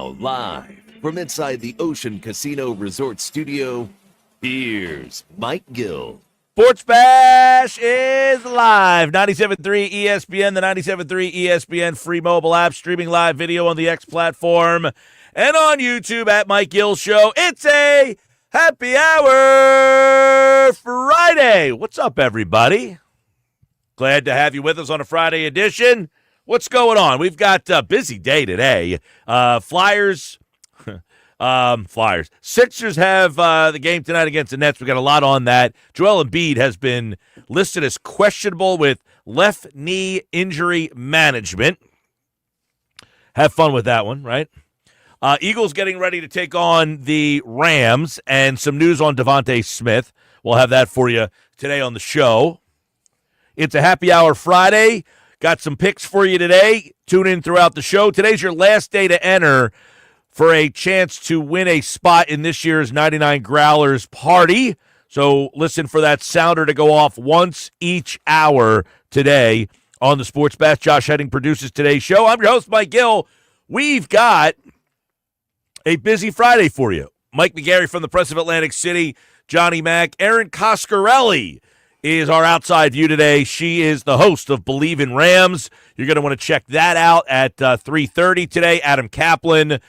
now, live from inside the Ocean Casino Resort Studio, here's Mike Gil. Sports Bash is live. 97.3 ESPN, the 97.3 ESPN free mobile app, streaming live video on the X platform and on YouTube at Mike Gil Show. It's a happy hour Friday. What's up, everybody? Glad to have you with us on a Friday edition. What's going on? We've got a busy day today. Flyers. Sixers have the game tonight against the Nets. We got a lot on that. Joel Embiid has been listed as questionable with left knee injury management. Have fun with that one, right? Eagles getting ready to take on the Rams, and some news on Devontae Smith. We'll have that for you today on the show. It's a happy hour Friday. Got some picks for you today. Tune in throughout the show. Today's your last day to enter for a chance to win a spot in this year's 99 Growlers party. So listen for that sounder to go off once each hour today on the Sports Bash. Josh Heading produces today's show. I'm your host, Mike Gill. We've got a busy Friday for you. Mike McGarry from the Press of Atlantic City, Johnny Mack, Erin Coscarelli is our outside view today. She is the host of Believe in Rams. You're going to want to check that out at 3:30 today. Adam Kaplan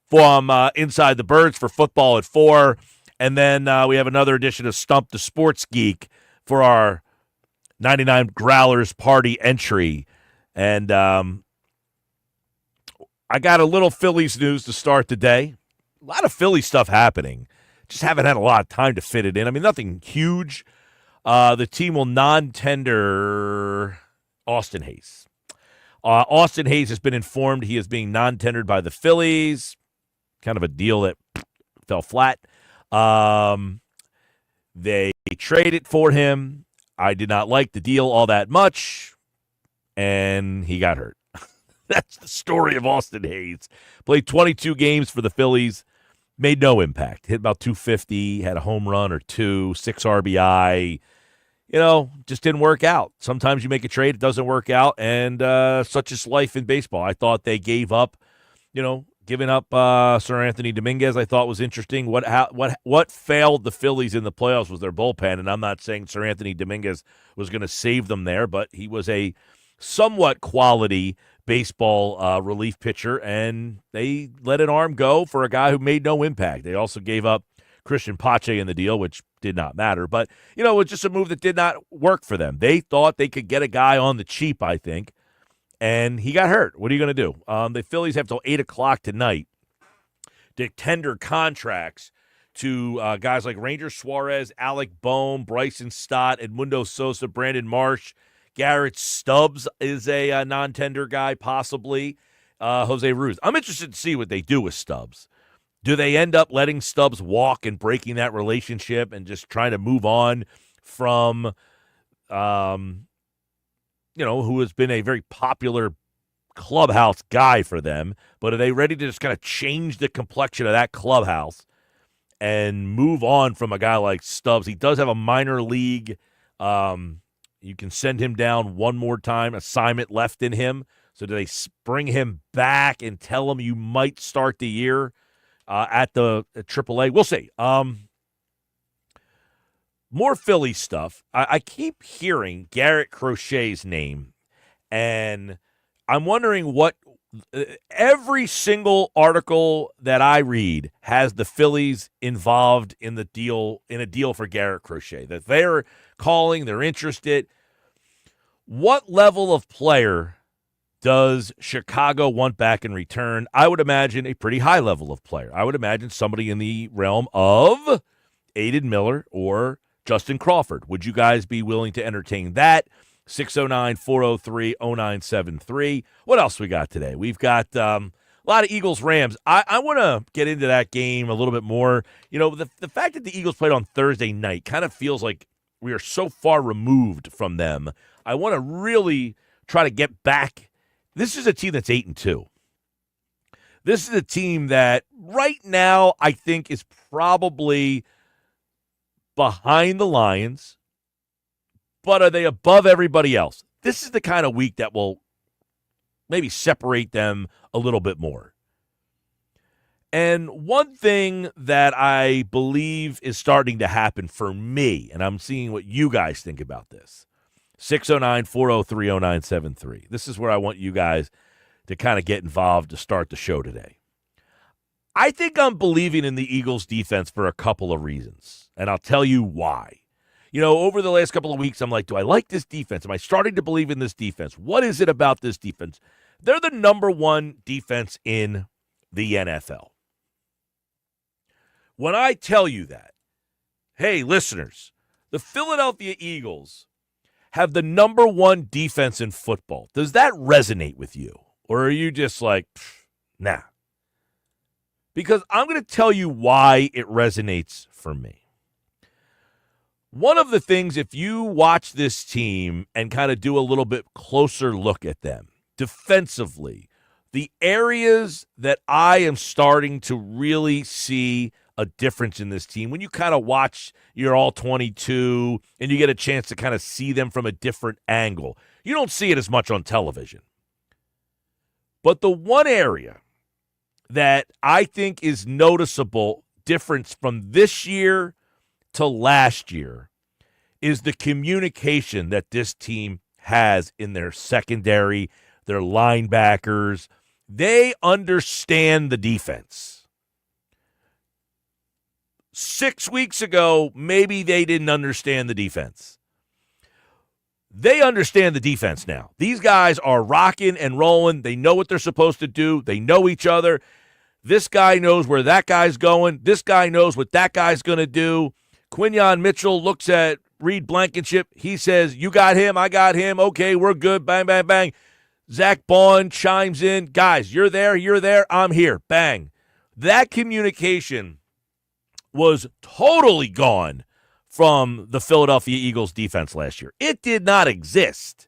from Inside the Birds for football at 4. And then we have another edition of Stump the Sports Geek for our 99 Growlers party entry. And I got a little Phillies news to start the day. A lot of Philly stuff happening. Just haven't had a lot of time to fit it in. I mean, nothing huge. The team will non-tender Austin Hayes. Austin Hayes has been informed he is being non-tendered by the Phillies. Kind of a deal that fell flat. They traded for him. I did not like the deal all that much, and he got hurt. That's the story of Austin Hayes. Played 22 games for the Phillies. Made no impact. Hit about 250, had a home run or two, 6 RBI. Just didn't work out. Sometimes you make a trade, it doesn't work out, and such is life in baseball. I thought they gave up, giving up Sir Anthony Dominguez. I thought was interesting. What failed the Phillies in the playoffs was their bullpen, and I'm not saying Sir Anthony Dominguez was going to save them there, but he was a somewhat quality baseball relief pitcher, and they let an arm go for a guy who made no impact. They also gave up Christian Pache in the deal, which did not matter. But, it was just a move that did not work for them. They thought they could get a guy on the cheap, I think, and he got hurt. What are you going to do? The Phillies have till 8 o'clock tonight to tender contracts to guys like Ranger Suarez, Alec Boehm, Bryson Stott, Edmundo Sosa, Brandon Marsh. Garrett Stubbs is a non-tender guy, possibly. Jose Ruz. I'm interested to see what they do with Stubbs. Do they end up letting Stubbs walk and breaking that relationship and just trying to move on from, who has been a very popular clubhouse guy for them? But are they ready to just kind of change the complexion of that clubhouse and move on from a guy like Stubbs? He does have a minor league. You can send him down one more time, assignment left in him. So do they bring him back and tell him you might start the year at the AAA? We'll see. More Philly stuff. I keep hearing Garrett Crochet's name, and I'm wondering what every single article that I read has the Phillies involved in a deal for Garrett Crochet, that they're calling, they're interested. What level of player does Chicago want back in return? I would imagine a pretty high level of player. I would imagine somebody in the realm of Aiden Miller or Justin Crawford. Would you guys be willing to entertain that? 609-403-0973. What else we got today? We've got a lot of Eagles-Rams. I want to get into that game a little bit more. The fact that the Eagles played on Thursday night kind of feels like we are so far removed from them. I want to really try to get back. This is a team that's 8-2. This is a team that right now I think is probably behind the Lions, but are they above everybody else? This is the kind of week that will maybe separate them a little bit more. And one thing that I believe is starting to happen for me, and I'm seeing what you guys think about this, 609-403-0973. This is where I want you guys to kind of get involved to start the show today. I think I'm believing in the Eagles defense for a couple of reasons, and I'll tell you why. You know, over the last couple of weeks, I'm like, do I like this defense? Am I starting to believe in this defense? What is it about this defense? They're the number one defense in the NFL. When I tell you that, hey, listeners, the Philadelphia Eagles have the number one defense in football. Does that resonate with you? Or are you just like, nah? Because I'm going to tell you why it resonates for me. One of the things, if you watch this team and kind of do a little bit closer look at them, defensively, the areas that I am starting to really see a difference in this team, when you kind of watch your all 22 and you get a chance to kind of see them from a different angle, you don't see it as much on television. But the one area that I think is noticeable difference from this year to last year is the communication that this team has in their secondary, their linebackers. They understand the defense. 6 weeks ago, maybe they didn't understand the defense. They understand the defense now. These guys are rocking and rolling. They know what they're supposed to do. They know each other. This guy knows where that guy's going. This guy knows what that guy's going to do. Quinyon Mitchell looks at Reed Blankenship. He says, you got him, I got him. Okay, we're good. Bang, bang, bang. Zach Bond chimes in. Guys, you're there, I'm here. Bang. That communication was totally gone from the Philadelphia Eagles defense last year. It did not exist.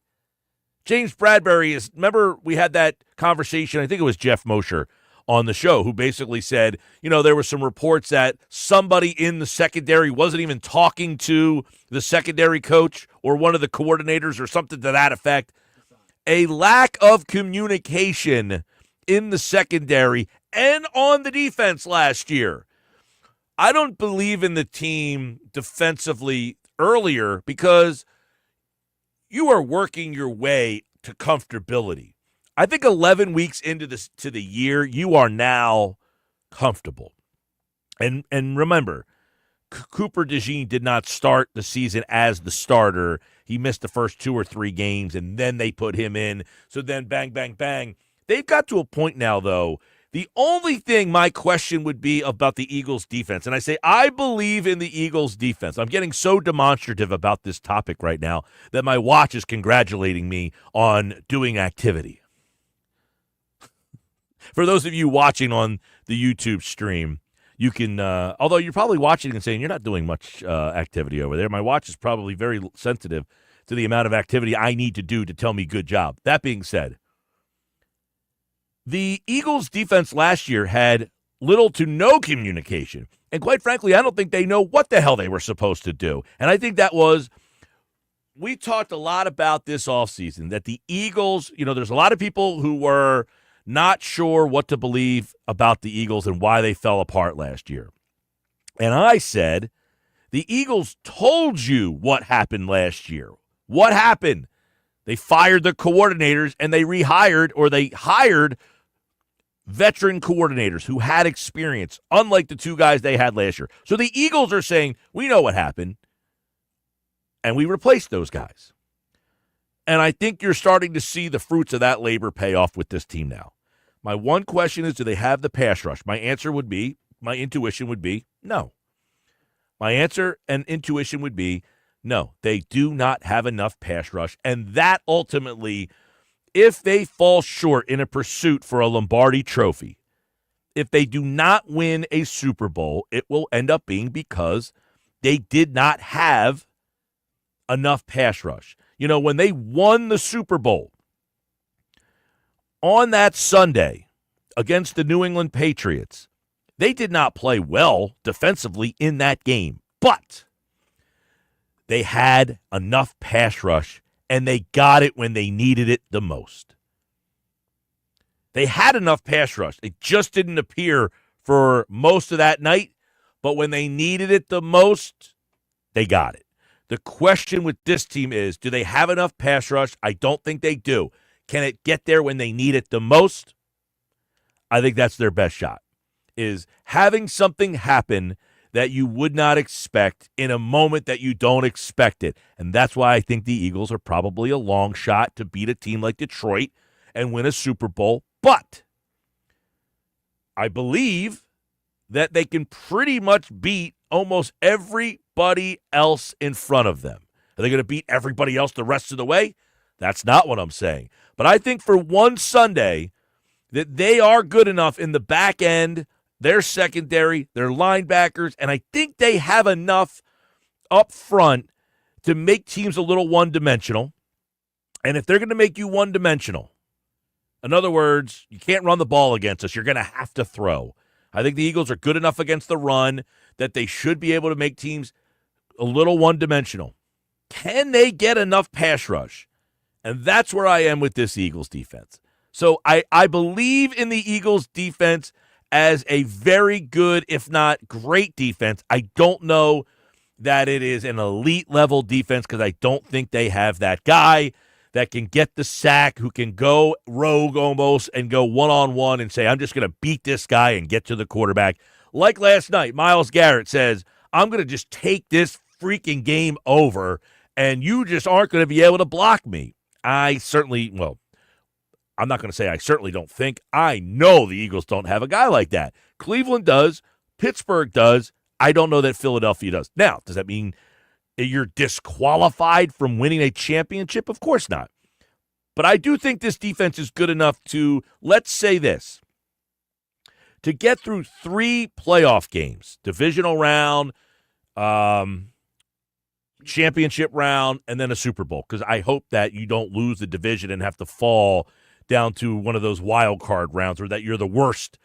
James Bradbury remember we had that conversation, I think it was Jeff Mosher on the show, who basically said, you know, there were some reports that somebody in the secondary wasn't even talking to the secondary coach or one of the coordinators or something to that effect. A lack of communication in the secondary and on the defense last year. I don't believe in the team defensively earlier because you are working your way to comfortability. I think 11 weeks into the year, you are now comfortable. And remember, Cooper DeJean did not start the season as the starter. He missed the first 2 or 3 games, and then they put him in. So then bang, bang, bang. They've got to a point now, though. The only thing my question would be about the Eagles' defense, and I say I believe in the Eagles' defense. I'm getting so demonstrative about this topic right now that my watch is congratulating me on doing activity. For those of you watching on the YouTube stream, you can, although you're probably watching and saying you're not doing much activity over there, my watch is probably very sensitive to the amount of activity I need to do to tell me good job. That being said, the Eagles' defense last year had little to no communication. And quite frankly, I don't think they know what the hell they were supposed to do. And I think that was, we talked a lot about this offseason, that the Eagles, you know, there's a lot of people who were not sure what to believe about the Eagles and why they fell apart last year. And I said, the Eagles told you what happened last year. What happened? They fired the coordinators and they rehired, or they hired veteran coordinators who had experience, unlike the 2 guys they had last year. So the Eagles are saying, we know what happened, and we replaced those guys. And I think you're starting to see the fruits of that labor pay off with this team now. My one question is, do they have the pass rush? My answer would be, my intuition would be, no. My answer and intuition would be, no, they do not have enough pass rush. And that ultimately, if they fall short in a pursuit for a Lombardi trophy, if they do not win a Super Bowl, it will end up being because they did not have enough pass rush. You know, when they won the Super Bowl on that Sunday against the New England Patriots, they did not play well defensively in that game, but they had enough pass rush, and they got it when they needed it the most. They had enough pass rush. It just didn't appear for most of that night, but when they needed it the most, they got it. The question with this team is, do they have enough pass rush? I don't think they do. Can it get there when they need it the most? I think that's their best shot, is having something happen that you would not expect in a moment that you don't expect it. And that's why I think the Eagles are probably a long shot to beat a team like Detroit and win a Super Bowl. But I believe that they can pretty much beat almost everybody else in front of them. Are they going to beat everybody else the rest of the way? That's not what I'm saying. But I think for one Sunday that they are good enough in the back end, their secondary, their linebackers, and I think they have enough up front to make teams a little one-dimensional. And if they're going to make you one-dimensional, in other words, you can't run the ball against us, you're going to have to throw. I think the Eagles are good enough against the run that they should be able to make teams a little one-dimensional. Can they get enough pass rush? And that's where I am with this Eagles defense. So I believe in the Eagles defense as a very good, if not great defense. I don't know that it is an elite level defense because I don't think they have that guy that can get the sack, who can go rogue almost and go one-on-one and say, I'm just going to beat this guy and get to the quarterback. Like last night, Myles Garrett says, I'm going to just take this freaking game over, and you just aren't going to be able to block me. I'm not going to say I certainly don't think. I know the Eagles don't have a guy like that. Cleveland does. Pittsburgh does. I don't know that Philadelphia does. Now, does that mean you're disqualified from winning a championship? Of course not. But I do think this defense is good enough to, let's say this, to get through 3 playoff games, divisional round, championship round, and then a Super Bowl, because I hope that you don't lose the division and have to fall down to one of those wild card rounds, or that you're the worst.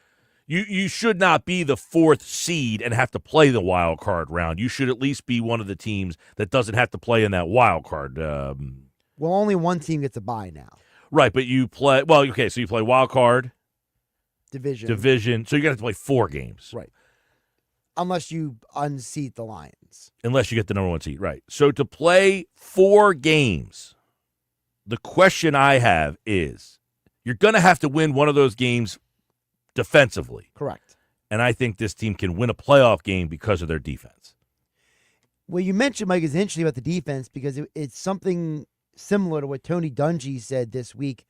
You should not be the 4th seed and have to play the wild card round. You should at least be one of the teams that doesn't have to play in that wild card. Well, only one team gets a bye now. Right, but you play, well, okay, so you play wild card, Division. so you're going to have to play 4 games. Right. Unless you unseat the Lions. Unless you get the number 1 seed, right. So to play 4 games, the question I have is, you're going to have to win one of those games defensively. Correct. And I think this team can win a playoff game because of their defense. Well, you mentioned, Mike, is interesting about the defense because it's something similar to what Tony Dungy said this week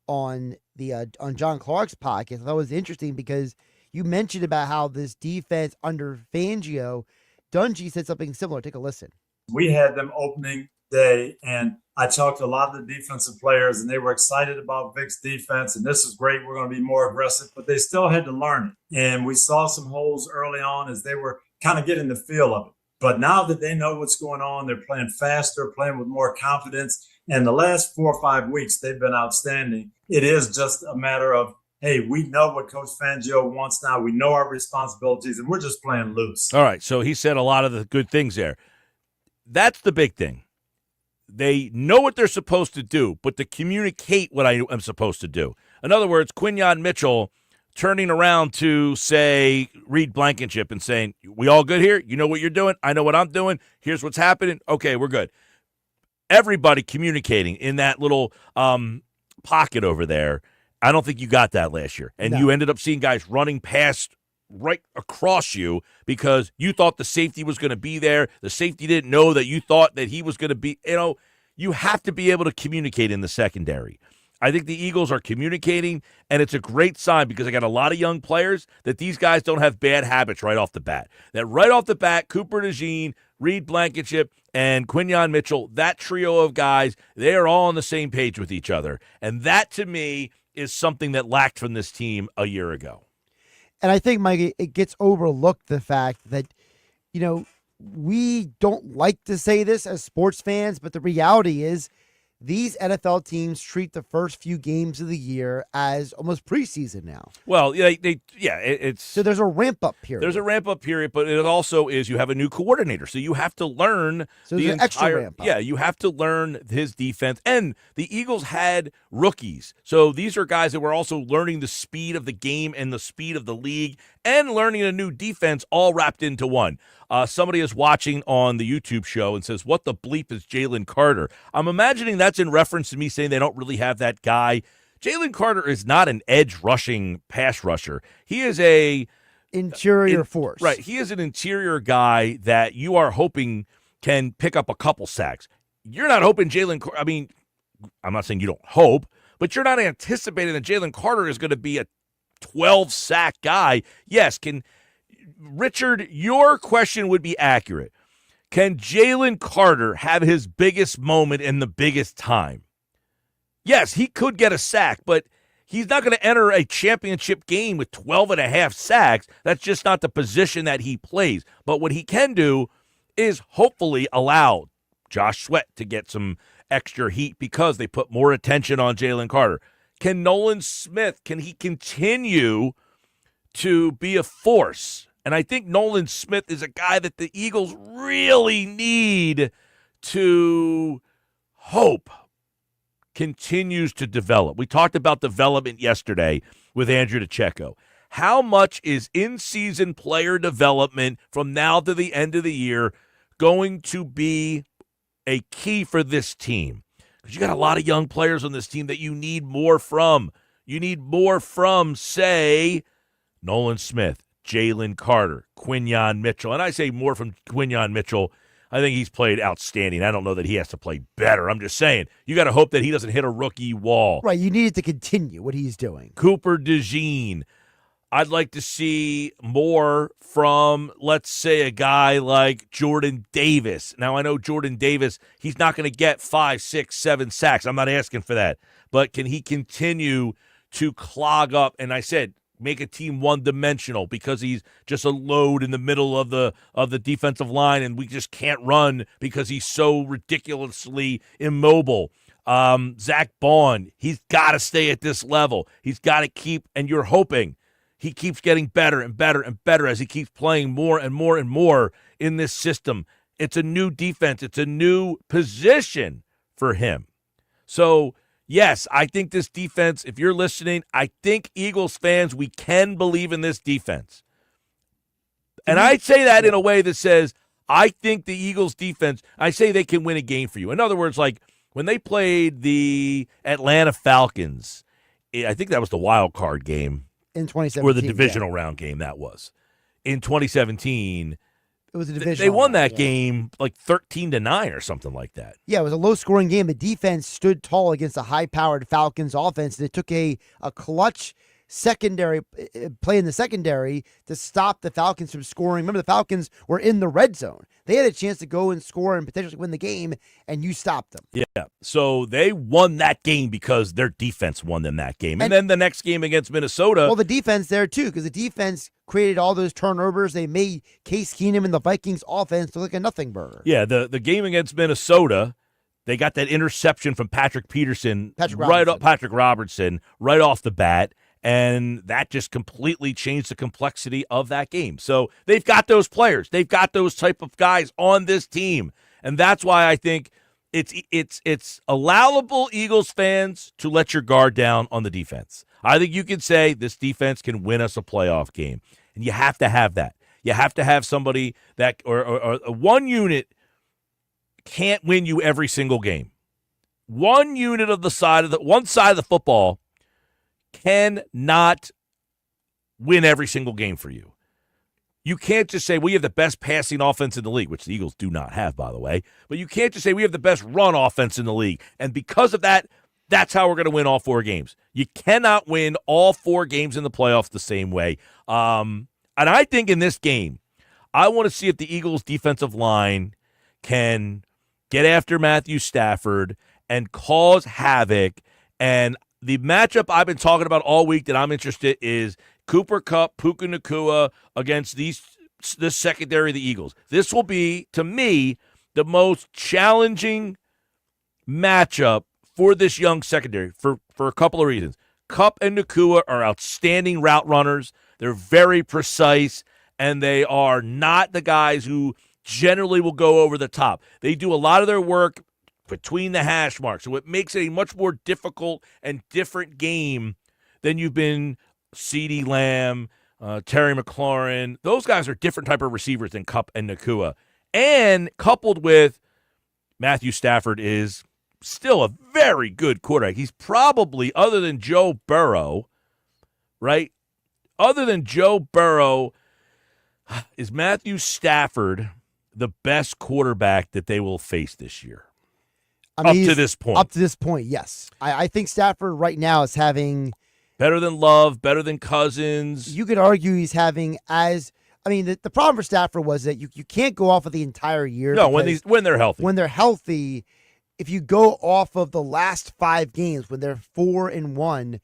on John Clark's podcast. I thought it was interesting because you mentioned about how this defense under Fangio, Dungy said something similar. Take a listen. We had them opening day, and I talked to a lot of the defensive players, and they were excited about Vic's defense, and this is great. We're going to be more aggressive, but they still had to learn it. And we saw some holes early on as they were kind of getting the feel of it. But now that they know what's going on, they're playing faster, playing with more confidence. And the last 4 or 5 weeks, they've been outstanding. It is just a matter of, hey, we know what Coach Fangio wants now. We know our responsibilities, and we're just playing loose. All right, so he said a lot of the good things there. That's the big thing. They know what they're supposed to do, but to communicate what I am supposed to do. In other words, Quinyon Mitchell turning around to, say, Reed Blankenship and saying, we all good here? You know what you're doing? I know what I'm doing. Here's what's happening. Okay, we're good. Everybody communicating in that little pocket over there. I don't think you got that last year. And you ended up seeing guys running past right across you because you thought the safety was going to be there. The safety didn't know that you thought that he was going to be. You have to be able to communicate in the secondary. I think the Eagles are communicating, and it's a great sign because I got a lot of young players that these guys don't have bad habits right off the bat. That right off the bat, Cooper DeJean, Reed Blankenship, and Quinyon Mitchell, that trio of guys, they are all on the same page with each other. And that, to me, is something that lacked from this team a year ago. And I think, Mike, it gets overlooked, the fact that, we don't like to say this as sports fans, but the reality is these NFL teams treat the first few games of the year as almost preseason now. Well, it's So there's a ramp-up period. There's a ramp-up period, but it also is you have a new coordinator, so you have to learn So there's the an extra entire. ramp-up. Yeah, you have to learn his defense, and the Eagles had rookies, so these are guys that were also learning the speed of the game and the speed of the league, and learning a new defense, all wrapped into one. Somebody is watching on the YouTube show and says, "What the bleep is Jalen Carter?" I'm imagining that's in reference to me saying they don't really have that guy. Jalen Carter is not an edge rushing pass rusher. He is a interior force. Right. He is an interior guy that you are hoping can pick up a couple sacks. You're not hoping I mean, I'm not saying you don't hope, but you're not anticipating that Jalen Carter is going to be a 12-sack guy. Yes, Richard, your question would be accurate. Can Jalen Carter have his biggest moment in the biggest time? Yes, he could get a sack, but he's not going to enter a championship game with 12 and a half sacks. That's just not the position that he plays. But what he can do is hopefully allow Josh Sweat to get some extra heat because they put more attention on Jalen Carter. Can Nolan Smith, can he continue to be a force? And I think Nolan Smith is a guy that the Eagles really need to hope continues to develop. We talked about development yesterday with Andrew DeCecco. How much is in-season player development from now to the end of the year going to be a key for this team? Because you got a lot of young players on this team that you need more from. You need more from, say, Nolan Smith, Jalen Carter, Quinyon Mitchell. And I say more from Quinyon Mitchell. I think he's played outstanding. I don't know that he has to play better. I'm just saying, you got to hope that he doesn't hit a rookie wall. Right, you need it to continue what he's doing. Cooper DeJean. I'd like to see more from, let's say, a guy like Jordan Davis. Now, I know Jordan Davis, he's not going to get 5, 6, 7 sacks. I'm not asking for that. But can he continue to clog up? And I said, make a team one-dimensional because he's just a load in the middle of the defensive line, and we just can't run because he's so ridiculously immobile. Zach Bond, he's got to stay at this level. He's got to keep, and you're hoping he keeps getting better and better and better as he keeps playing more and more and more in this system. It's a new defense. It's a new position for him. So, yes, I think this defense, if you're listening, I think Eagles fans, we can believe in this defense. And I say that in a way that says, I think the Eagles defense, I say they can win a game for you. In other words, like when they played the Atlanta Falcons, I think that was the wild card game. In 2017. Or the divisional round game that was. In 2017, it was a divisional they won that round, game like 13-9 or something like that. Yeah, it was a low-scoring game. The defense stood tall against a high-powered Falcons offense, and it took a clutch secondary play in the secondary to stop the Falcons from scoring. Remember, the Falcons were in the red zone. They had a chance to go and score and potentially win the game, and you stopped them. Yeah, so they won that game because their defense won them that game. And then the next game against Minnesota. Well, the defense there, too, because the defense created all those turnovers. They made Case Keenum and the Vikings offense look like a nothing burger. Yeah, the game against Minnesota, they got that interception from Patrick Robertson right off the bat. And that just completely changed the complexity of that game. So they've got those players. They've got those type of guys on this team. And that's why I think it's allowable, Eagles fans, to let your guard down on the defense. I think you can say this defense can win us a playoff game. And you have to have that. You have to have somebody that or one unit can't win you every single game. One unit of one side of the football cannot win every single game for you. You can't just say, we have the best passing offense in the league, which the Eagles do not have, by the way. But you can't just say, we have the best run offense in the league. And because of that, that's how we're going to win all 4 games. You cannot win all 4 games in the playoffs the same way. And I think in this game, I want to see if the Eagles' defensive line can get after Matthew Stafford and cause havoc. And the matchup I've been talking about all week that I'm interested is Cooper Kupp, Puka Nacua against this secondary of the Eagles. This will be, to me, the most challenging matchup for this young secondary for a couple of reasons. Kupp and Nakua are outstanding route runners. They're very precise, and they are not the guys who generally will go over the top. They do a lot of their work between the hash marks, so it makes it a much more difficult and different game than you've been CeeDee Lamb, Terry McLaurin. Those guys are different type of receivers than Kupp and Nakua. And coupled with Matthew Stafford is still a very good quarterback. He's probably, other than Joe Burrow, right? Other than Joe Burrow, is Matthew Stafford the best quarterback that they will face this year? Up to this point. Up to this point, yes. I think Stafford right now is having... better than Love, better than Cousins. You could argue he's having the problem for Stafford was that you can't go off of the entire year. No, when they're healthy. When they're healthy, if you go off of the last 5 games, when they're 4-1,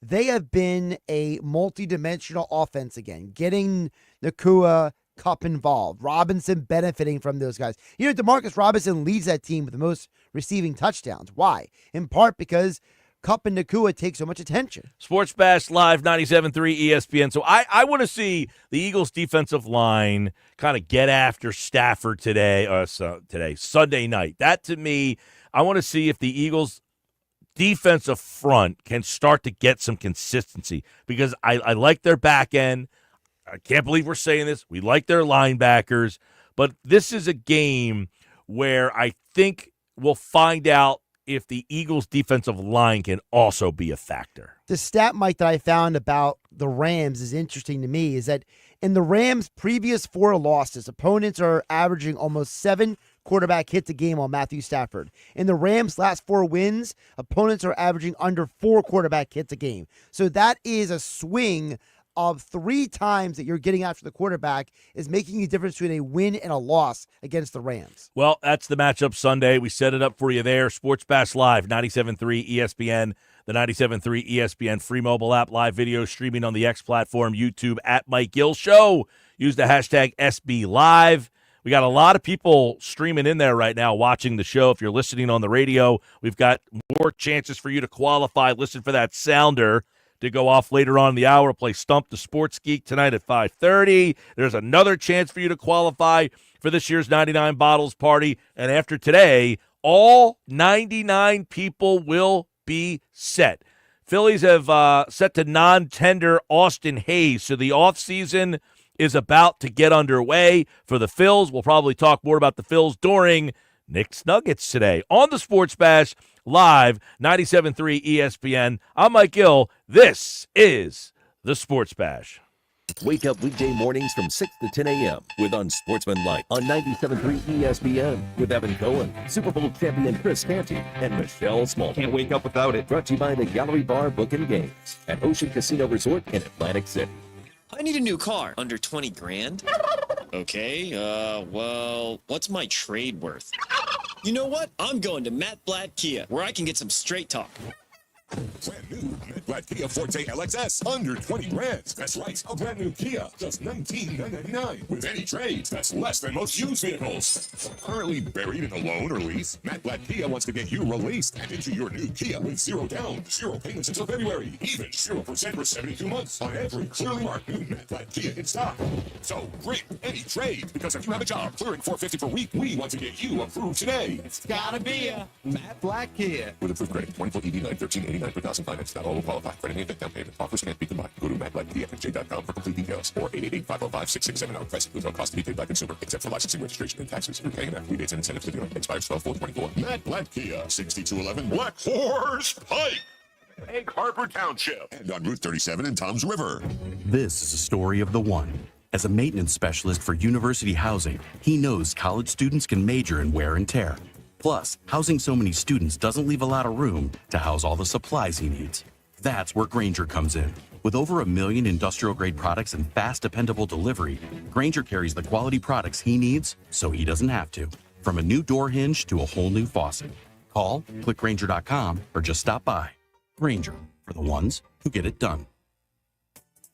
they have been a multi-dimensional offense again, getting Nakua, Kupp involved, Robinson benefiting from those guys. DeMarcus Robinson leads that team with the most receiving touchdowns. Why? In part because Kupp and Nakua take so much attention. Sports Bash Live 97.3 ESPN. So I want to see the Eagles defensive line kind of get after Stafford Sunday night. That, to me, I want to see if the Eagles defensive front can start to get some consistency, because I like their back end. I can't believe we're saying this. We like their linebackers, but this is a game where I think we'll find out if the Eagles' defensive line can also be a factor. The stat, Mike, that I found about the Rams is interesting to me, is that in the Rams' previous 4 losses, opponents are averaging almost 7 quarterback hits a game on Matthew Stafford. In the Rams' last 4 wins, opponents are averaging under 4 quarterback hits a game. So that is a swing of 3 times that you're getting after the quarterback is making a difference between a win and a loss against the Rams. Well, that's the matchup Sunday. We set it up for you there. Sports Bash Live, 97.3 ESPN, the 97.3 ESPN free mobile app, live video streaming on the X platform, YouTube at Mike Gil Show. Use the hashtag SB Live. We got a lot of people streaming in there right now watching the show. If you're listening on the radio, we've got more chances for you to qualify. Listen for that sounder to go off later on in the hour. Play Stump the Sports Geek tonight at 5:30. There's another chance for you to qualify for this year's 99 Bottles Party. And after today, all 99 people will be set. Phillies have set to non-tender Austin Hayes, so the offseason is about to get underway for the Phils. We'll probably talk more about the Phils during Knicks Nuggets today on the Sports Bash Live, 97.3 ESPN. I'm Mike Gil. This is the Sports Bash. Wake up weekday mornings from 6 to 10 a.m. with Unsportsmanlike on 97.3 ESPN with Evan Cohen, Super Bowl champion Chris Canty, and Michelle Small. Can't wake up without it. Brought to you by the Gallery Bar Book and Games at Ocean Casino Resort in Atlantic City. I need a new car. Under 20 grand? Okay, well, what's my trade worth? You know what? I'm going to Matt Blatt Kia, where I can get some straight talk. Brand new Matt Blatt Kia Forte LXS, under 20 grand. That's right, a brand new Kia, just $19,999. With any trade, that's less than most used vehicles. Currently buried in a loan or lease, Matt Blatt Kia wants to get you released and into your new Kia with 0 down, 0 payments until February, even 0% for 72 months on every clearly marked new Matt Blatt Kia in stock. So bring any trade, because if you have a job clearing $450 per week, we want to get you approved today. It's gotta be a Matt Blatt Kia. With approved credit, 24 ED9, $13.89 per thousand finance. Not all will qualify. Credit and down payment. Offers can't be combined. Go to mattblackkia.com for complete details, or 888-505-6670. Price includes all costs to be paid by consumer, except for licensing, registration, and taxes. Repaying after rebates and incentives to dealer. Expires 12/4/24. Matt Blatt Kia, 6211 Black Horse Pike, Egg Harbor Township, and on Route 37 in Toms River. This is a story of the one. As a maintenance specialist for university housing, he knows college students can major in wear and tear. Plus, housing so many students doesn't leave a lot of room to house all the supplies he needs. That's where Grainger comes in. With over 1 million industrial-grade products and fast, dependable delivery, Grainger carries the quality products he needs so he doesn't have to. From a new door hinge to a whole new faucet. Call, click Grainger.com, or just stop by. Grainger, for the ones who get it done.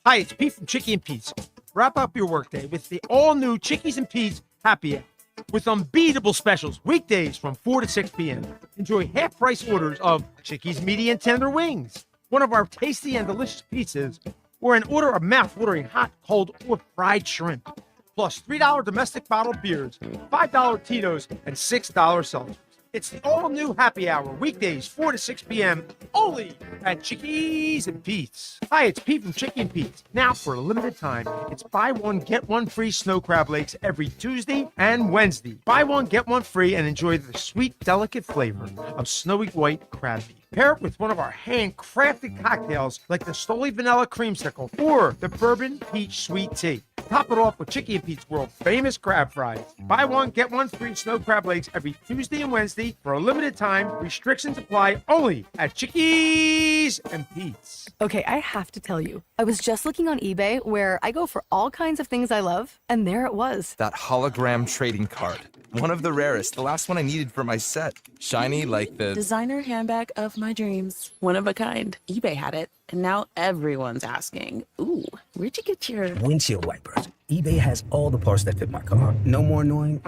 Hi, it's Pete from Chicky and Pete's. Wrap up your workday with the all-new Chickies and Pete's Happy Hour. with unbeatable specials weekdays from 4 to 6 p.m. Enjoy half-price orders of Chickies medium tender wings, one of our tasty and delicious pizzas, or an order of mouth-watering hot, cold, or fried shrimp. Plus $3 domestic bottled beers, $5 Tito's, and $6 seltzers. It's the all-new happy hour, weekdays 4 to 6 p.m., only at Chickies and Pete's. Hi, it's Pete from Chicky and Pete's. Now, for a limited time, it's buy one, get one free snow crab legs every Tuesday and Wednesday. Buy one, get one free, and enjoy the sweet, delicate flavor of snowy white crab meat. Pair it with one of our handcrafted cocktails like the Stoli Vanilla Creamsicle or the Bourbon Peach Sweet Tea. Top it off with Chicky and Pete's world famous crab fries. Buy one, get one free snow crab legs every Tuesday and Wednesday for a limited time. Restrictions apply only at Chickies and Pete's. Okay, I have to tell you, I was just looking on eBay where I go for all kinds of things I love, and there it was. That hologram trading card. One of the rarest, the last one I needed for my set. Shiny like the designer handbag of my dreams. One of a kind. eBay had it, and now everyone's asking, ooh, where'd you get your windshield wipers? eBay has all the parts that fit my car. No more annoying.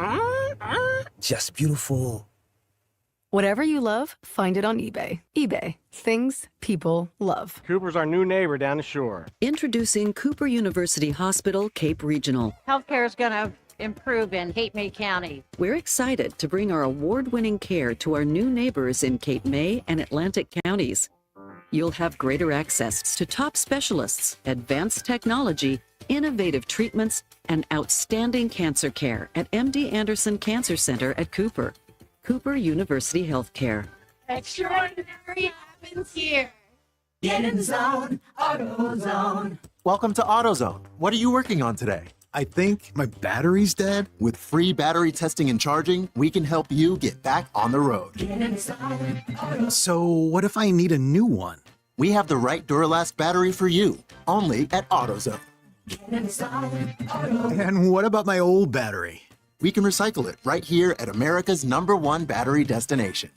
Just beautiful. Whatever you love, find it on eBay. eBay. Things people love. Cooper's our new neighbor down the shore. Introducing Cooper University Hospital, Cape Regional. Healthcare is going to improve in Cape May County. We're excited to bring our award-winning care to our new neighbors in Cape May and Atlantic counties. You'll have greater access to top specialists, advanced technology, innovative treatments, and outstanding cancer care at MD Anderson Cancer Center at Cooper. Cooper University Healthcare. Extraordinary happens here. Get in the zone, AutoZone. Welcome to AutoZone. What are you working on today? I think my battery's dead. With free battery testing and charging, we can help you get back on the road. So what if I need a new one? We have the right Duralast battery for you, only at AutoZone. And what about my old battery? We can recycle it right here at America's #1 battery destination.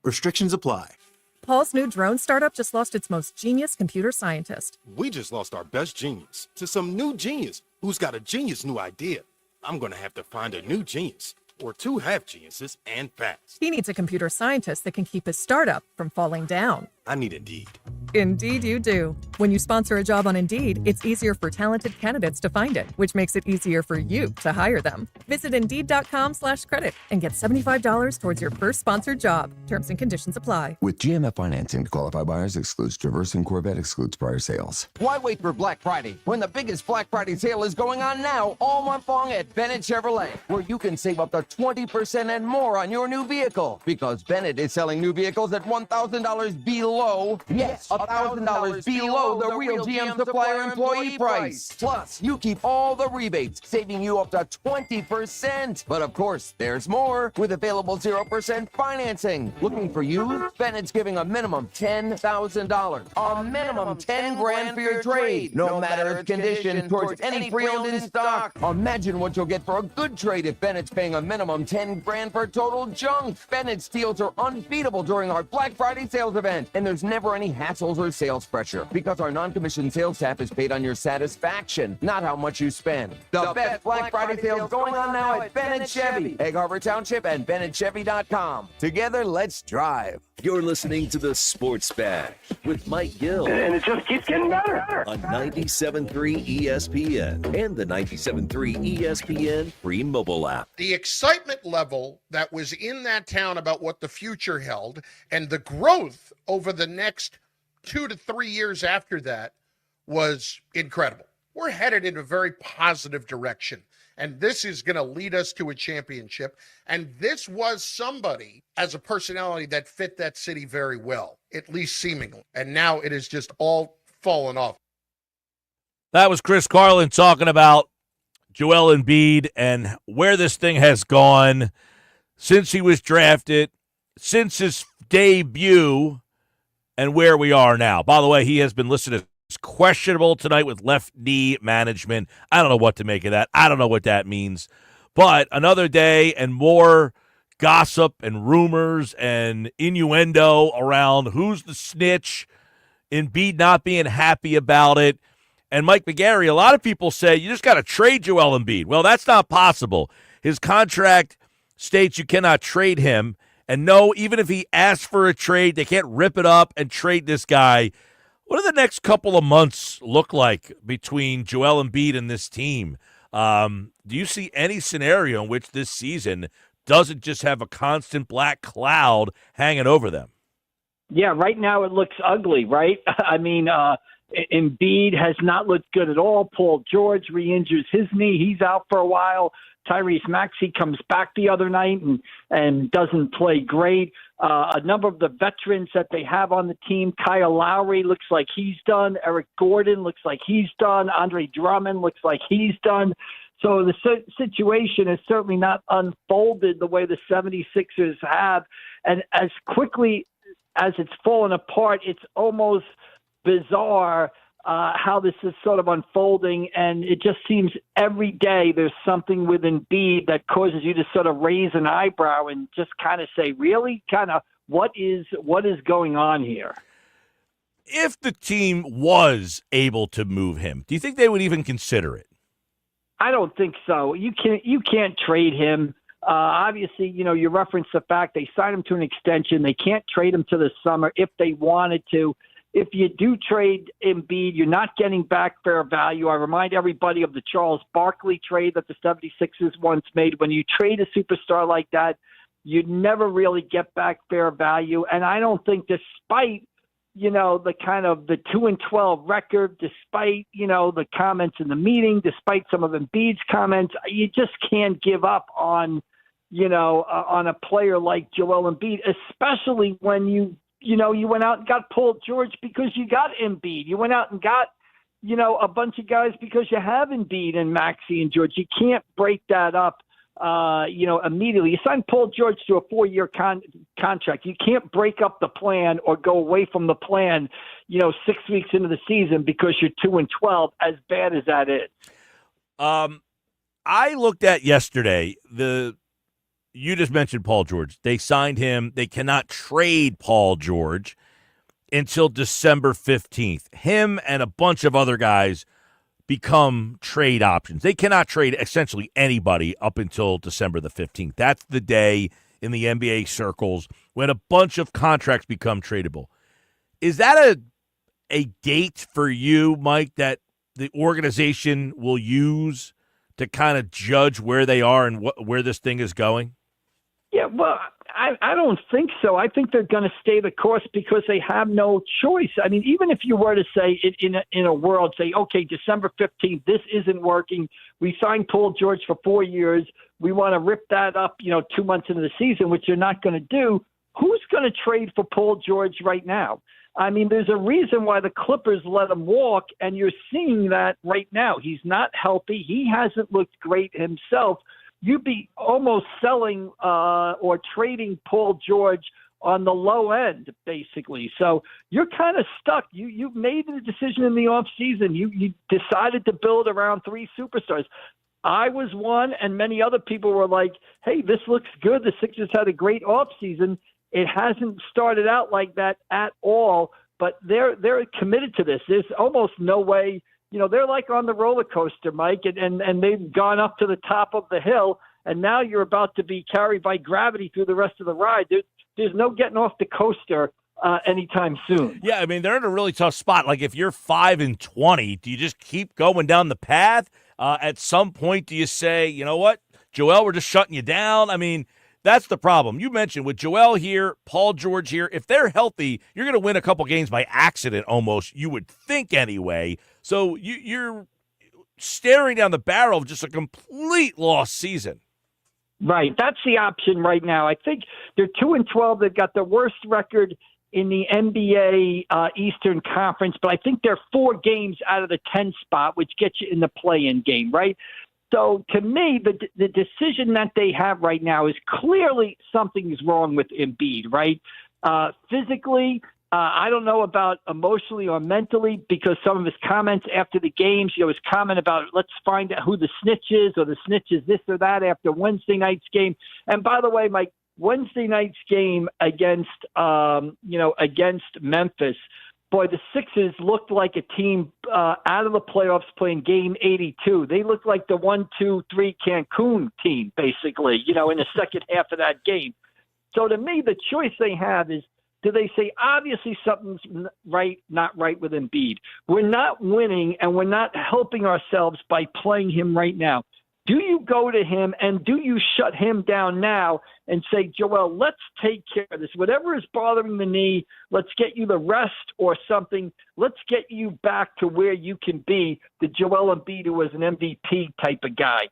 Restrictions apply. Paul's new drone startup just lost its most genius computer scientist. We just lost our best genius to some new genius who's got a genius new idea. I'm going to have to find a new genius or two half geniuses and fast. He needs a computer scientist that can keep his startup from falling down. I need Indeed. Indeed you do. When you sponsor a job on Indeed, it's easier for talented candidates to find it, which makes it easier for you to hire them. Visit Indeed.com/credit and get $75 towards your first sponsored job. Terms and conditions apply. With GMF financing, qualified buyers excludes Traverse and Corvette excludes prior sales. Why wait for Black Friday when the biggest Black Friday sale is going on now all month long at Bennett Chevrolet, where you can save up to 20% and more on your new vehicle, because Bennett is selling new vehicles at $1,000 below, yes, $1,000 below the real GM supplier employee price. Plus, you keep all the rebates, saving you up to 20%. But of course, there's more with available 0% financing. Looking for you? Bennett's giving a minimum $10,000, a minimum 10 grand for your trade, no matter its condition, towards any pre-owned in stock. Imagine what you'll get for a good trade if Bennett's paying a minimum 10 grand for total junk. Bennett's deals are unbeatable during our Black Friday sales event, and there's never any hassles or sales pressure, because our non-commissioned sales staff is paid on your satisfaction, not how much you spend. The best Black Friday sales going on now at Bennett Chevy, Egg Harbor Township, and BennettChevy.com. Together, let's drive. You're listening to the Sports Bash with Mike Gil. And it just keeps getting better. On 97.3 ESPN and the 97.3 ESPN free mobile app. The excitement level that was in that town about what the future held and the growth over the next 2 to 3 years after that was incredible. We're headed in a very positive direction, and this is going to lead us to a championship. And this was somebody as a personality that fit that city very well, at least seemingly. And now it has just all fallen off. That was Chris Carlin talking about Joel Embiid and where this thing has gone since he was drafted, since his debut, and where we are now. By the way, he has been listed as questionable tonight with left knee management. I don't know what to make of that. I don't know what that means. But another day and more gossip and rumors and innuendo around who's the snitch, Embiid not being happy about it, And Mike McGarry, a lot of people say you just got to trade Joel Embiid. Well, that's not possible. His contract states you cannot trade him. And no, even if he asks for a trade, they can't rip it up and trade this guy. What do the next couple of months look like between Joel Embiid and this team? Do you see any scenario in which this season doesn't just have a constant black cloud hanging over them? Yeah, right now it looks ugly, right? I mean, Embiid has not looked good at all. Paul George re-injures his knee. He's out for a while. Tyrese Maxey comes back the other night and doesn't play great. A number of the veterans that they have on the team, Kyle Lowry looks like he's done. Eric Gordon looks like he's done. Andre Drummond looks like he's done. So the situation is certainly not unfolded the way the 76ers have. And as quickly as it's fallen apart, it's almost bizarre how this is sort of unfolding, and it just seems every day there's something with Embiid that causes you to sort of raise an eyebrow and just kind of say, really? Kind of what is going on here? If the team was able to move him, do you think they would even consider it? I don't think so. You can't trade him. Obviously, you referenced the fact they signed him to an extension. They can't trade him to the summer if they wanted to. If you do trade Embiid, you're not getting back fair value. I remind everybody of the Charles Barkley trade that the 76ers once made. When you trade a superstar like that, you never really get back fair value. And I don't think, despite, the kind of the 2-12 record, despite, the comments in the meeting, despite some of Embiid's comments, you just can't give up on, on a player like Joel Embiid, especially when you went out and got Paul George because you got Embiid. You went out and got, a bunch of guys because you have Embiid and Maxey and George. You can't break that up, immediately. You signed Paul George to a 4-year contract. You can't break up the plan or go away from the plan, 6 weeks into the season because you're 2-12, as bad as that is. I looked at yesterday you just mentioned Paul George. They signed him. They cannot trade Paul George until December 15th. Him and a bunch of other guys become trade options. They cannot trade essentially anybody up until December the 15th. That's the day in the NBA circles when a bunch of contracts become tradable. Is that a date for you, Mike, that the organization will use to kind of judge where they are and where this thing is going? Yeah, well, I don't think so. I think they're going to stay the course because they have no choice. I mean, even if you were to say in a world, say, okay, December 15th, this isn't working. We signed Paul George for 4 years. We want to rip that up, 2 months into the season, which they're not going to do. Who's going to trade for Paul George right now? I mean, there's a reason why the Clippers let him walk, and you're seeing that right now. He's not healthy. He hasn't looked great himself. You'd be almost selling or trading Paul George on the low end, basically. So you're kind of stuck. You made the decision in the offseason. You decided to build around 3 superstars. I was one, and many other people were like, hey, this looks good. The Sixers had a great offseason. It hasn't started out like that at all, but they're committed to this. There's almost no way. They're like on the roller coaster, Mike, and they've gone up to the top of the hill, and now you're about to be carried by gravity through the rest of the ride. There's no getting off the coaster anytime soon. Yeah, I mean, they're in a really tough spot. Like, if you're 5-20, do you just keep going down the path? At some point, do you say, you know what, Joel, we're just shutting you down? I mean, that's the problem. You mentioned with Joel here, Paul George here, if they're healthy, you're going to win a couple games by accident almost, you would think anyway. So you're staring down the barrel of just a complete lost season. Right. That's the option right now. I think they're 2-12. They've got the worst record in the NBA Eastern Conference, but I think they're 4 games out of the 10 spot, which gets you in the play-in game, right? So to me, the decision that they have right now is clearly something is wrong with Embiid, right? Physically, I don't know about emotionally or mentally, because some of his comments after the games, his comment about let's find out who the snitch is, or the snitch is this or that after Wednesday night's game. And by the way, Mike, Wednesday night's game against Memphis, boy, the Sixers looked like a team out of the playoffs playing game 82. They looked like the 1-2-3 Cancun team, basically, in the second half of that game. So to me, the choice they have is, do they say, obviously something's not right with Embiid? We're not winning, and we're not helping ourselves by playing him right now. Do you go to him and do you shut him down now and say, Joel, let's take care of this. Whatever is bothering the knee, let's get you the rest or something. Let's get you back to where you can be the Joel Embiid who was an MVP type of guy.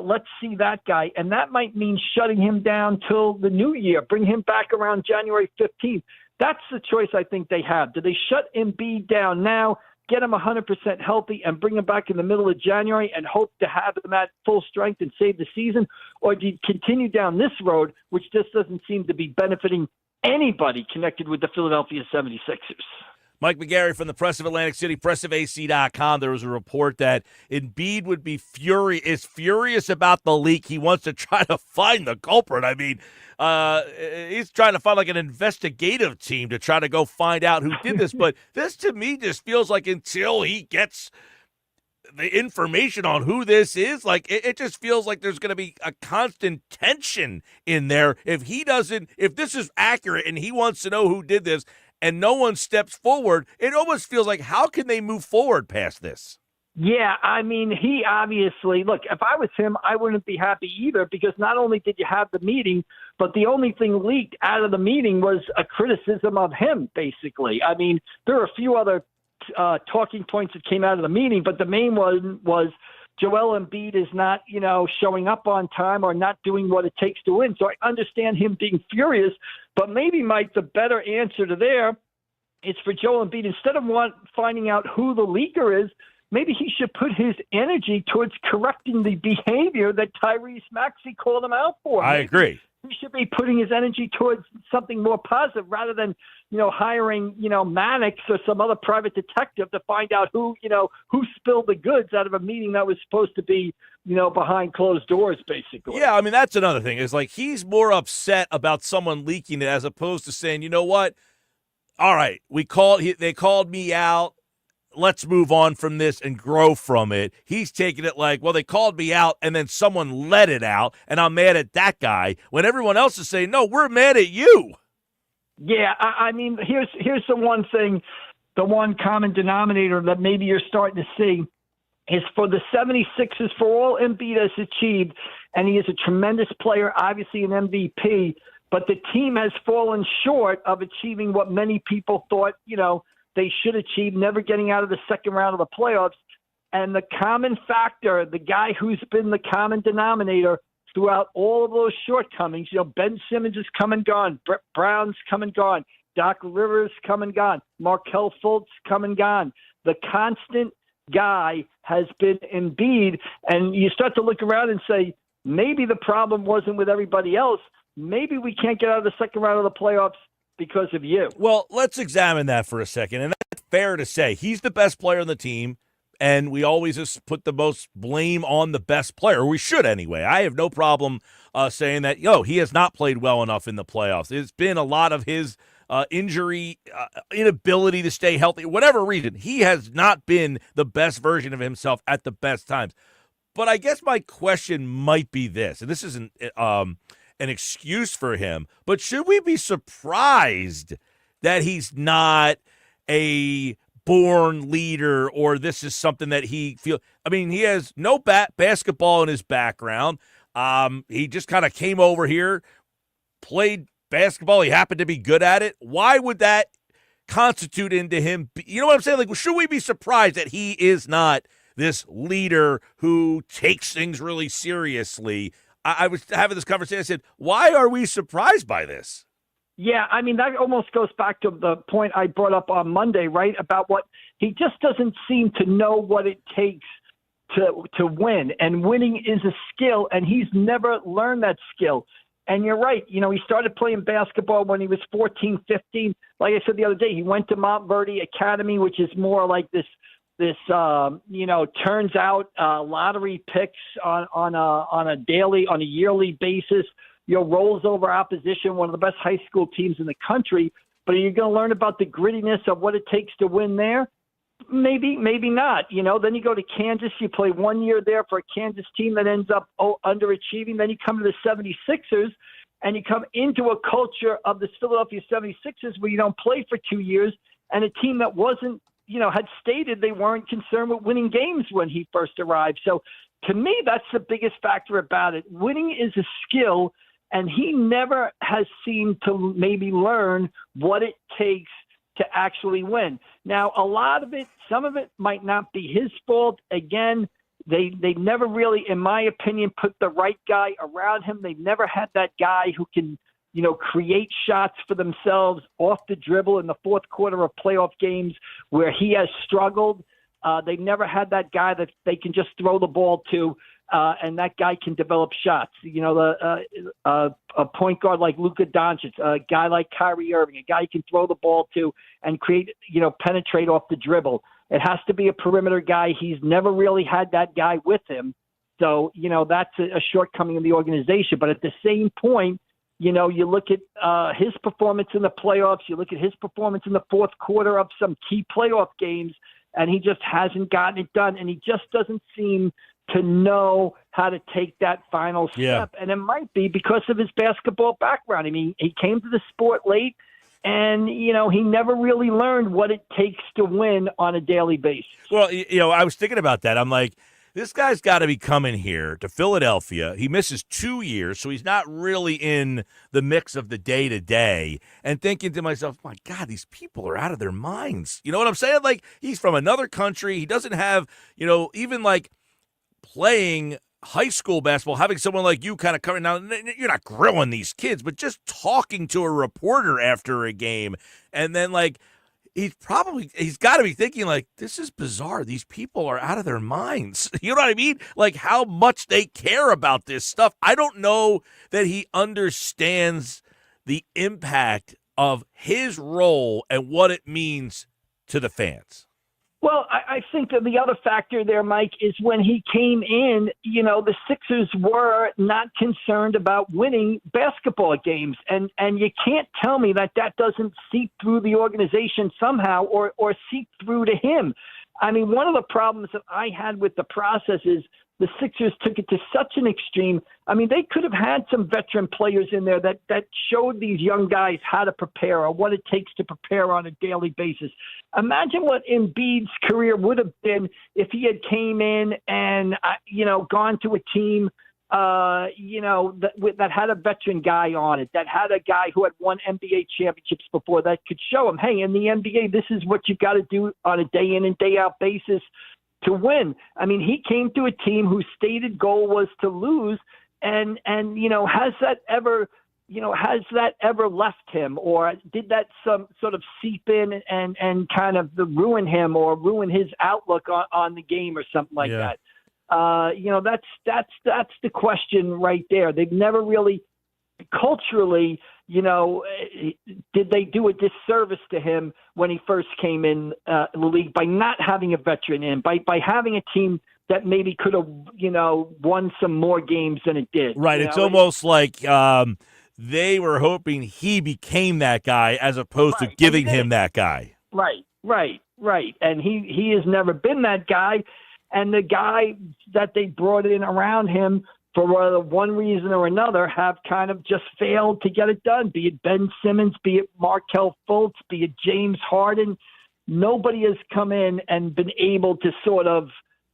Let's see that guy. And that might mean shutting him down till the new year. Bring him back around January 15th. That's the choice I think they have. Do they shut Embiid down now, get him 100% healthy, and bring him back in the middle of January and hope to have him at full strength and save the season? Or do you continue down this road, which just doesn't seem to be benefiting anybody connected with the Philadelphia 76ers? Mike McGarry from the Press of Atlantic City, pressofac.com. There was a report that Embiid would be furious about the leak. He wants to try to find the culprit. I mean, he's trying to find like an investigative team to try to go find out who did this. But this to me just feels like until he gets the information on who this is, like it just feels like there's going to be a constant tension in there. If this is accurate and he wants to know who did this, and no one steps forward, it almost feels like, how can they move forward past this? Yeah, I mean, he obviously, look, if I was him, I wouldn't be happy either, because not only did you have the meeting, but the only thing leaked out of the meeting was a criticism of him, basically. I mean, there are a few other talking points that came out of the meeting, but the main one was Joel Embiid is not, showing up on time or not doing what it takes to win. So I understand him being furious, but maybe, Mike, the better answer to there is for Joel Embiid, instead of finding out who the leaker is, maybe he should put his energy towards correcting the behavior that Tyrese Maxey called him out for. I agree. He should be putting his energy towards something more positive rather than, hiring, Mannix or some other private detective to find out who spilled the goods out of a meeting that was supposed to be, behind closed doors, basically. Yeah, I mean, that's another thing. Is like he's more upset about someone leaking it as opposed to saying, you know what? All right, they called me out. Let's move on from this and grow from it. He's taking it like, well, they called me out and then someone let it out, and I'm mad at that guy, when everyone else is saying, no, we're mad at you. Yeah, I mean, here's the one thing, the one common denominator that maybe you're starting to see is for the 76ers, for all Embiid has achieved, and he is a tremendous player, obviously an MVP, but the team has fallen short of achieving what many people thought, they should achieve, never getting out of the second round of the playoffs. And the common factor, the guy who's been the common denominator throughout all of those shortcomings, Ben Simmons is come and gone, Brett Brown's come and gone, Doc Rivers come and gone, Markelle Fultz come and gone. The constant guy has been Embiid, and you start to look around and say, maybe the problem wasn't with everybody else. Maybe we can't get out of the second round of the playoffs because of you. Well, let's examine that for a second. And that's fair to say. He's the best player on the team, and we always just put the most blame on the best player. We should anyway. I have no problem saying that, he has not played well enough in the playoffs. It's been a lot of his injury, inability to stay healthy, whatever reason. He has not been the best version of himself at the best times. But I guess my question might be this, and this isn't an excuse for him, but should we be surprised that he's not a born leader, or this is something that he feels? I mean, he has no basketball in his background. He just kind of came over here, played basketball. He happened to be good at it. Why would that constitute into him? You know what I'm saying? Like, should we be surprised that he is not this leader who takes things really seriously? I was having this conversation. I said, why are we surprised by this? Yeah, I mean, that almost goes back to the point I brought up on Monday, right, about what he just doesn't seem to know what it takes to win. And winning is a skill, and he's never learned that skill. And you're right. He started playing basketball when he was 14, 15. Like I said the other day, he went to Montverde Academy, which is more like this turns out lottery picks on a yearly basis, rolls over opposition, one of the best high school teams in the country. But are you going to learn about the grittiness of what it takes to win there? Maybe not. Then you go to Kansas, you play 1 year there for a Kansas team that ends up underachieving. Then you come to the 76ers, and you come into a culture of the Philadelphia 76ers where you don't play for 2 years, and a team that wasn't, had stated they weren't concerned with winning games when he first arrived. So to me, that's the biggest factor about it. Winning is a skill, and he never has seemed to maybe learn what it takes to actually win. Now, a lot of it, some of it might not be his fault. Again, they never really, in my opinion, put the right guy around him. They've never had that guy who can, create shots for themselves off the dribble in the fourth quarter of playoff games where he has struggled. They've never had that guy that they can just throw the ball to, and that guy can develop shots. A point guard like Luka Doncic, a guy like Kyrie Irving, a guy you can throw the ball to and create, penetrate off the dribble. It has to be a perimeter guy. He's never really had that guy with him. So, that's a shortcoming in the organization. But at the same point, you look at his performance in the playoffs, you look at his performance in the fourth quarter of some key playoff games, and he just hasn't gotten it done. And he just doesn't seem to know how to take that final step. Yeah. And it might be because of his basketball background. I mean, he came to the sport late, and, he never really learned what it takes to win on a daily basis. Well, I was thinking about that. I'm like, this guy's got to be coming here to Philadelphia. He misses 2 years, so he's not really in the mix of the day-to-day. And thinking to myself, my God, these people are out of their minds. You know what I'm saying? Like, he's from another country. He doesn't have, even like playing high school basketball, having someone like you kind of covering. Now, you're not grilling these kids, but just talking to a reporter after a game. And then, like, he's got to be thinking, like, this is bizarre. These people are out of their minds. You know what I mean? Like, how much they care about this stuff. I don't know that he understands the impact of his role and what it means to the fans. Well, I think that the other factor there, Mike, is when he came in, the Sixers were not concerned about winning basketball games. And you can't tell me that doesn't seep through the organization somehow or seep through to him. I mean, one of the problems that I had with the process is the Sixers took it to such an extreme. I mean, they could have had some veteran players in there that showed these young guys how to prepare or what it takes to prepare on a daily basis. Imagine what Embiid's career would have been if he had came in and, gone to a team, that had a veteran guy on it, that had a guy who had won NBA championships before that could show him, hey, in the NBA, this is what you've got to do on a day in and day out basis to win. I mean, he came to a team whose stated goal was to lose, and has that ever left him, or did that some sort of seep in and kind of ruin him or ruin his outlook on the game or something like that? That's the question right there. They've never really culturally, did they do a disservice to him when he first came in the league by not having a veteran in, by having a team that maybe could have, won some more games than it did. Right. It's almost like they were hoping he became that guy as opposed to giving him that guy. Right. And he has never been that guy. And the guy that they brought in around him for one reason or another have kind of just failed to get it done, be it Ben Simmons, be it Markelle Fultz, be it James Harden. Nobody has come in and been able to sort of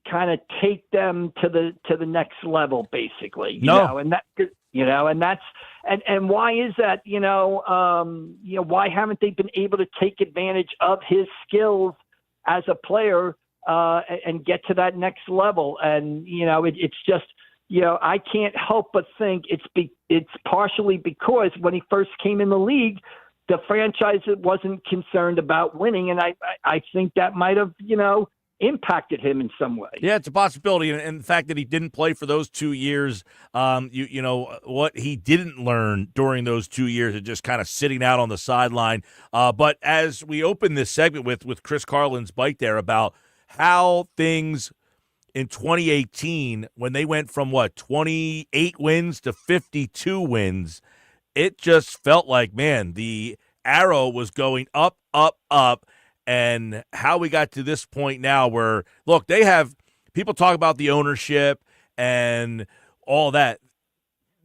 kind of take them to the next level, basically. And why is that? Why haven't they been able to take advantage of his skills as a player and get to that next level? And it's just, I can't help but think it's partially because when he first came in the league, the franchise wasn't concerned about winning, and I think that might have impacted him in some way. Yeah, it's a possibility, and the fact that he didn't play for those 2 years, what he didn't learn during those 2 years of just kind of sitting out on the sideline. But as we open this segment with Chris Carlin's bite there about how things in 2018, when they went from 28 wins to 52 wins, it just felt like, man, the arrow was going up, up, up, and how we got to this point now where, look, they have people talk about the ownership and all that.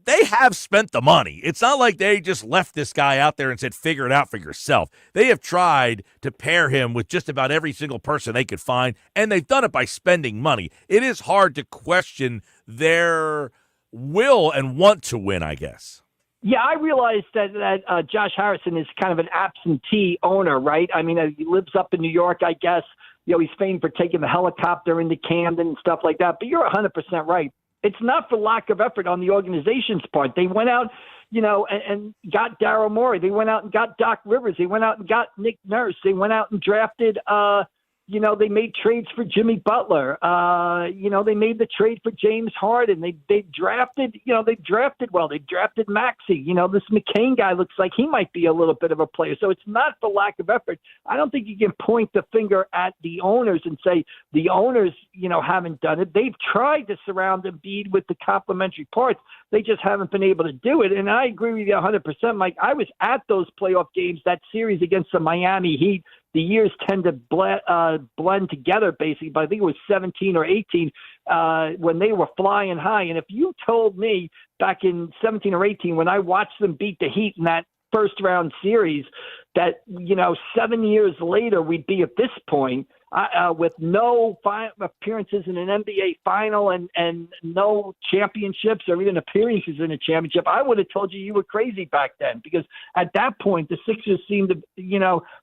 They have spent the money. It's not like they just left this guy out there and said, figure it out for yourself. They have tried to pair him with just about every single person they could find, and they've done it by spending money. It is hard to question their will and want to win, I guess. Yeah, I realize that Josh Harrison is kind of an absentee owner, right? I mean, he lives up in New York, I guess. You know, he's famed for taking the helicopter into Camden and stuff like that. But you're 100% right. It's not for lack of effort on the organization's part. They went out, and got Daryl Morey. They went out and got Doc Rivers. They went out and got Nick Nurse. They went out and drafted, they made trades for Jimmy Butler. They made the trade for James Harden. They drafted well. They drafted Maxey. This McCain guy looks like he might be a little bit of a player. So it's not for lack of effort. I don't think you can point the finger at the owners and say the owners, haven't done it. They've tried to surround Embiid with the complementary parts. They just haven't been able to do it. And I agree with you 100%, Mike. I was at those playoff games, that series against the Miami Heat. The years tend to blend together, basically, but I think it was 17 or 18 when they were flying high. And if you told me back in 17 or 18 when I watched them beat the Heat in that first-round series that, 7 years later we'd be at this point with no appearances in an NBA final and no championships or even appearances in a championship, I would have told you were crazy back then, because at that point the Sixers seemed to,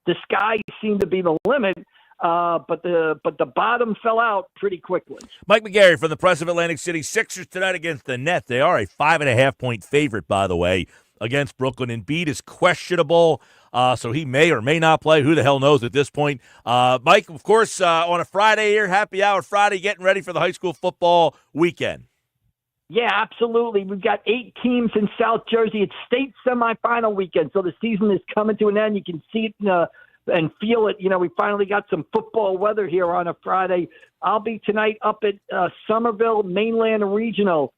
the sky seemed to be the limit. But the bottom fell out pretty quickly. Mike McGarry from the Press of Atlantic City. Sixers tonight against the Nets. They are a 5.5-point favorite, by the way, against Brooklyn. Embiid is questionable, so he may or may not play. Who the hell knows at this point? Mike, of course, on a Friday here, happy hour Friday, getting ready for the high school football weekend. Yeah, absolutely. We've got 8 teams in South Jersey. It's state semifinal weekend, so the season is coming to an end. You can see it and feel it. We finally got some football weather here on a Friday. I'll be tonight up at Somerville Mainland Regional,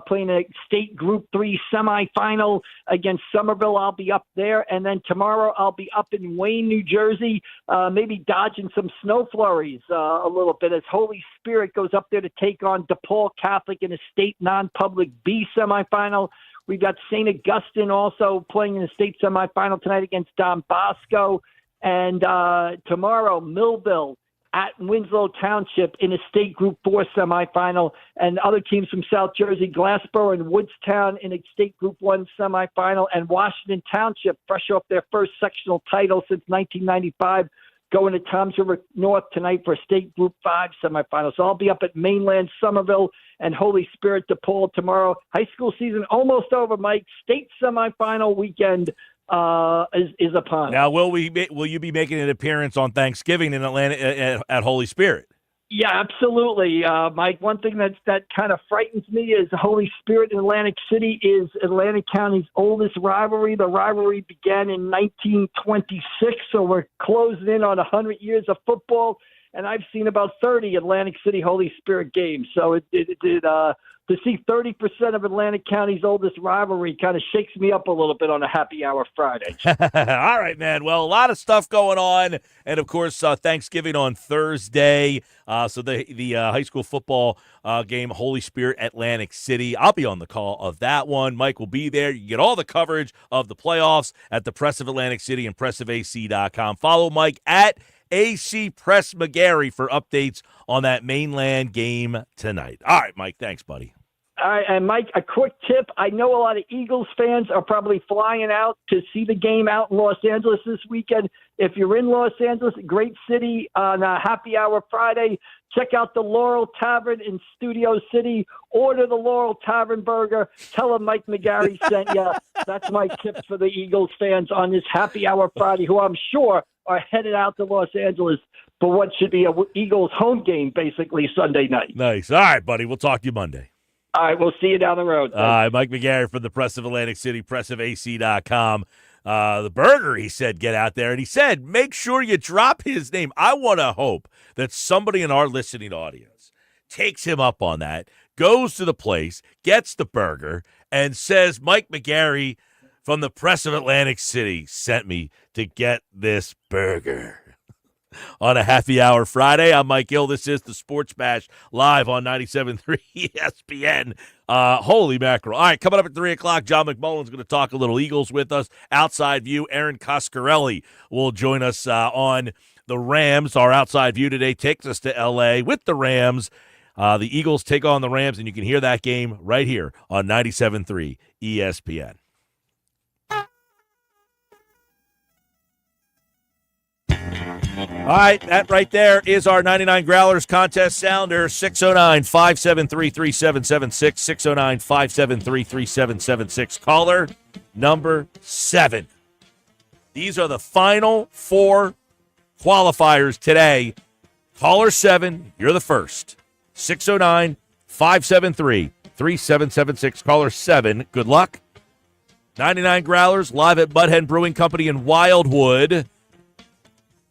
playing a state Group 3 semifinal against Somerville. I'll be up there. And then tomorrow I'll be up in Wayne, New Jersey, maybe dodging some snow flurries a little bit as Holy Spirit goes up there to take on DePaul Catholic in a state non-public B semifinal. We've got St. Augustine also playing in a state semifinal tonight against Don Bosco. And tomorrow, Millville at Winslow Township in a state Group 4 semifinal, and other teams from South Jersey, Glassboro and Woodstown in a state Group 1 semifinal, and Washington Township, fresh off their first sectional title since 1995, going to Toms River North tonight for a state Group 5 semifinal. So I'll be up at Mainland, Somerville, and Holy Spirit DePaul tomorrow. High school season almost over, Mike. State semifinal weekend is upon us. Now, will you be making an appearance on Thanksgiving in Atlanta at Holy Spirit? Yeah, absolutely, Mike. One thing that kind of frightens me is Holy Spirit in Atlantic City is Atlantic County's oldest rivalry. The rivalry began in 1926, so we're closing in on 100 years of football, and I've seen about 30 Atlantic City Holy Spirit games. So to see 30% of Atlantic County's oldest rivalry kind of shakes me up a little bit on a happy hour Friday. All right, man. Well, a lot of stuff going on. And, of course, Thanksgiving on Thursday. So the high school football game, Holy Spirit, Atlantic City. I'll be on the call of that one. Mike will be there. You can get all the coverage of the playoffs at the Press of Atlantic City and pressofac.com. Follow Mike at AC Press McGarry for updates on that Mainland game tonight. All right, Mike. Thanks, buddy. All right, and Mike, a quick tip. I know a lot of Eagles fans are probably flying out to see the game out in Los Angeles this weekend. If you're in Los Angeles, great city, on a happy hour Friday, check out the Laurel Tavern in Studio City. Order the Laurel Tavern burger. Tell them Mike McGarry sent you. That's my tip for the Eagles fans on this happy hour Friday, who I'm sure are headed out to Los Angeles for what should be a Eagles home game, basically, Sunday night. Nice. All right, buddy. We'll talk to you Monday. All right, we'll see you down the road. Mike McGarry from the Press of Atlantic City, pressofac.com. The burger, he said, get out there. And he said, make sure you drop his name. I want to hope that somebody in our listening audience takes him up on that, goes to the place, gets the burger, and says, Mike McGarry from the press of Atlantic City sent me to get this burger. On a happy hour Friday, I'm Mike Gil. This is the Sports Bash live on 97.3 ESPN. Holy mackerel. All right, coming up at 3 o'clock, John McMullen's going to talk a little Eagles with us. Outside View, Aaron Coscarelli will join us on the Rams. Our Outside View today takes us to L.A. with the Rams. The Eagles take on the Rams, and you can hear that game right here on 97.3 ESPN. All right, that right there is our 99 Growlers contest sounder, 609-573-3776, 609-573-3776. Caller number 7. These are the final 4 qualifiers today. Caller 7, you're the first. 609-573-3776. Caller 7, good luck. 99 Growlers live at Mudhen Brewing Company in Wildwood.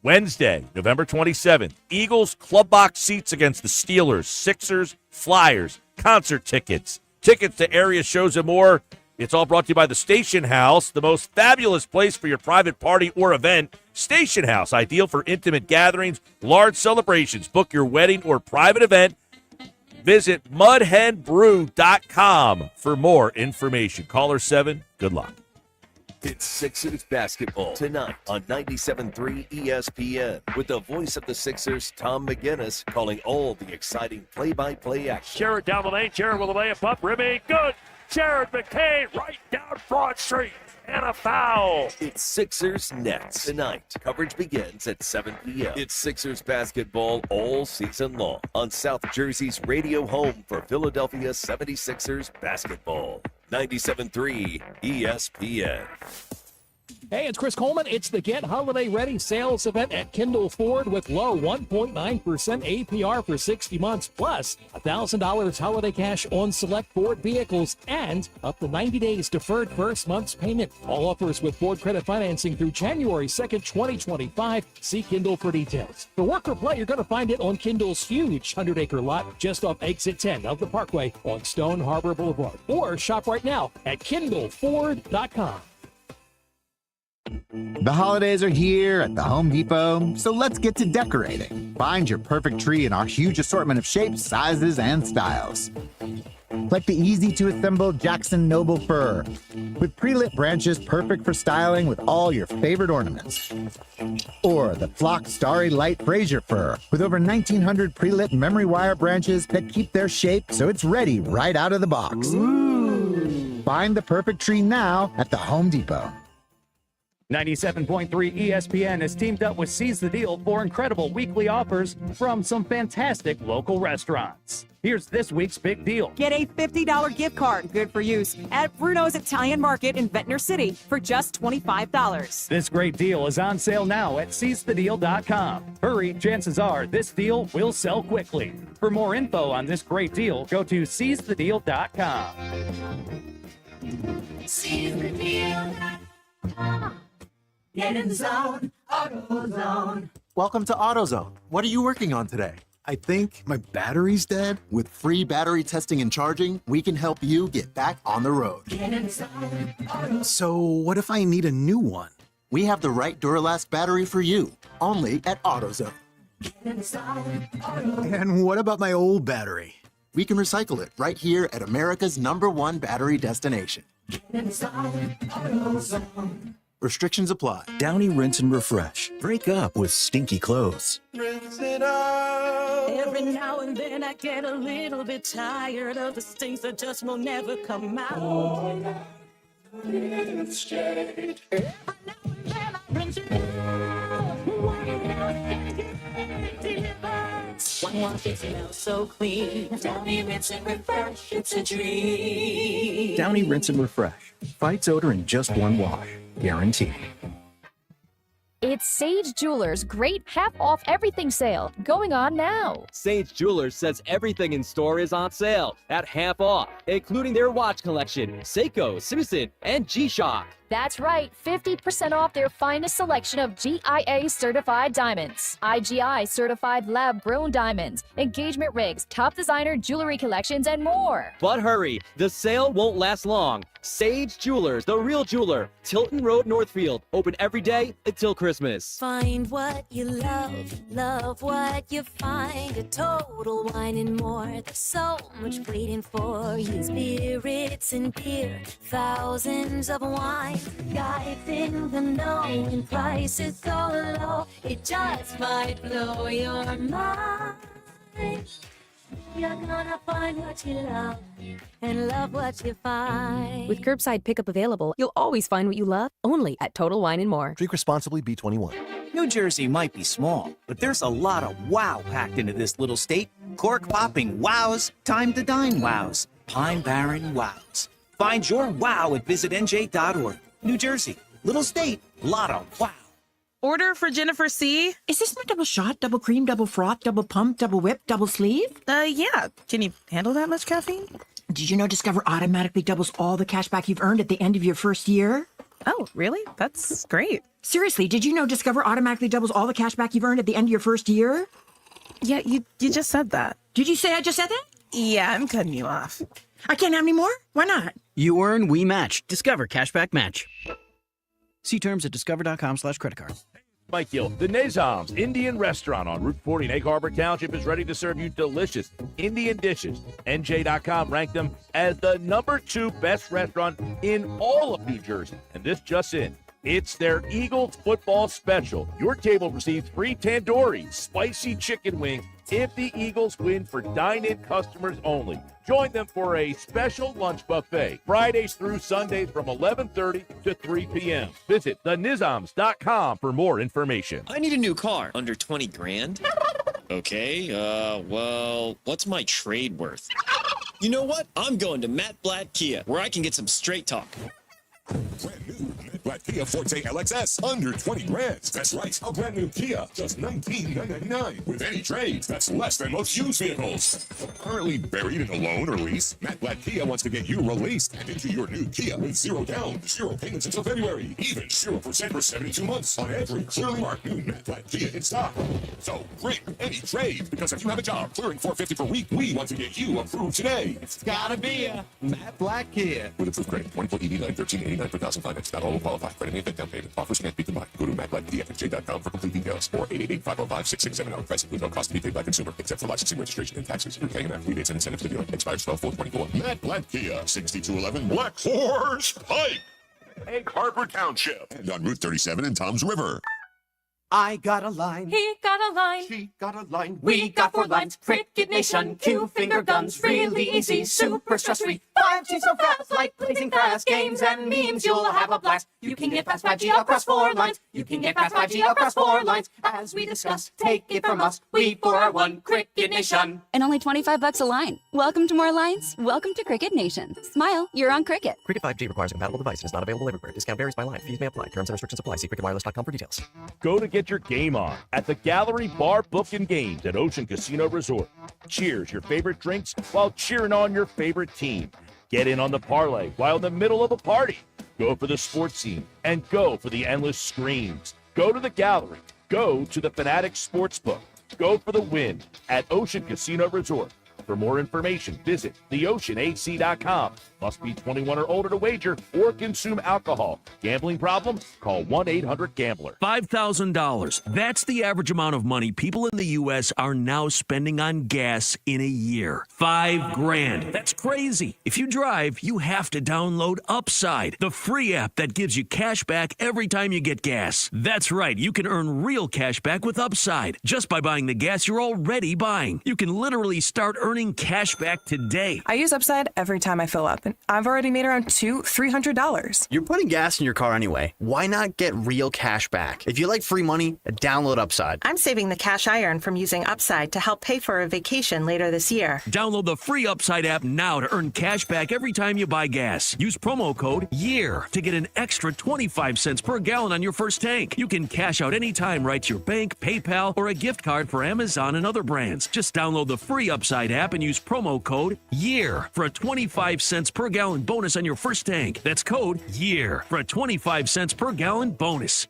Wednesday, November 27th, Eagles club box seats against the Steelers, Sixers, Flyers, concert tickets, tickets to area shows and more. It's all brought to you by the Station House, the most fabulous place for your private party or event. Station House, ideal for intimate gatherings, large celebrations. Book your wedding or private event. Visit mudhenbrew.com for more information. Caller 7, good luck. It's Sixers basketball tonight on 97.3 ESPN with the voice of the Sixers, Tom McGinnis, calling all the exciting play-by-play action. Sherrod down the lane. Sherrod with a layup up. Ribby, good. Sherrod McCain right down Broad Street. And a foul. It's Sixers Nets tonight. Coverage begins at 7 p.m. It's Sixers basketball all season long on South Jersey's radio home for Philadelphia 76ers basketball. 97.3 ESPN. Hey, it's Chris Coleman. It's the Get Holiday Ready sales event at Kindle Ford with low 1.9% APR for 60 months, plus $1,000 holiday cash on select Ford vehicles and up to 90 days deferred first month's payment. All offers with Ford credit financing through January 2nd, 2025. See Kindle for details. For work or play, you're going to find it on Kindle's huge 100-acre lot just off exit 10 of the Parkway on Stone Harbor Boulevard. Or shop right now at KindleFord.com. The holidays are here at the Home Depot, so let's get to decorating. Find your perfect tree in our huge assortment of shapes, sizes, and styles. Like the easy-to-assemble Jackson Noble fir, with pre-lit branches perfect for styling with all your favorite ornaments. Or the Flock Starry Light Fraser fir, with over 1,900 pre-lit memory wire branches that keep their shape so it's ready right out of the box. Ooh. Find the perfect tree now at the Home Depot. 97.3 ESPN has teamed up with Seize the Deal for incredible weekly offers from some fantastic local restaurants. Here's this week's big deal. Get a $50 gift card, good for use, at Bruno's Italian Market in Ventnor City for just $25. This great deal is on sale now at seizethedeal.com. Hurry, chances are this deal will sell quickly. For more info on this great deal, go to seizethedeal.com. SeizeTheDeal.com. Get in the zone, AutoZone. Welcome to AutoZone. What are you working on today? I think my battery's dead. With free battery testing and charging, we can help you get back on the road. Get in the zone, AutoZone. So what if I need a new one? We have the right Duralast battery for you, only at AutoZone. Get in the zone, AutoZone. And what about my old battery? We can recycle it right here at America's #1 battery destination. Get in the zone, AutoZone. Restrictions apply. Downy Rinse and Refresh. Break up with stinky clothes. Rinse it out. Every now and then I get a little bit tired of the things that just will never come out. Oh, it's straight. One wash, it smells so clean. Downy Rinse and Refresh, it's a dream. Downy Rinse and Refresh. Fights odor in just one wash. Guaranteed. It's Sage Jewelers' great half-off everything sale going on now. Sage Jewelers says everything in store is on sale at half off, including their watch collection, Seiko, Simpson, and G-Shock. That's right, 50% off their finest selection of GIA certified diamonds, IGI certified lab-grown diamonds, engagement rings, top designer jewelry collections, and more. But hurry, the sale won't last long. Sage Jewelers, the real jeweler, Tilton Road, Northfield, open every day until Christmas. Find what you love, love what you find. A Total Wine and More. There's so much waiting for you. Spirits and beer, thousands of wine. Guys in the know, and prices so low, it just might blow your mind. You're gonna find what you love and love what you find. With curbside pickup available, you'll always find what you love, only at Total Wine and More. Drink responsibly, B21. New Jersey might be small, but there's a lot of wow packed into this little state. Cork-popping wows, time to dine wows, Pine Barren wows. Find your wow at visitnj.org. New Jersey, little state, lot of wow. Order for Jennifer C. Is this my double shot, double cream, double froth, double pump, double whip, double sleeve? Yeah. Can you handle that much caffeine? Did you know Discover automatically doubles all the cash back you've earned at the end of your first year? Oh, really? That's great. Seriously, did you know Discover automatically doubles all the cash back you've earned at the end of your first year? Yeah, you just said that. Did you say I just said that? Yeah, I'm cutting you off. I can't have any more? Why not? You earn, we match. Discover Cashback Match. See terms at discover.com/creditcard. Mike Gil, the Nizam's Indian Restaurant on Route 40 in Egg Harbor Township is ready to serve you delicious Indian dishes. NJ.com ranked them as the #2 best restaurant in all of New Jersey. And this just in. It's their Eagles football special. Your table receives free tandoori, spicy chicken wings if the Eagles win for dine-in customers only. Join them for a special lunch buffet, Fridays through Sundays from 11:30 to 3 p.m. Visit thenizams.com for more information. I need a new car. Under 20 grand? Okay, well, what's my trade worth? You know what? I'm going to Matt Blatt Kia, where I can get some straight talk. Brand new Matt Blatt Kia Forte LXS, under 20 grand. That's right, a brand new Kia, just $19,999. With any trade, that's less than most used vehicles. Currently buried in a loan or lease, Matt Blatt Kia wants to get you released and into your new Kia with 0 down, 0 payments until February, even 0% for 72 months on every clearly marked new Matt Blatt Kia in stock. So bring any trade, because if you have a job clearing $450 per week, we want to get you approved today. It's gotta be a Matt Blatt Kia. With approved credit, 24 ED line, $13.89 per thousand finance. Not all will qualify. Credit and down payment. Offers can't be combined. Go to MattBlackDFJ.com for complete details, or 888-505-6670. Price includes no cost to be paid by consumer, except for licensing, registration, and taxes. You're paying after rebates and incentives to the dealer. Expires 12/4/24. Matt Blatt Kia, 6211 Black Horse Pike, Egg Harbor Township, and on Route 37 in Toms River. I got a line. He got a line. She got a line. We got 4 lines. Cricket Nation. 2 finger guns. Really easy. Super stress-free. 5G so fast. Like blazing fast. Games and memes. You'll have a blast. You can get past 5G across 4 lines. You can get past 5G across 4 lines. As we discussed, take it from us. We 4 are 1. Cricket Nation. And only $25 a line. Welcome to more lines. Welcome to Cricket Nation. Smile, you're on Cricket. Cricket 5G requires a compatible device and is not available everywhere. Discount varies by line. Fees may apply. Terms and restrictions apply. See cricketwireless.com for details. Go to get your game on at the Gallery Bar Book and Games at Ocean Casino Resort. Cheers your favorite drinks while cheering on your favorite team. Get in on the parlay while in the middle of a party. Go for the sports scene and go for the endless screams. Go to the Gallery. Go to the Fanatic Sportsbook. Go for the win at Ocean Casino Resort. For more information, visit theoceanac.com. Must be 21 or older to wager or consume alcohol. Gambling problem? Call 1-800-GAMBLER. $5,000. That's the average amount of money people in the U.S. are now spending on gas in a year. $5,000. That's crazy. If you drive, you have to download Upside, the free app that gives you cash back every time you get gas. That's right. You can earn real cash back with Upside just by buying the gas you're already buying. You can literally start earning cash back today. I use Upside every time I fill up, and I've already made around $200-$300. You're putting gas in your car anyway. Why not get real cash back? If you like free money, download Upside. I'm saving the cash I earn from using Upside to help pay for a vacation later this year. Download the free Upside app now to earn cash back every time you buy gas. Use promo code YEAR to get an extra 25 cents per gallon on your first tank. You can cash out anytime right to your bank, PayPal, or a gift card for Amazon and other brands. Just download the free Upside app app and use promo code YEAR for a 25 cents per gallon bonus on your first tank. That's code YEAR for a 25 cents per gallon bonus.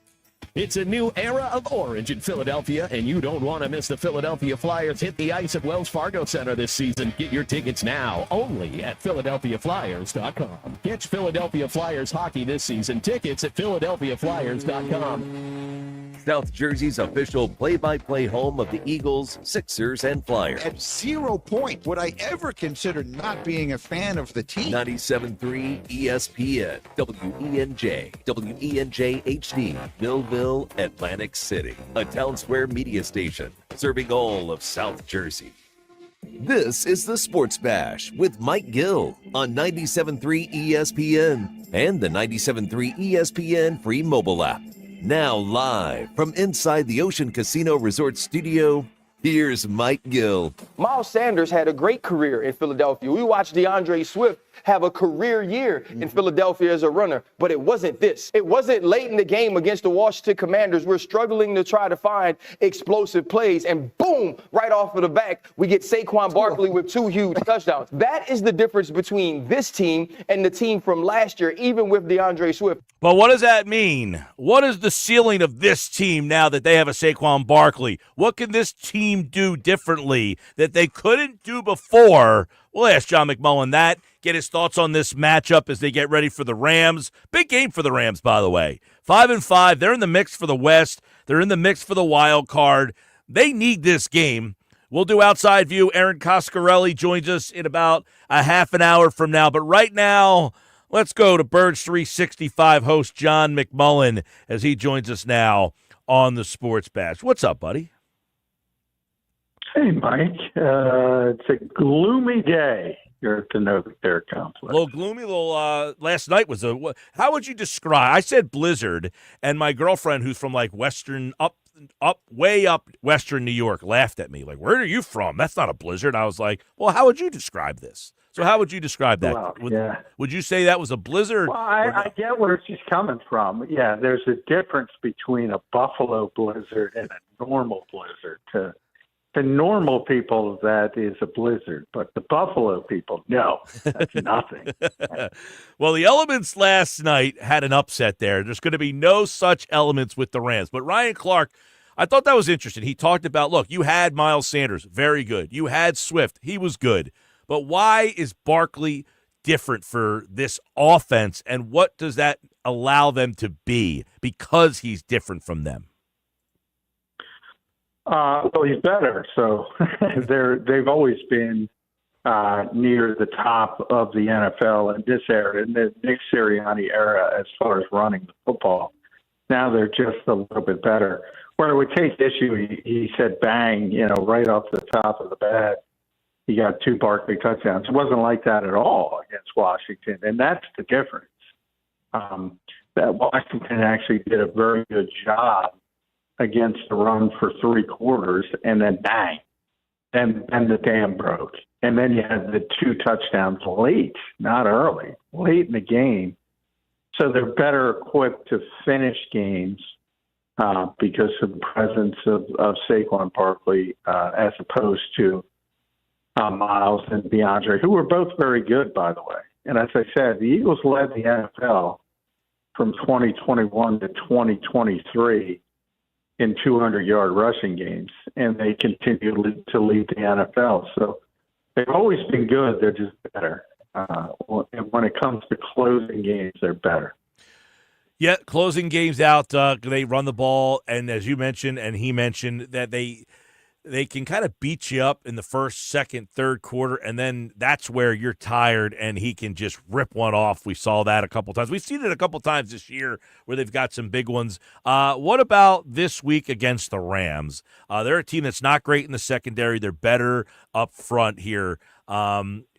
It's a new era of orange in Philadelphia, and you don't want to miss the Philadelphia Flyers hit the ice at Wells Fargo Center this season. Get your tickets now only at PhiladelphiaFlyers.com. Catch Philadelphia Flyers hockey this season. Tickets at PhiladelphiaFlyers.com. South Jersey's official play-by-play home of the Eagles, Sixers, and Flyers. At 0 point would I ever consider not being a fan of the team. 97.3 ESPN, WENJ, WENJ HD, Millville, Atlantic City. A Town Square media station serving all of South Jersey. This is the Sports Bash with Mike Gil on 97.3 ESPN and the 97.3 ESPN free mobile app. Now live from inside the Ocean Casino Resort Studio, here's Mike Gil. Miles Sanders had a great career in Philadelphia. We watched DeAndre Swift have a career year in Philadelphia as a runner, but it wasn't this. It wasn't late in the game against the Washington Commanders. We're struggling to try to find explosive plays, and boom, right off of the back, we get Saquon Barkley with 2 huge touchdowns. That is the difference between this team and the team from last year, even with DeAndre Swift. But what does that mean? What is the ceiling of this team now that they have a Saquon Barkley? What can this team do differently that they couldn't do before? We'll ask John McMullen that, get his thoughts on this matchup as they get ready for the Rams. Big game for the Rams, by the way. 5-5, they're in the mix for the West. They're in the mix for the wild card. They need this game. We'll do Outside View. Aaron Coscarelli joins us in about a half an hour from now. But right now, let's go to Birds 365 host John McMullen as he joins us now on the Sports Bash. What's up, buddy? Hey, Mike. It's a gloomy day here at the Novacare Complex. A little gloomy. Last night was a. How would you describe? I said blizzard, and my girlfriend, who's from like way up Western New York, laughed at me. Like, where are you from? That's not a blizzard. I was like, well, how would you describe this? So how would you describe that? Well, would you say that was a blizzard? Well, I get where she's coming from. Yeah, there's a difference between a Buffalo blizzard and a normal blizzard. To normal people, that is a blizzard, but the Buffalo people, no, that's nothing. Well, the elements last night had an upset there. There's going to be no such elements with the Rams. But Ryan Clark, I thought that was interesting. He talked about, look, you had Miles Sanders, very good. You had Swift, he was good. But why is Barkley different for this offense, and what does that allow them to be because he's different from them? Well, he's better. So they've always been near the top of the NFL in this era, in the Nick Sirianni era, as far as running the football. Now they're just a little bit better. Where I would take issue, he said bang, right off the top of the bat. He got 2 Barkley touchdowns. It wasn't like that at all against Washington, and that's the difference. That Washington actually did a very good job against the run for 3 quarters, and then bang, and the dam broke. And then you had the 2 touchdowns late, not early, late in the game. So they're better equipped to finish games because of the presence of Saquon Barkley as opposed to Miles and DeAndre, who were both very good, by the way. And as I said, the Eagles led the NFL from 2021 to 2023 in 200-yard rushing games, and they continue to lead the NFL. So they've always been good. They're just better. When it comes to closing games, they're better. Yeah, closing games out. They run the ball, and as you mentioned, and he mentioned, that they can kind of beat you up in the first, second, third quarter, and then that's where you're tired and he can just rip one off. We saw that a couple times. We've seen it a couple times this year where they've got some big ones. What about this week against the Rams? They're a team that's not great in the secondary. They're better up front here.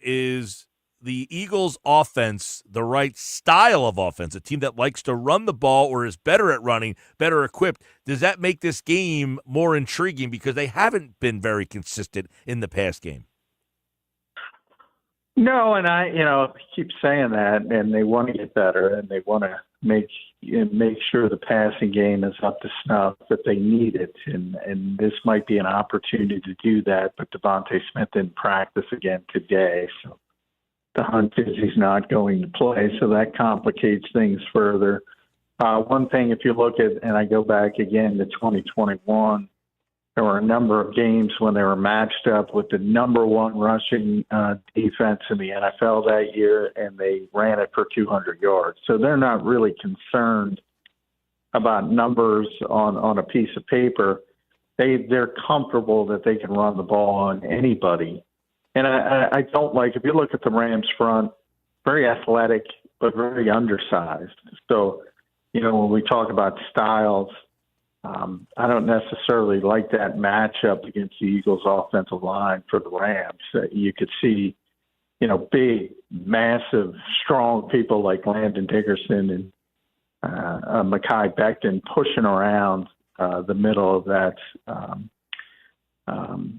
Is the Eagles' offense the right style of offense, a team that likes to run the ball or is better at running, better equipped? Does that make this game more intriguing because they haven't been very consistent in the past game? No, and I keep saying that, and they want to get better, and they want to make sure the passing game is up to snuff, that they need it, and this might be an opportunity to do that. But Devontae Smith didn't practice again today, so the hunch is he's not going to play, so that complicates things further. One thing, if you look at, and I go back again to 2021. There were a number of games when they were matched up with the number one rushing defense in the NFL that year, and they ran it for 200 yards. So they're not really concerned about numbers on a piece of paper. They're comfortable that they can run the ball on anybody. And I don't like, if you look at the Rams front, very athletic, but very undersized. So, when we talk about styles, I don't necessarily like that matchup against the Eagles' offensive line for the Rams. You could see, big, massive, strong people like Landon Dickerson and Mekhi Becton pushing around the middle of that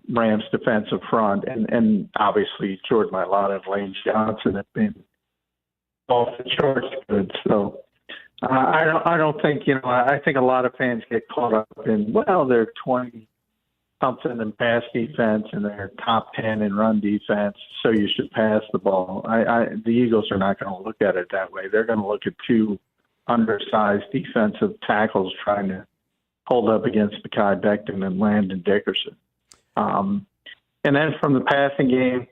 Rams defensive front. And obviously, Jordan Mailata and Lane Johnson have been off the charts good. So, I don't think, I think a lot of fans get caught up in, they're 20-something in pass defense and they're top 10 in run defense, so you should pass the ball. The Eagles are not going to look at it that way. They're going to look at two undersized defensive tackles trying to hold up against Mekhi Becton and Landon Dickerson. And then from the passing game,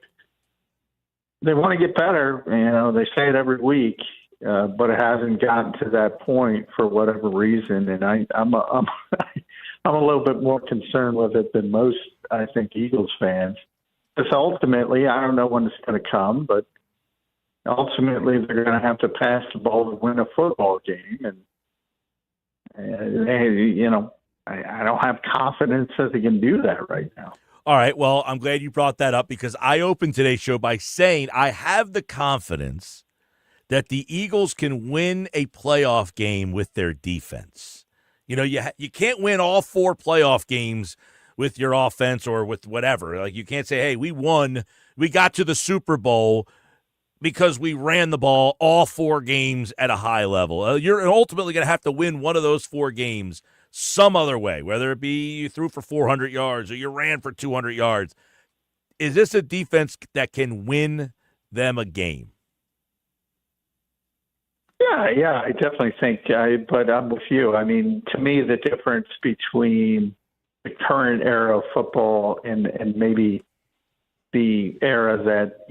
they want to get better. They say it every week. But it hasn't gotten to that point for whatever reason, and I'm a little bit more concerned with it than most, I think, Eagles fans. Because ultimately, I don't know when it's going to come, but ultimately they're going to have to pass the ball to win a football game, and I don't have confidence that they can do that right now. All right, well, I'm glad you brought that up because I opened today's show by saying I have the confidence that the Eagles can win a playoff game with their defense. You can't win all 4 playoff games with your offense or with whatever. Like, you can't say, hey, we got to the Super Bowl because we ran the ball all 4 games at a high level. You're ultimately going to have to win one of those 4 games some other way, whether it be you threw for 400 yards or you ran for 200 yards. Is this a defense that can win them a game? Yeah, I definitely think, but I'm with you. I mean, to me, the difference between the current era of football and maybe the era that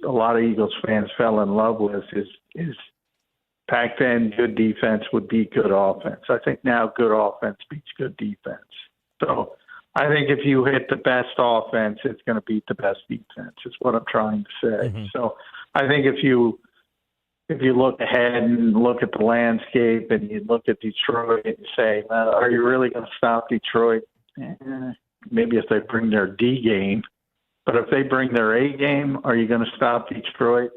a lot of Eagles fans fell in love with is back then good defense would beat good offense. I think now good offense beats good defense. So I think if you hit the best offense, it's going to beat the best defense, is what I'm trying to say. Mm-hmm. So I think if you look ahead and look at the landscape and you look at Detroit and you say, are you really going to stop Detroit? Maybe if they bring their D game. But if they bring their A game, are you going to stop Detroit?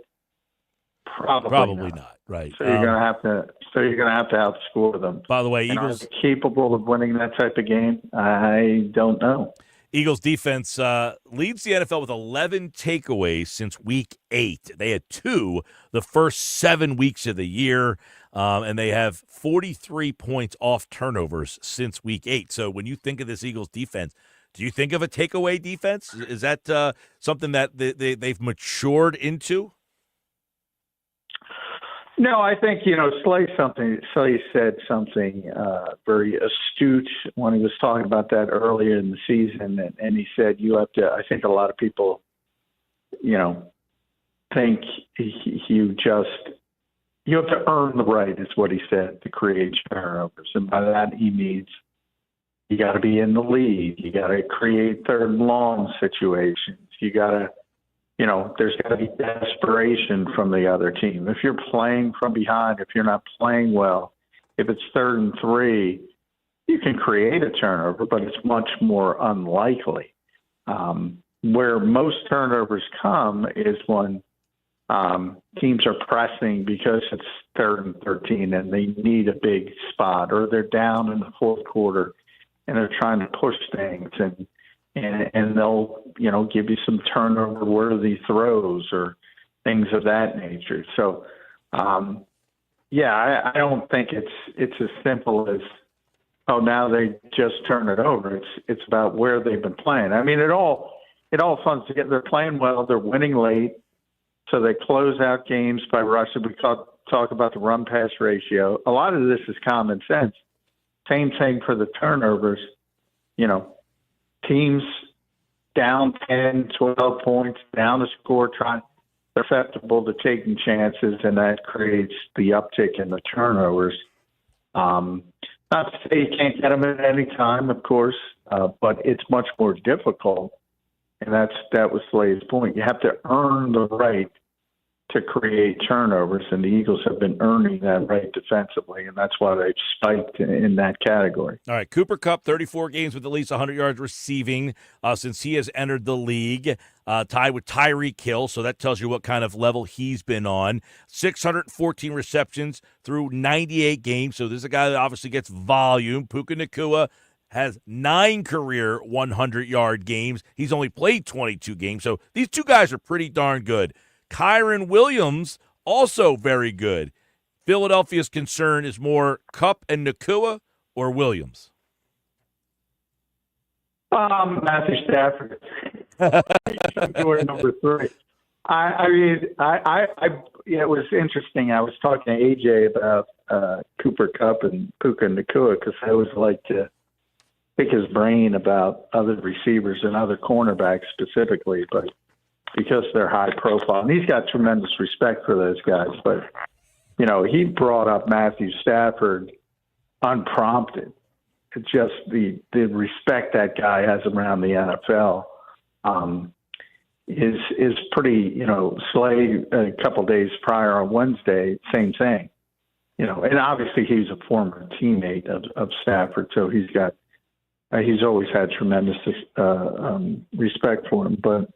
Probably not. Right. So you're going to have to outscore them. By the way, Eagles are capable of winning that type of game. I don't know. Eagles defense leads the NFL with 11 takeaways since Week 8. They had 2 the first 7 weeks of the year, and they have 43 points off turnovers since Week 8. So when you think of this Eagles defense, do you think of a takeaway defense? Is that something that they've matured into? No, I think, Slay said something very astute when he was talking about that earlier in the season. And he said, I think a lot of people, think you have to earn the right, is what he said, to create turnovers. And by that, he means you got to be in the lead. You got to create third and long situations. You got to, there's got to be desperation from the other team. If you're playing from behind, if you're not playing well, if it's 3rd and 3, you can create a turnover, but it's much more unlikely. Where most turnovers come is when teams are pressing because it's 3rd and 13 and they need a big spot, or they're down in the 4th quarter and they're trying to push things, and they'll, give you some turnover-worthy throws, or things of that nature. So, I don't think it's as simple as, oh, now they just turn it over. It's about where they've been playing. I mean, it all funds together. They're playing well. They're winning late, so they close out games by rushing. We talk about the run-pass ratio. A lot of this is common sense. Same thing for the turnovers. Teams down 10, 12 points, down the score, they're susceptible to taking chances, and that creates the uptick in the turnovers. Not to say you can't get them at any time, of course, but it's much more difficult, and that was Slay's point. You have to earn the right to create turnovers, and the Eagles have been earning that right defensively, and that's why they've spiked in that category. All right, Cooper Kupp, 34 games with at least 100 yards receiving since he has entered the league, tied with Tyreek Hill, so that tells you what kind of level he's been on. 614 receptions through 98 games, so this is a guy that obviously gets volume. Puka Nacua has 9 career 100-yard games. He's only played 22 games, so these two guys are pretty darn good. Kyron Williams, also very good. Philadelphia's concern is more Kupp and Nacua or Williams? Matthew Stafford. Door number 3. It was interesting. I was talking to AJ about Cooper Kupp and Puka Nacua because I always like to pick his brain about other receivers and other cornerbacks specifically, but because they're high profile. And he's got tremendous respect for those guys. But, he brought up Matthew Stafford unprompted. Just the respect that guy has around the NFL is pretty, Slay a couple days prior on Wednesday, same thing. And obviously he's a former teammate of Stafford, so he's always had tremendous respect for him. But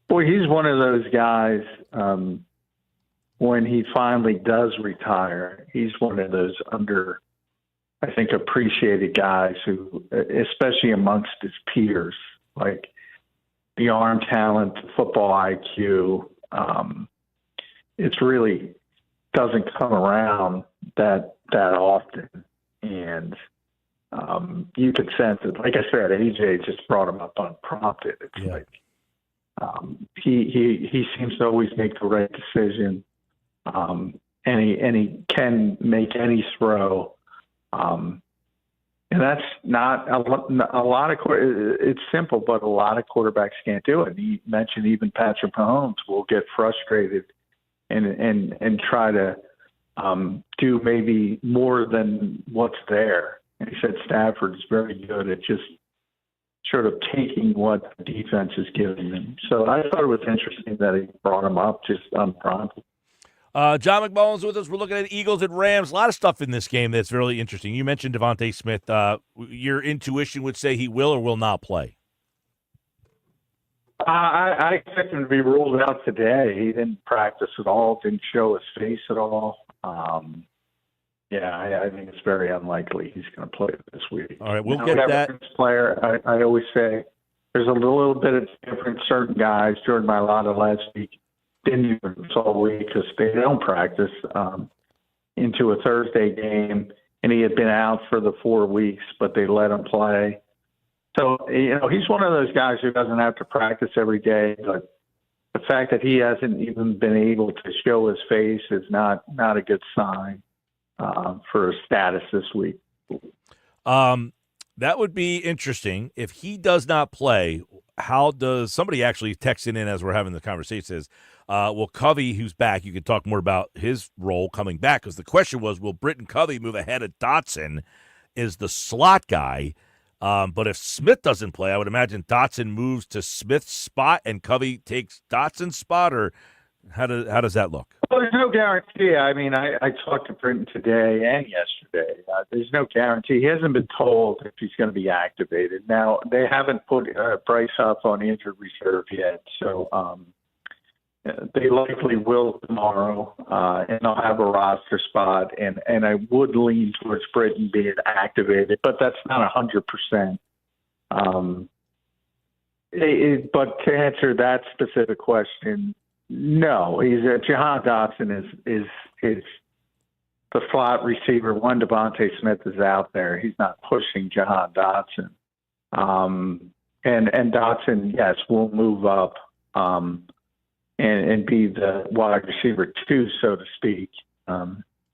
boy, he's one of those guys, when he finally does retire, he's one of those appreciated guys who, especially amongst his peers, like the arm talent, the football IQ, it's really doesn't come around that often. And you could sense it. Like I said, AJ just brought him up unprompted. It's like, he seems to always make the right decision, and he can make any throw, and that's not a lot of. It's simple, but a lot of quarterbacks can't do it. He mentioned even Patrick Mahomes will get frustrated and try to do maybe more than what's there. And he said Stafford is very good at just sort of taking what the defense is giving them. So I thought it was interesting that he brought him up just unprompted. John McMullen's with us. We're looking at Eagles and Rams. A lot of stuff in this game that's really interesting. You mentioned Devontae Smith. Your intuition would say he will or will not play. I expect him to be ruled out today. He didn't practice at all, didn't show his face at all. I think it's very unlikely he's going to play this week. All right, we'll get that. Player, I always say there's a little bit of difference. Certain guys, Jordan Mailata last week, didn't even miss all week because they don't practice into a Thursday game, and he had been out for the 4 weeks, but they let him play. So, he's one of those guys who doesn't have to practice every day, but the fact that he hasn't even been able to show his face is not a good sign for his status this week. That would be interesting. If he does not play, how does somebody actually texting in as we're having the conversation says, will Covey, who's back, you can talk more about his role coming back, because the question was, will Britton Covey move ahead of Dotson is the slot guy? But if Smith doesn't play, I would imagine Dotson moves to Smith's spot and Covey takes Dotson's spot, or how does that look? Well, there's no guarantee. I mean, I talked to Britton today and yesterday. There's no guarantee. He hasn't been told if he's going to be activated. Now, they haven't put Bryce Huff on injured reserve yet, so they likely will tomorrow, and they'll have a roster spot, and I would lean towards Britton being activated, but that's not 100%. But to answer that specific question, No, Jahan Dotson is the slot receiver. One Devontae Smith is out there. He's not pushing Jahan Dotson. And Dotson, yes, will move up and be the wide receiver 2, so to speak,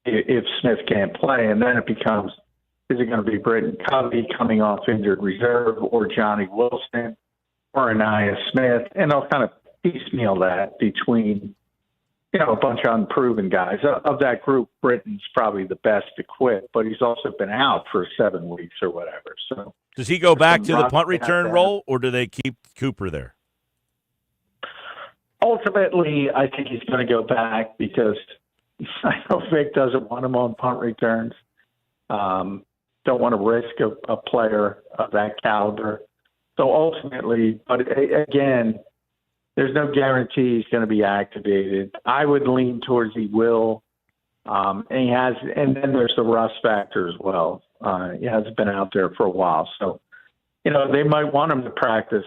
if Smith can't play. And then it becomes, is it going to be Britton Covey coming off injured reserve, or Johnny Wilson, or Anaya Smith? And they'll kind of piecemeal that between, a bunch of unproven guys. Of that group, Britton's probably the best equipped, but he's also been out for 7 weeks or whatever. So does he go back to the punt return role, or do they keep Cooper there? Ultimately, I think he's going to go back because I know Vic doesn't want him on punt returns. Don't want to risk a player of that caliber. So ultimately, but again, there's no guarantee he's going to be activated. I would lean towards he will. And then there's the rust factor as well. He hasn't been out there for a while. So, they might want him to practice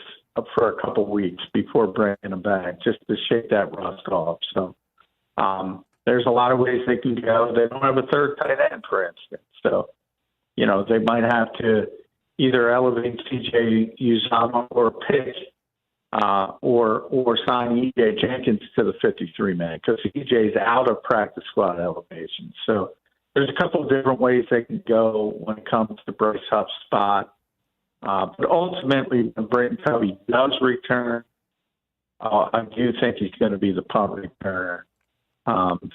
for a couple weeks before bringing him back, just to shake that rust off. So there's a lot of ways they can go. They don't have a third tight end, for instance. So, they might have to either elevate C.J. Uzomah or pick or sign E.J. Jenkins to the 53-man, because E.J.'s out of practice squad elevation. So there's a couple of different ways they can go when it comes to Bryce Huff's spot. But ultimately, when Britton Covey does return, I do think he's going to be the punt returner,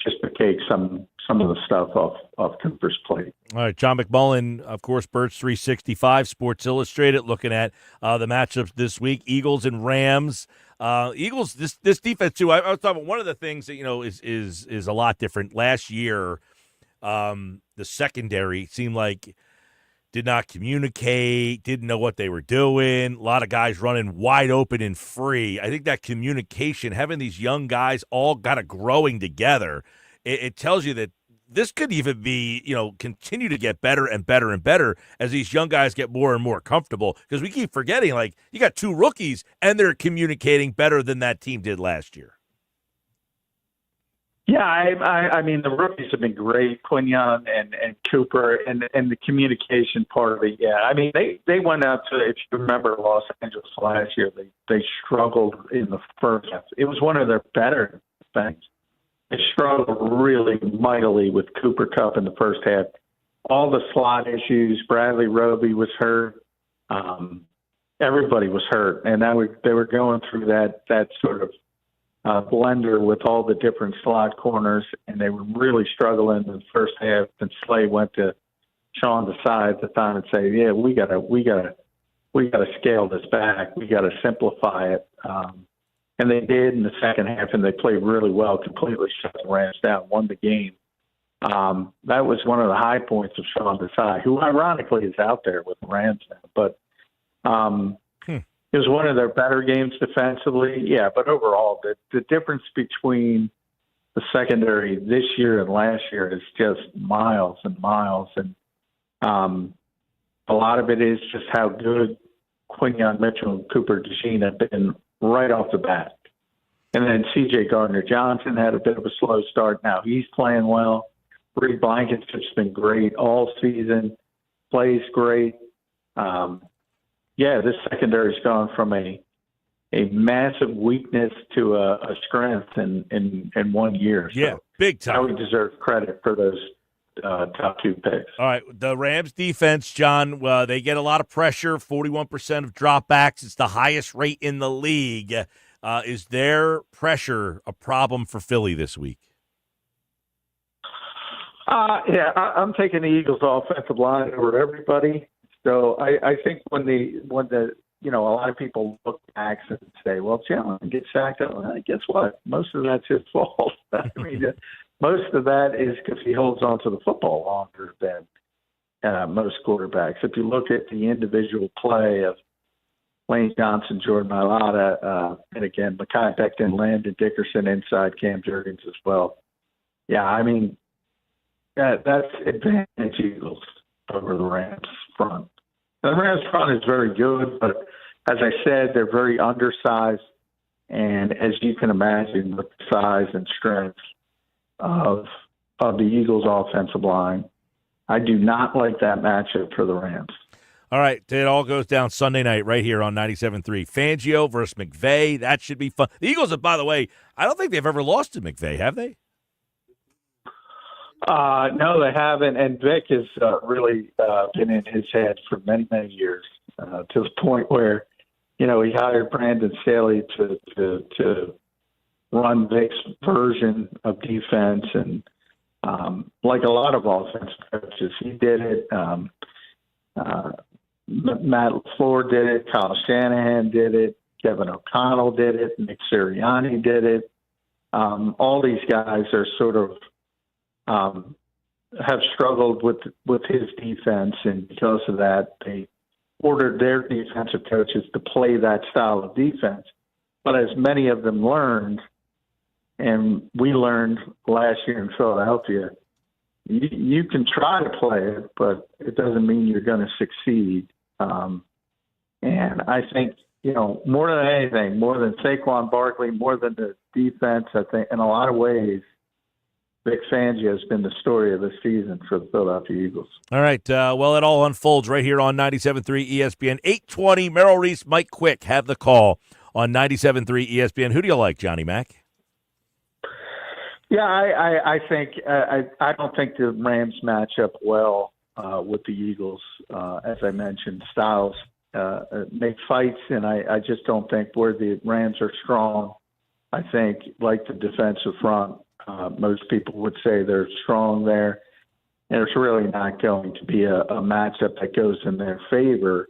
just to take some of the stuff off Cooper's plate. All right, John McMullen, of course, Birds 365, Sports Illustrated, looking at the matchups this week, Eagles and Rams. Eagles, this defense too. I was talking about one of the things that is a lot different. Last year, the secondary seemed like did not communicate, didn't know what they were doing. A lot of guys running wide open and free. I think that communication, having these young guys all kind of growing together, it tells you that this could even be, continue to get better and better and better as these young guys get more and more comfortable. Because we keep forgetting, you got 2 rookies, and they're communicating better than that team did last year. Yeah, I mean, the rookies have been great, Quinyon and Cooper, and the communication part of it. Yeah, I mean, they went out to, if you remember, Los Angeles last year. They struggled in the first half. It was one of their better things. They struggled really mightily with Cooper Kupp in the first half. All the slot issues, Bradley Roby was hurt. Everybody was hurt, and they were going through that sort of blender with all the different slot corners, and they were really struggling in the first half. And Slay went to Sean Desai at the time and say, "Yeah, we gotta scale this back. We gotta simplify it." And they did in the second half, and they played really well, completely shut the Rams down, won the game. That was one of the high points of Sean Desai, who ironically is out there with the Rams now. But it was one of their better games defensively. Yeah, but overall, the difference between the secondary this year and last year is just miles and miles. And a lot of it is just how good Quinyon Mitchell and Cooper DeJean have been right off the bat. And then C.J. Gardner-Johnson had a bit of a slow start. Now he's playing well. Reed Blankenship's been great all season, plays great. This secondary's gone from a massive weakness to a strength in 1 year. So yeah, big time. I would deserve credit for those top 2 picks. All right, the Rams defense, John, they get a lot of pressure, 41% of dropbacks. It's the highest rate in the league. Is their pressure a problem for Philly this week? I'm taking the Eagles' offensive line over everybody. So I think when the a lot of people look back and say, well, Jalen gets sacked. Guess what? Most of that's his fault. I mean, most of that is because he holds on to the football longer than most quarterbacks. If you look at the individual play of Lane Johnson, Jordan Mailata, and again, Mekhi Becton, Landon Dickerson inside, Cam Jurgens as well. Yeah, I mean, that's advantage Eagles over the Rams front. The Rams front is very good, but as I said, they're very undersized, And as you can imagine, with the size and strength of the Eagles' offensive line, I do not like that matchup for the Rams. All right, it all goes down Sunday night right here on 97.3. Fangio versus McVay. That should be fun. The Eagles, by the way, I don't think they've ever lost to McVay, have they? No, they haven't. And Vic has really been in his head for many, many years, to the point where, he hired Brandon Staley to run Vic's version of defense. And like a lot of offensive coaches, he did it. Matt LaFleur did it. Kyle Shanahan did it. Kevin O'Connell did it. Nick Sirianni did it. All these guys are sort of have struggled with his defense, and because of that, they ordered their defensive coaches to play that style of defense. But as many of them learned, and we learned last year in Philadelphia, you can try to play it, but it doesn't mean you're going to succeed. And I think, more than anything, more than Saquon Barkley, more than the defense, I think in a lot of ways, Vic Fangio has been the story of the season for the Philadelphia Eagles. All right. Well, it all unfolds right here on 97.3 ESPN. 8:20, Merrill Reese, Mike Quick have the call on 97.3 ESPN. Who do you like, Johnny Mac? Yeah, I think I don't think the Rams match up well with the Eagles. As I mentioned, styles make fights, and I just don't think where the Rams are strong. I think, like the defensive front, most people would say they're strong there. And it's really not going to be a matchup that goes in their favor,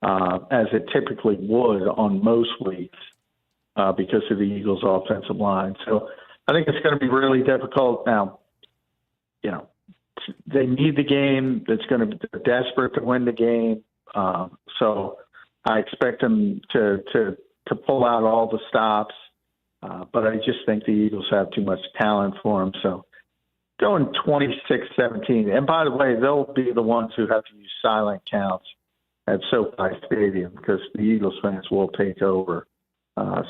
as it typically would on most weeks because of the Eagles' offensive line. So I think it's going to be really difficult. Now, they need the game. They're desperate to win the game. So I expect them to pull out all the stops. But I just think the Eagles have too much talent for them. So going 26-17. And by the way, they'll be the ones who have to use silent counts at SoFi Stadium because the Eagles fans will take over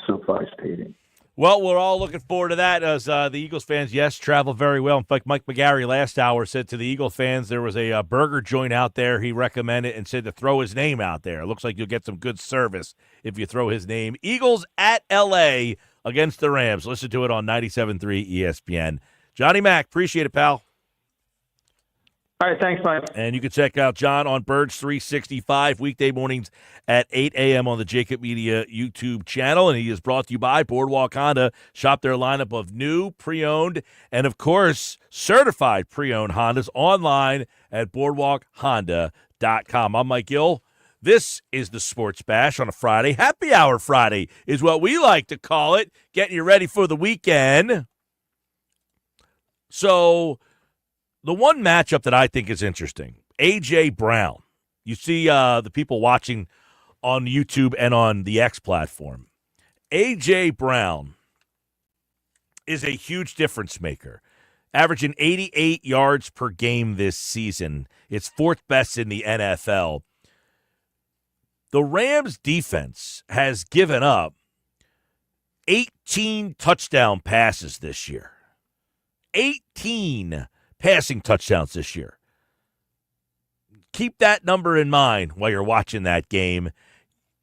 SoFi Stadium. Well, we're all looking forward to that as the Eagles fans, yes, travel very well. In fact, Mike McGarry last hour said to the Eagle fans there was a burger joint out there he recommended and said to throw his name out there. It looks like you'll get some good service if you throw his name. Eagles at L.A. against the Rams. Listen to it on 97.3 ESPN. Johnny Mac, appreciate it, pal. All right, thanks, Mike. And you can check out John on Birds 365 weekday mornings at 8 a.m. on the Jacob Media YouTube channel. And he is brought to you by Boardwalk Honda. Shop their lineup of new, pre-owned, and, of course, certified pre-owned Hondas online at boardwalkhonda.com. I'm Mike Gil. This is the Sports Bash on a Friday. Happy Hour Friday is what we like to call it, getting you ready for the weekend. So the one matchup that I think is interesting, A.J. Brown. You see the people watching on YouTube and on the X platform. A.J. Brown is a huge difference maker, averaging 88 yards per game this season. It's fourth best in the NFL. The Rams defense has given up 18 touchdown passes this year. 18 passing touchdowns this year. Keep that number in mind while you're watching that game.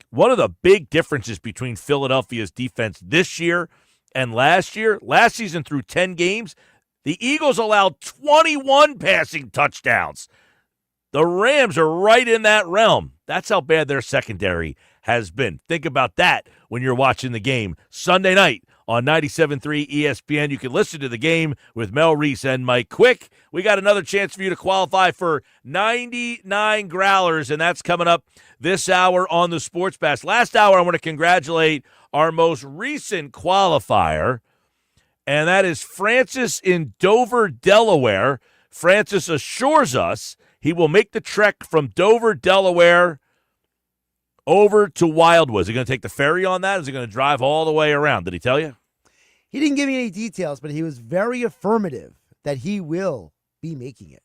One of the big differences between Philadelphia's defense this year and last season through 10 games, the Eagles allowed 21 passing touchdowns. The Rams are right in that realm. That's how bad their secondary has been. Think about that when you're watching the game Sunday night on 97.3 ESPN. You can listen to the game with Mel Reese and Mike Quick. We got another chance for you to qualify for 99 growlers, and that's coming up this hour on the Sports Bash. Last hour, I want to congratulate our most recent qualifier, and that is Francis in Dover, Delaware. Francis assures us he will make the trek from Dover, Delaware, over to Wildwood. Is he going to take the ferry on that? Is he going to drive all the way around? Did he tell you? He didn't give me any details, but he was very affirmative that he will be making it.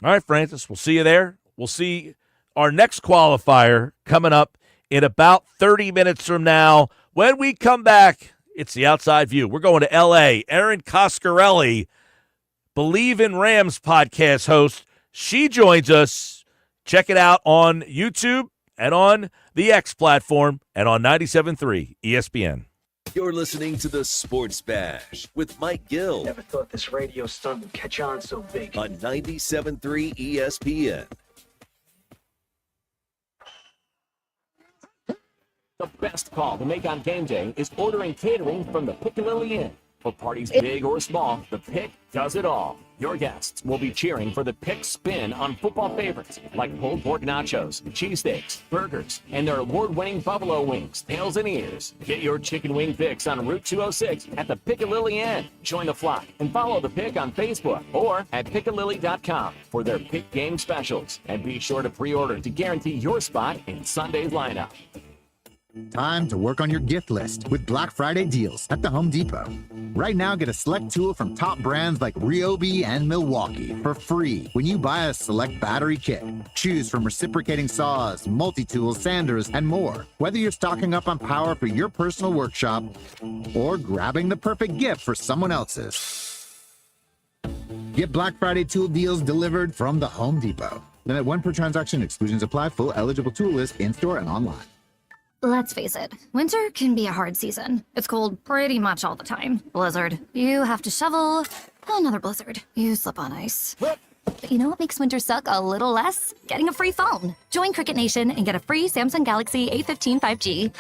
All right, Francis, we'll see you there. We'll see our next qualifier coming up in about 30 minutes from now. When we come back, it's the Outside View. We're going to L.A. Erin Coscarelli, Believe in Rams podcast host. She joins us. Check it out on YouTube and on the X platform and on 97.3 ESPN. You're listening to the Sports Bash with Mike Gil. Never thought this radio stunt would catch on so big. On 97.3 ESPN. The best call to make on game day is ordering catering from the Piccadilly Inn. For parties big or small, the Pick does it all. Your guests will be cheering for the Pick spin on football favorites like pulled pork nachos, cheesesteaks, burgers, and their award-winning buffalo wings, tails, and ears. Get your chicken wing fix on Route 206 at the Piccadilly Inn. Join the flock and follow the Pick on Facebook or at piccadilly.com for their Pick game specials. And be sure to pre-order to guarantee your spot in Sunday's lineup. Time to work on your gift list with Black Friday deals at the Home Depot. Right now, get a select tool from top brands like Ryobi and Milwaukee for free when you buy a select battery kit. Choose from reciprocating saws, multi-tools, sanders, and more. Whether you're stocking up on power for your personal workshop or grabbing the perfect gift for someone else's. Get Black Friday tool deals delivered from the Home Depot. Limit 1 per transaction. Exclusions apply. Full eligible tool list in-store and online. Let's face it, winter can be a hard season. It's cold pretty much all the time. Blizzard, you have to shovel. Another blizzard, you slip on ice. But you know what makes winter suck a little less? Getting a free phone. Join Cricket Nation and get a free Samsung Galaxy A15 5G.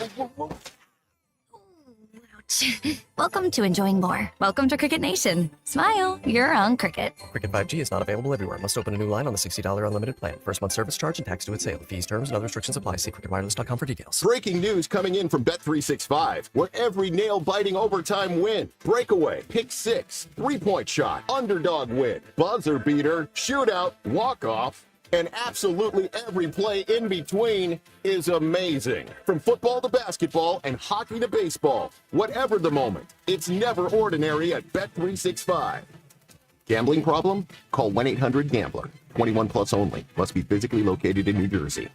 Welcome to enjoying more. Welcome to Cricket Nation. Smile, you're on Cricket. Cricket 5G is not available everywhere. Must open a new line on the $60 unlimited plan. First month service charge and tax due at sale. Fees, terms, and other restrictions apply. See cricketwireless.com for details. Breaking news coming in from Bet365, where every nail-biting overtime win, breakaway, pick six, three-point shot, underdog win, buzzer beater, shootout, walk-off, and absolutely every play in between is amazing. From football to basketball and hockey to baseball, whatever the moment, it's never ordinary at Bet365. Gambling problem? Call 1-800-GAMBLER. 21 plus only. Must be physically located in New Jersey.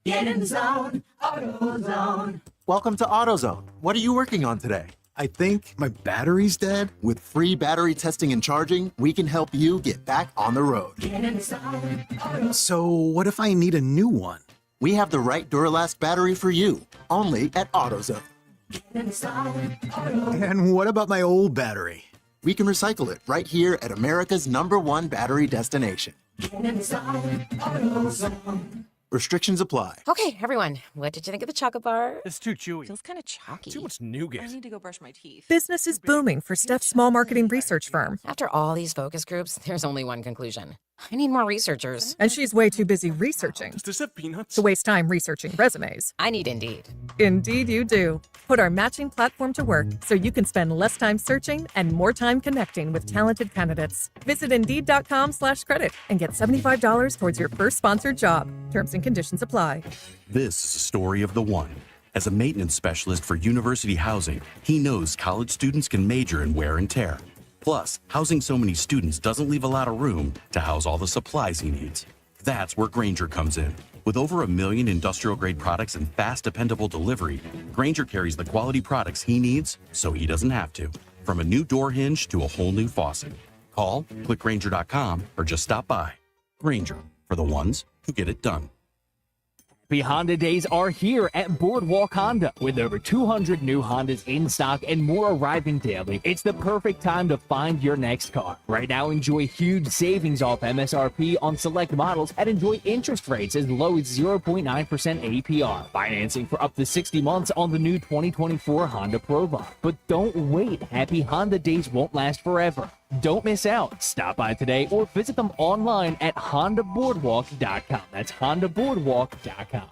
Get in the zone, AutoZone. Welcome to AutoZone. What are you working on today? I think my battery's dead. With free battery testing and charging, we can help you get back on the road. Get in the zone, AutoZone. So what if I need a new one? We have the right Duralast battery for you, only at AutoZone. Get in the zone, AutoZone. And what about my old battery? We can recycle it right here at America's #1 battery destination. Get in the zone, AutoZone. Restrictions apply. Okay, everyone, what did you think of the chocolate bar? It's too chewy. Feels kind of chalky. Too much nougat. I need to go brush my teeth. Business is booming for Steph's small marketing research firm. After all these focus groups, there's only one conclusion. I need more researchers. And she's way too busy researching Does this have peanuts? to waste time researching resumes. I need Indeed. Indeed you do. Put our matching platform to work so you can spend less time searching and more time connecting with talented candidates. Visit Indeed.com/credit and get $75 towards your first sponsored job. Terms and conditions apply. This is a story of the one. As a maintenance specialist for university housing, he knows college students can major in wear and tear. Plus, housing so many students doesn't leave a lot of room to house all the supplies he needs. That's where Grainger comes in. With over 1 million industrial-grade products and fast, dependable delivery, Grainger carries the quality products he needs so he doesn't have to. From a new door hinge to a whole new faucet. Call, click Grainger.com, or just stop by. Grainger, for the ones who get it done. Happy Honda Days are here at Boardwalk Honda. With over 200 new Hondas in stock and more arriving daily, it's the perfect time to find your next car. Right now, enjoy huge savings off MSRP on select models and enjoy interest rates as low as 0.9% APR. Financing for up to 60 months on the new 2024 Honda Prova. But don't wait. Happy Honda Days won't last forever. Don't miss out. Stop by today or visit them online at HondaBoardwalk.com. That's HondaBoardwalk.com.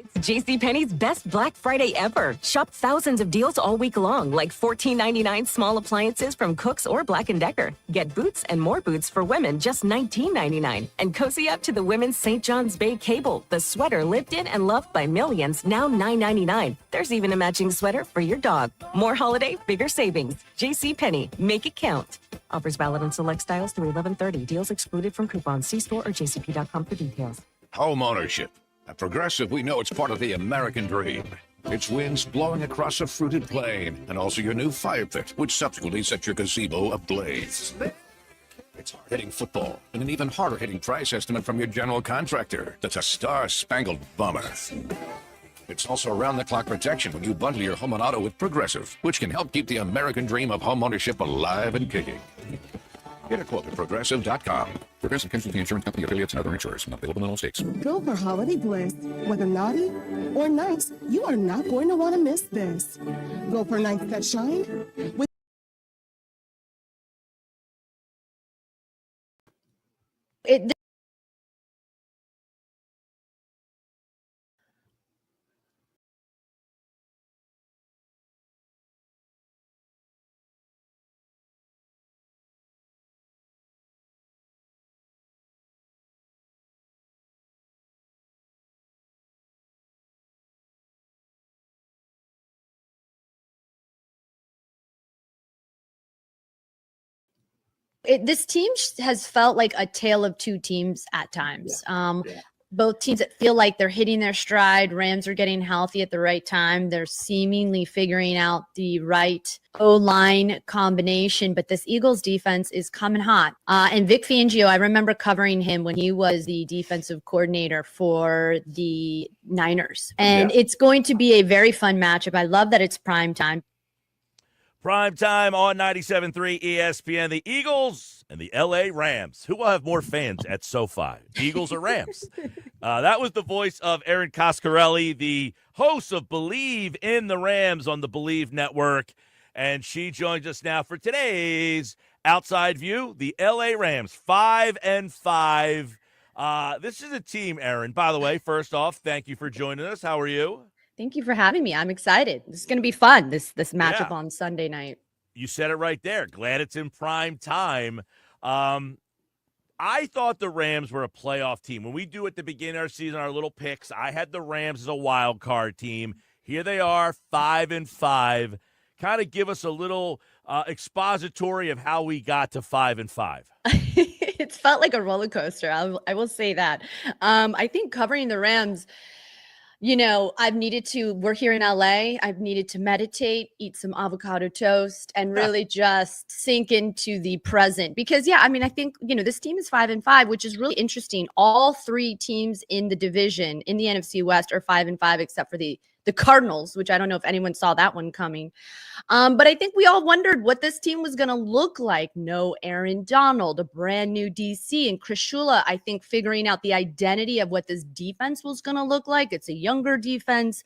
It's JCPenney's best Black Friday ever. Shop thousands of deals all week long, like $14.99 small appliances from Cooks or Black & Decker. Get boots and more boots for women, just $19.99. And cozy up to the women's St. John's Bay cable, the sweater lived in and loved by millions, now $9.99. There's even a matching sweater for your dog. More holiday, bigger savings. JCPenney, make it count. Offers valid on select styles through 11/30. Deals excluded from coupons. See store or jcp.com for details. Home ownership. At Progressive, we know it's part of the American dream. It's winds blowing across a fruited plain, and also your new fire pit, which subsequently sets your gazebo ablaze. It's hard-hitting football, and an even harder-hitting price estimate from your general contractor. That's a star-spangled bummer. It's also around-the-clock protection when you bundle your home and auto with Progressive, which can help keep the American dream of homeownership alive and kicking. Get a quote at Progressive.com. Progressive Casualty Insurance Company affiliates and other insurers. Not available in all states. Go for holiday bliss. Whether naughty or nice, you are not going to want to miss this. Go for nights that shine with This team has felt like a tale of two teams at times. Both teams that feel like they're hitting their stride. Rams are getting healthy at the right time. They're seemingly figuring out the right O-line combination, but this Eagles defense is coming hot. And Vic Fangio, I remember covering him when he was the defensive coordinator for the Niners. And it's going to be a very fun matchup. I love that it's prime time. Prime time on 97.3 ESPN. The Eagles and the LA Rams. Who will have more fans at SoFi, Eagles or Rams? That was the voice of Aaron Coscarelli, the host of Believe in the Rams on the Believe Network. And she joins us now for today's Outside View. The LA Rams, 5-5. This is a team, Aaron. By the way, first off, thank you for joining us. How are you? Thank you for having me. I'm excited. This is going to be fun, this matchup on Sunday night. You said it right there. Glad it's in prime time. I thought the Rams were a playoff team. When we do at the beginning of our season, our little picks, I had the Rams as a wild card team. Here they are, 5-5. Kind of give us a little expository of how we got to 5-5. It's felt like a roller coaster. I will say that. I think covering the Rams, you know, we're here in LA. I've needed to meditate, eat some avocado toast, and really just sink into the present. Because, I think, this team is 5-5, which is really interesting. All three teams in the division in the NFC West are 5-5, except for the Cardinals, which I don't know if anyone saw that one coming. But I think we all wondered what this team was going to look like. No Aaron Donald, a brand new DC, and Chris Shula, I think, figuring out the identity of what this defense was going to look like. It's a younger defense.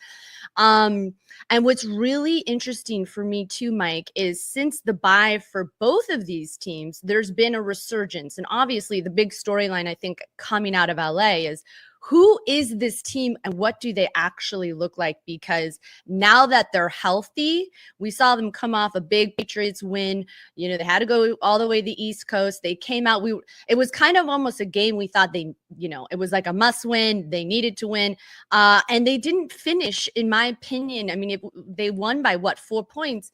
And what's really interesting for me too, Mike, is since the bye for both of these teams, there's been a resurgence. And obviously the big storyline, I think, coming out of LA is, who is this team and what do they actually look like? Because now that they're healthy, we saw them come off a big Patriots win. They had to go all the way to the East Coast. They came out. It was kind of almost a game we thought it was like a must win. They needed to win. And they didn't finish, in my opinion. I mean, they won by 4 points.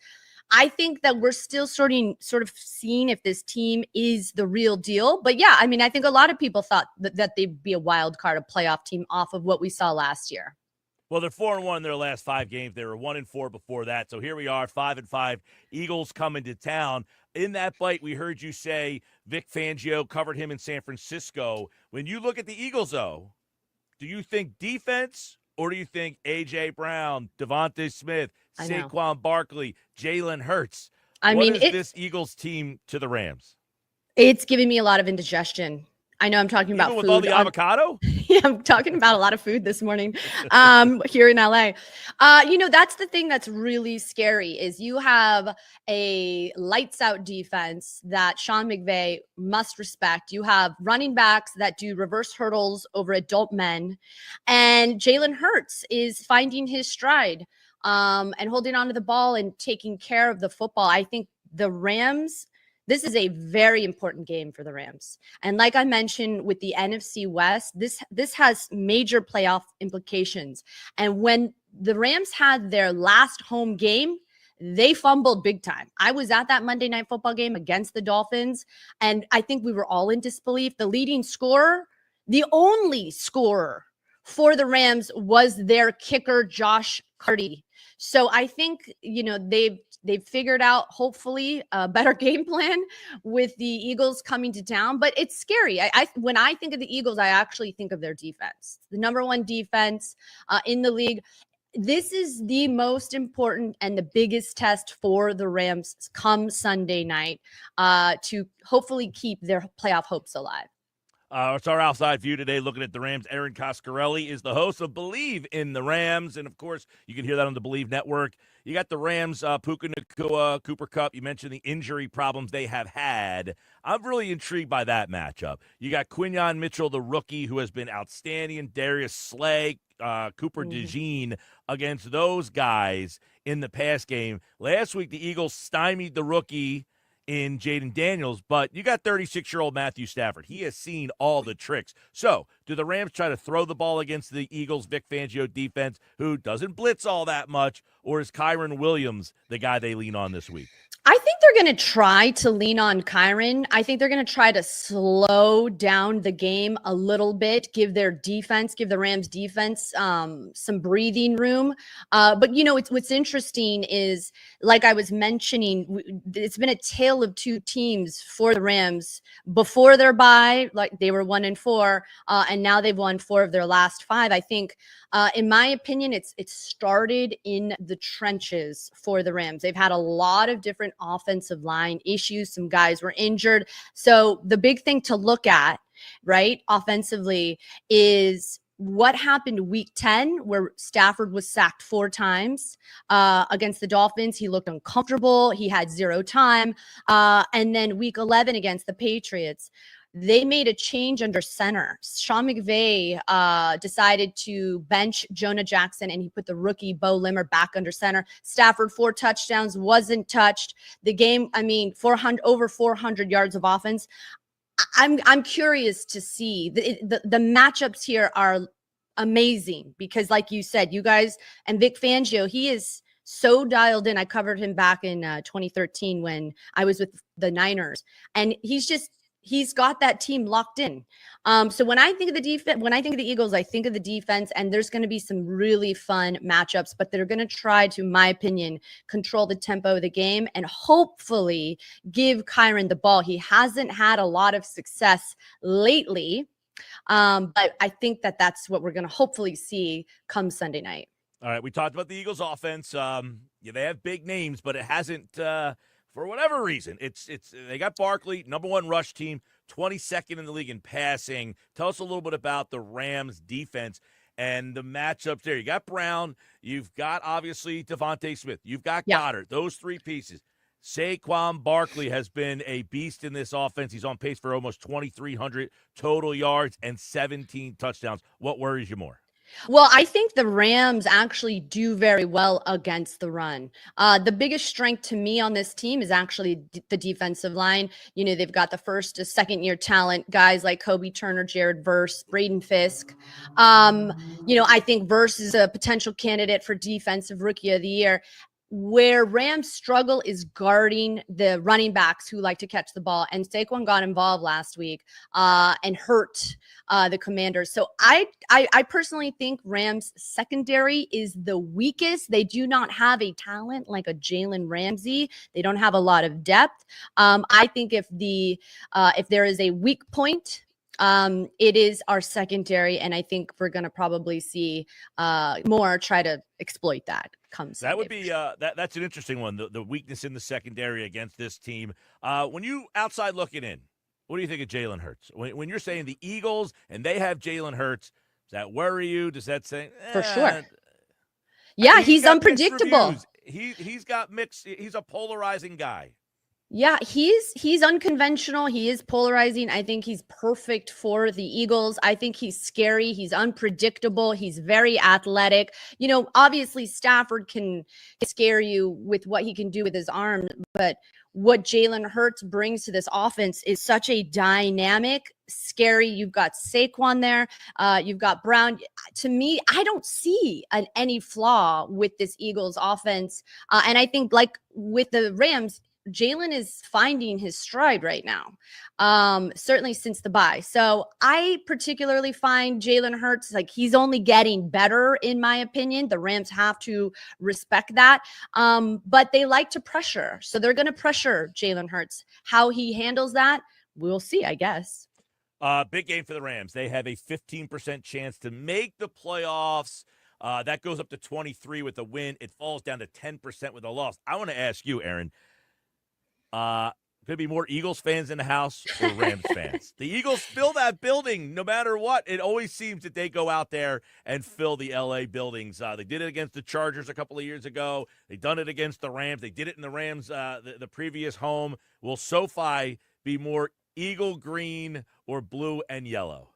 I think that we're still sort of seeing if this team is the real deal. But I think a lot of people thought that they'd be a wild card, a playoff team off of what we saw last year. Well, they're 4-1 in their last 5 games. They were 1-4 before that. So here we are, 5-5. Eagles coming to town. In that bite, we heard you say Vic Fangio covered him in San Francisco. When you look at the Eagles, though, do you think defense or do you think A.J. Brown, Devontae Smith, Saquon Barkley, Jalen Hurts? What is this Eagles team to the Rams? It's giving me a lot of indigestion. I know I'm talking about food. With all the avocado? I'm talking about a lot of food this morning here in LA. That's the thing that's really scary is you have a lights out defense that Sean McVay must respect. You have running backs that do reverse hurdles over adult men. And Jalen Hurts is finding his stride and holding onto the ball and taking care of the football. I think the Rams, this is a very important game for the Rams. And like I mentioned with the NFC West, this has major playoff implications. And when the Rams had their last home game, they fumbled big time. I was at that Monday Night Football game against the Dolphins, and I think we were all in disbelief. The leading scorer, the only scorer for the Rams was their kicker, Josh Carty. So I think, they've figured out, hopefully, a better game plan with the Eagles coming to town. But it's scary. When I think of the Eagles, I actually think of their defense, the number one defense in the league. This is the most important and the biggest test for the Rams come Sunday night to hopefully keep their playoff hopes alive. It's our outside view today looking at the Rams. Aaron Coscarelli is the host of Believe in the Rams. And, of course, you can hear that on the Believe Network. You got the Rams, Puka Nacua, Cooper Kupp. You mentioned the injury problems they have had. I'm really intrigued by that matchup. You got Quinyon Mitchell, the rookie, who has been outstanding. Darius Slay, Cooper DeJean against those guys in the pass game. Last week, the Eagles stymied the rookie in Jaden Daniels, but you got 36-year-old Matthew Stafford. He has seen all the tricks. So, do the Rams try to throw the ball against the Eagles' Vic Fangio defense, who doesn't blitz all that much, or is Kyron Williams the guy they lean on this week? I think they're going to try to lean on Kyron. I think they're going to try to slow down the game a little bit, give the Rams defense some breathing room. But, what's interesting is, like I was mentioning, it's been a tale of two teams for the Rams. Before their bye, like they were 1-4, and now they've won 4 of their last 5. I think, in my opinion, it's started in the trenches for the Rams. They've had a lot of different offensive line issues. Some guys were injured. So the big thing to look at, right, offensively, is what happened week 10, where Stafford was sacked 4 times against the Dolphins. He looked uncomfortable. He had 0 time. And then week 11 against the Patriots, they made a change under center. Sean McVay decided to bench Jonah Jackson, and he put the rookie Bo Limmer back under center. Stafford, 4 touchdowns, wasn't touched. The game, over 400 yards of offense. I'm curious to see. The matchups here are amazing because, like you said, you guys and Vic Fangio, he is so dialed in. I covered him back in 2013 when I was with the Niners, and he's got that team locked in. So when I think of the defense, when I think of the Eagles, I think of the defense, and there's going to be some really fun matchups, but they're going to try to, in my opinion, control the tempo of the game and hopefully give Kyron the ball. He hasn't had a lot of success lately, but I think that's what we're going to hopefully see come Sunday night. All right, we talked about the Eagles' offense. They have big names, but it hasn't for whatever reason. It's they got Barkley, number 1 rush team, 22nd in the league in passing. Tell us a little bit about the Rams defense and the matchups there. You got Brown, you've got obviously Devontae Smith, you've got Goddard, those 3 pieces. Saquon Barkley has been a beast in this offense. He's on pace for almost 2,300 total yards and 17 touchdowns. What worries you more? Well, I think the Rams actually do very well against the run. The biggest strength to me on this team is actually the defensive line. They've got the first to second year talent, guys like Kobe Turner, Jared Verse, Braden Fisk. I think Verse is a potential candidate for defensive rookie of the year. Where Rams struggle is guarding the running backs who like to catch the ball. And Saquon got involved last week and hurt the Commanders. So I personally think Rams secondary is the weakest. They do not have a talent like a Jalen Ramsey. They don't have a lot of depth. I think if there is a weak point, it is our secondary, and I think we're going to probably see more try to exploit that. That would be that's an interesting one. The weakness in the secondary against this team. When you outside looking in, what do you think of Jalen Hurts? When you're saying the Eagles and they have Jalen Hurts, does that worry you? Does that say for sure? Yeah, he's unpredictable. He's got mixed. He's a polarizing guy. Yeah, he's unconventional. He is polarizing. I think he's perfect for the Eagles. I think he's scary. He's unpredictable. He's very athletic. Obviously Stafford can scare you with what he can do with his arm, but what Jalen Hurts brings to this offense is such a dynamic, scary. You've got Saquon there. You've got Brown. To me, I don't see any flaw with this Eagles offense. And I think like with the Rams, Jalen is finding his stride right now, certainly since the bye. So I particularly find Jalen Hurts, like, he's only getting better, in my opinion. The Rams have to respect that. But they like to pressure. So they're going to pressure Jalen Hurts. How he handles that, we'll see, I guess. Big game for the Rams. They have a 15% chance to make the playoffs. That goes up to 23 with a win. It falls down to 10% with a loss. I want to ask you, Aaron, could be more Eagles fans in the house or Rams fans? The Eagles fill that building no matter what. It always seems that they go out there and fill the L.A. buildings. They did it against the Chargers a couple of years ago. They've done it against the Rams. They did it in the Rams, the previous home. Will SoFi be more Eagle green or blue and yellow?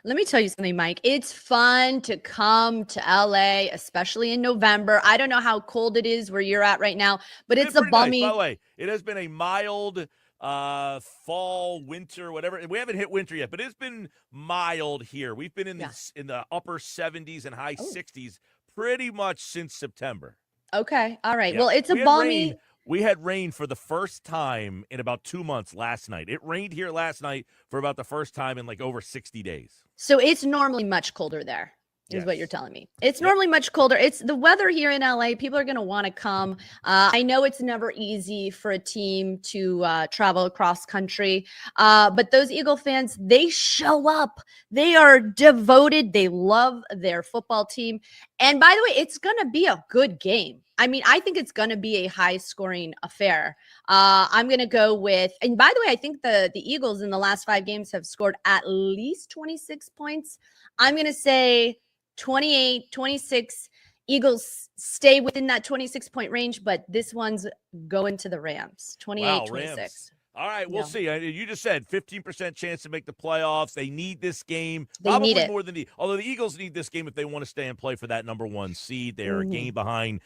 Let me tell you something, Mike. It's fun to come to LA, especially in November. I don't know how cold it is where you're at right now, but it's a balmy. Nice. By the way, it has been a mild fall, winter, whatever. We haven't hit winter yet, but it's been mild here. We've been in the upper 70s and high 60s pretty much since September. Okay. All right. Yeah. Well, it's a balmy. We had rain for the first time in about 2 months last night. It rained here last night for about the first time in like over 60 days. So it's normally much colder there, is what you're telling me. It's normally much colder. It's the weather here in LA. People are going to want to come. I know it's never easy for a team to travel across country, but those Eagle fans, they show up. They are devoted. They love their football team. And by the way, it's going to be a good game. I mean, I think it's going to be a high-scoring affair. I'm going to go with, and by the way, I think the Eagles in the last 5 games have scored at least 26 points. I'm going to say 28, 26. Eagles stay within that 26-point range, but this one's going to the Rams. 28, 26. Rams. All right, we'll see. You just said 15% chance to make the playoffs. They need this game. They need it. More than although the Eagles need this game if they want to stay and play for that number 1 seed. They are a game behind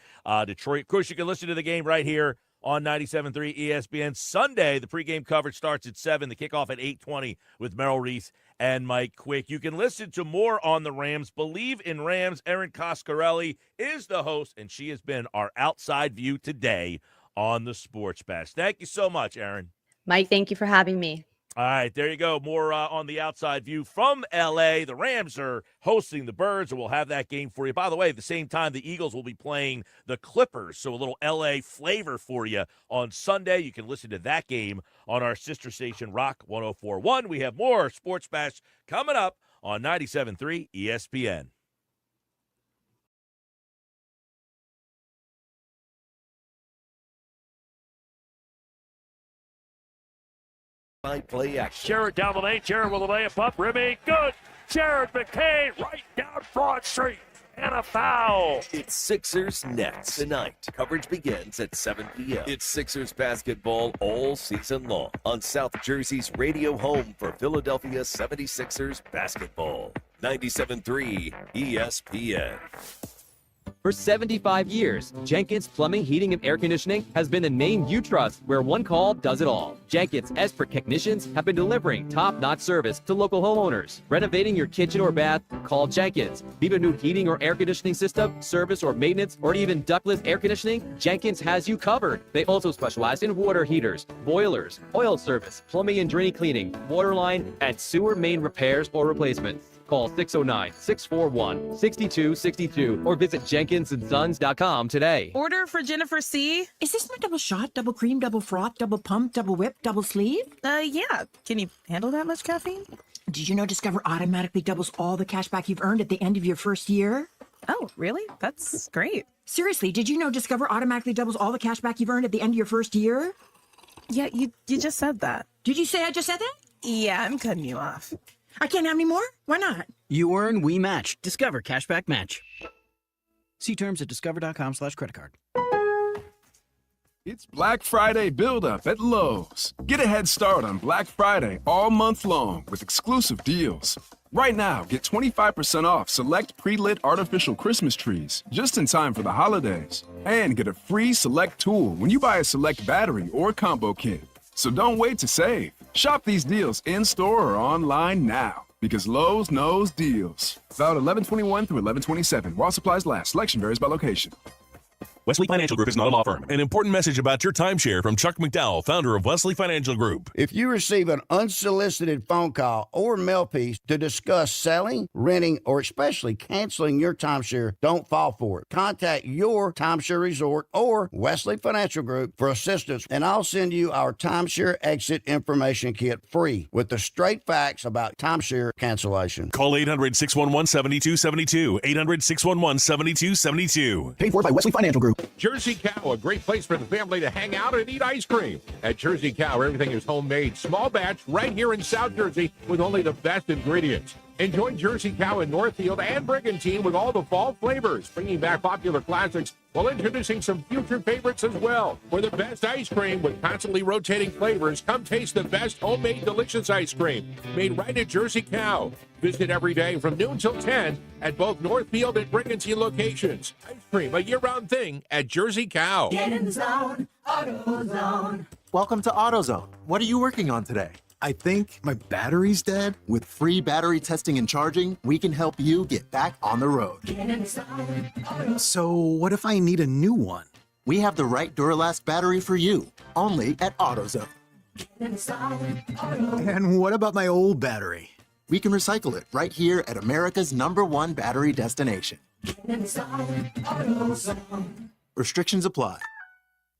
Detroit. Of course, you can listen to the game right here on 97.3 ESPN. Sunday, the pregame coverage starts at 7. The kickoff at 8:20 with Merrill Reese and Mike Quick. You can listen to more on the Rams. Believe in Rams. Erin Coscarelli is the host, and she has been our outside view today on the Sports Bash. Thank you so much, Erin. Mike, thank you for having me. All right, there you go. More on the outside view from L.A. The Rams are hosting the Birds, and we'll have that game for you. By the way, at the same time, the Eagles will be playing the Clippers, so a little L.A. flavor for you on Sunday. You can listen to that game on our sister station, Rock 104.1. We have more Sports Bash coming up on 97.3 ESPN. Play action. Sherrod down the lane. Sherrod with a layup up. Ribby, good. Sherrod McCain right down Broad Street. And a foul. It's Sixers Nets tonight. Coverage begins at 7 p.m. It's Sixers basketball all season long on South Jersey's radio home for Philadelphia 76ers basketball. 97.3 ESPN. For 75 years, Jenkins Plumbing, Heating, and Air Conditioning has been the name you trust, where one call does it all. Jenkins expert technicians have been delivering top-notch service to local homeowners. Renovating your kitchen or bath? Call Jenkins. Need a new heating or air conditioning system, service or maintenance, or even ductless air conditioning? Jenkins has you covered. They also specialize in water heaters, boilers, oil service, plumbing and drain cleaning, water line, and sewer main repairs or replacements. Call 609-641-6262 or visit jenkinsandsons.com today. Order for Jennifer C. Is this my double shot, double cream, double froth, double pump, double whip, double sleeve? Yeah. Can you handle that much caffeine? Did you know Discover automatically doubles all the cash back you've earned at the end of your first year? Oh, really? That's great. Seriously, did you know Discover automatically doubles all the cash back you've earned at the end of your first year? Yeah, you just said that. Did you say I just said that? Yeah, I'm cutting you off. I can't have any more? Why not? You earn, we match. Discover Cashback Match. See terms at discover.com/creditcard. It's Black Friday build-up at Lowe's. Get a head start on Black Friday all month long with exclusive deals. Right now, get 25% off select pre-lit artificial Christmas trees just in time for the holidays. And get a free select tool when you buy a select battery or combo kit. So don't wait to save. Shop these deals in-store or online now because Lowe's knows deals. Valid 11/21 through 11/27 while supplies last. Selection varies by location. Wesley Financial Group is not a law firm. An important message about your timeshare from Chuck McDowell, founder of Wesley Financial Group. If you receive an unsolicited phone call or mail piece to discuss selling, renting, or especially canceling your timeshare, don't fall for it. Contact your timeshare resort or Wesley Financial Group for assistance, and I'll send you our timeshare exit information kit free with the straight facts about timeshare cancellation. Call 800-611-7272. 800-611-7272. Paid for by Wesley Financial Group. Jersey Cow, a great place for the family to hang out and eat ice cream. At Jersey Cow, everything is homemade, small batch, right here in South Jersey with only the best ingredients. Enjoy Jersey Cow in Northfield and Brigantine with all the fall flavors, bringing back popular classics while introducing some future favorites as well. For the best ice cream with constantly rotating flavors, come taste the best homemade delicious ice cream made right at Jersey Cow. Visit every day from noon till 10 at both Northfield and Brigantine locations. Ice cream, a year-round thing at Jersey Cow. Get in the zone, AutoZone. Welcome to AutoZone. What are you working on today? I think my battery's dead. With free battery testing and charging, we can help you get back on the road. Get in the zone, AutoZone. So what if I need a new one? We have the right Duralast battery for you, only at AutoZone. Get in the zone, AutoZone. And what about my old battery? We can recycle it right here at America's #1 battery destination. Get in the zone, AutoZone. Restrictions apply.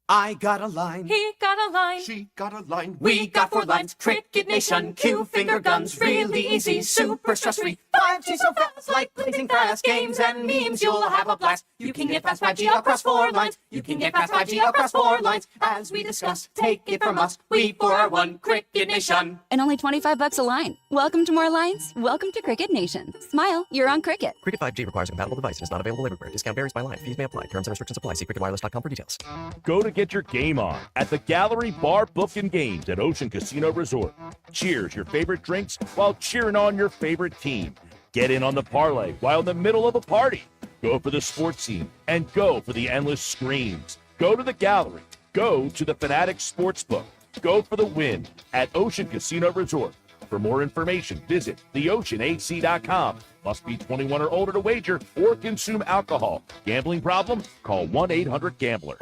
I got a line. He got a line. She got a line. We got 4 lines. Cricket Nation. Q finger guns. Really easy. Super stress free. 5G so fast. Like blazing fast. Games and memes. You'll have a blast. You can get fast 5G across 4 lines. You can get fast 5G across 4 lines. As we discuss, take it from us. We 4R1 Cricket Nation. And only $25 a line. Welcome to more lines. Welcome to Cricket Nation. Smile, you're on Cricket. Cricket 5G requires a compatible device and is not available everywhere. Discount varies by line. Fees may apply. Terms and restrictions apply. See cricketwireless.com for details. Go to get your game on at the Gallery Bar Book and Games at Ocean Casino Resort. Cheers your favorite drinks while cheering on your favorite team. Get in on the parlay while in the middle of a party. Go for the sports scene and go for the endless screams. Go to the Gallery. Go to the Fanatic Sportsbook. Go for the win at Ocean Casino Resort. For more information, visit theoceanac.com. Must be 21 or older to wager or consume alcohol. Gambling problem? Call 1-800-GAMBLER.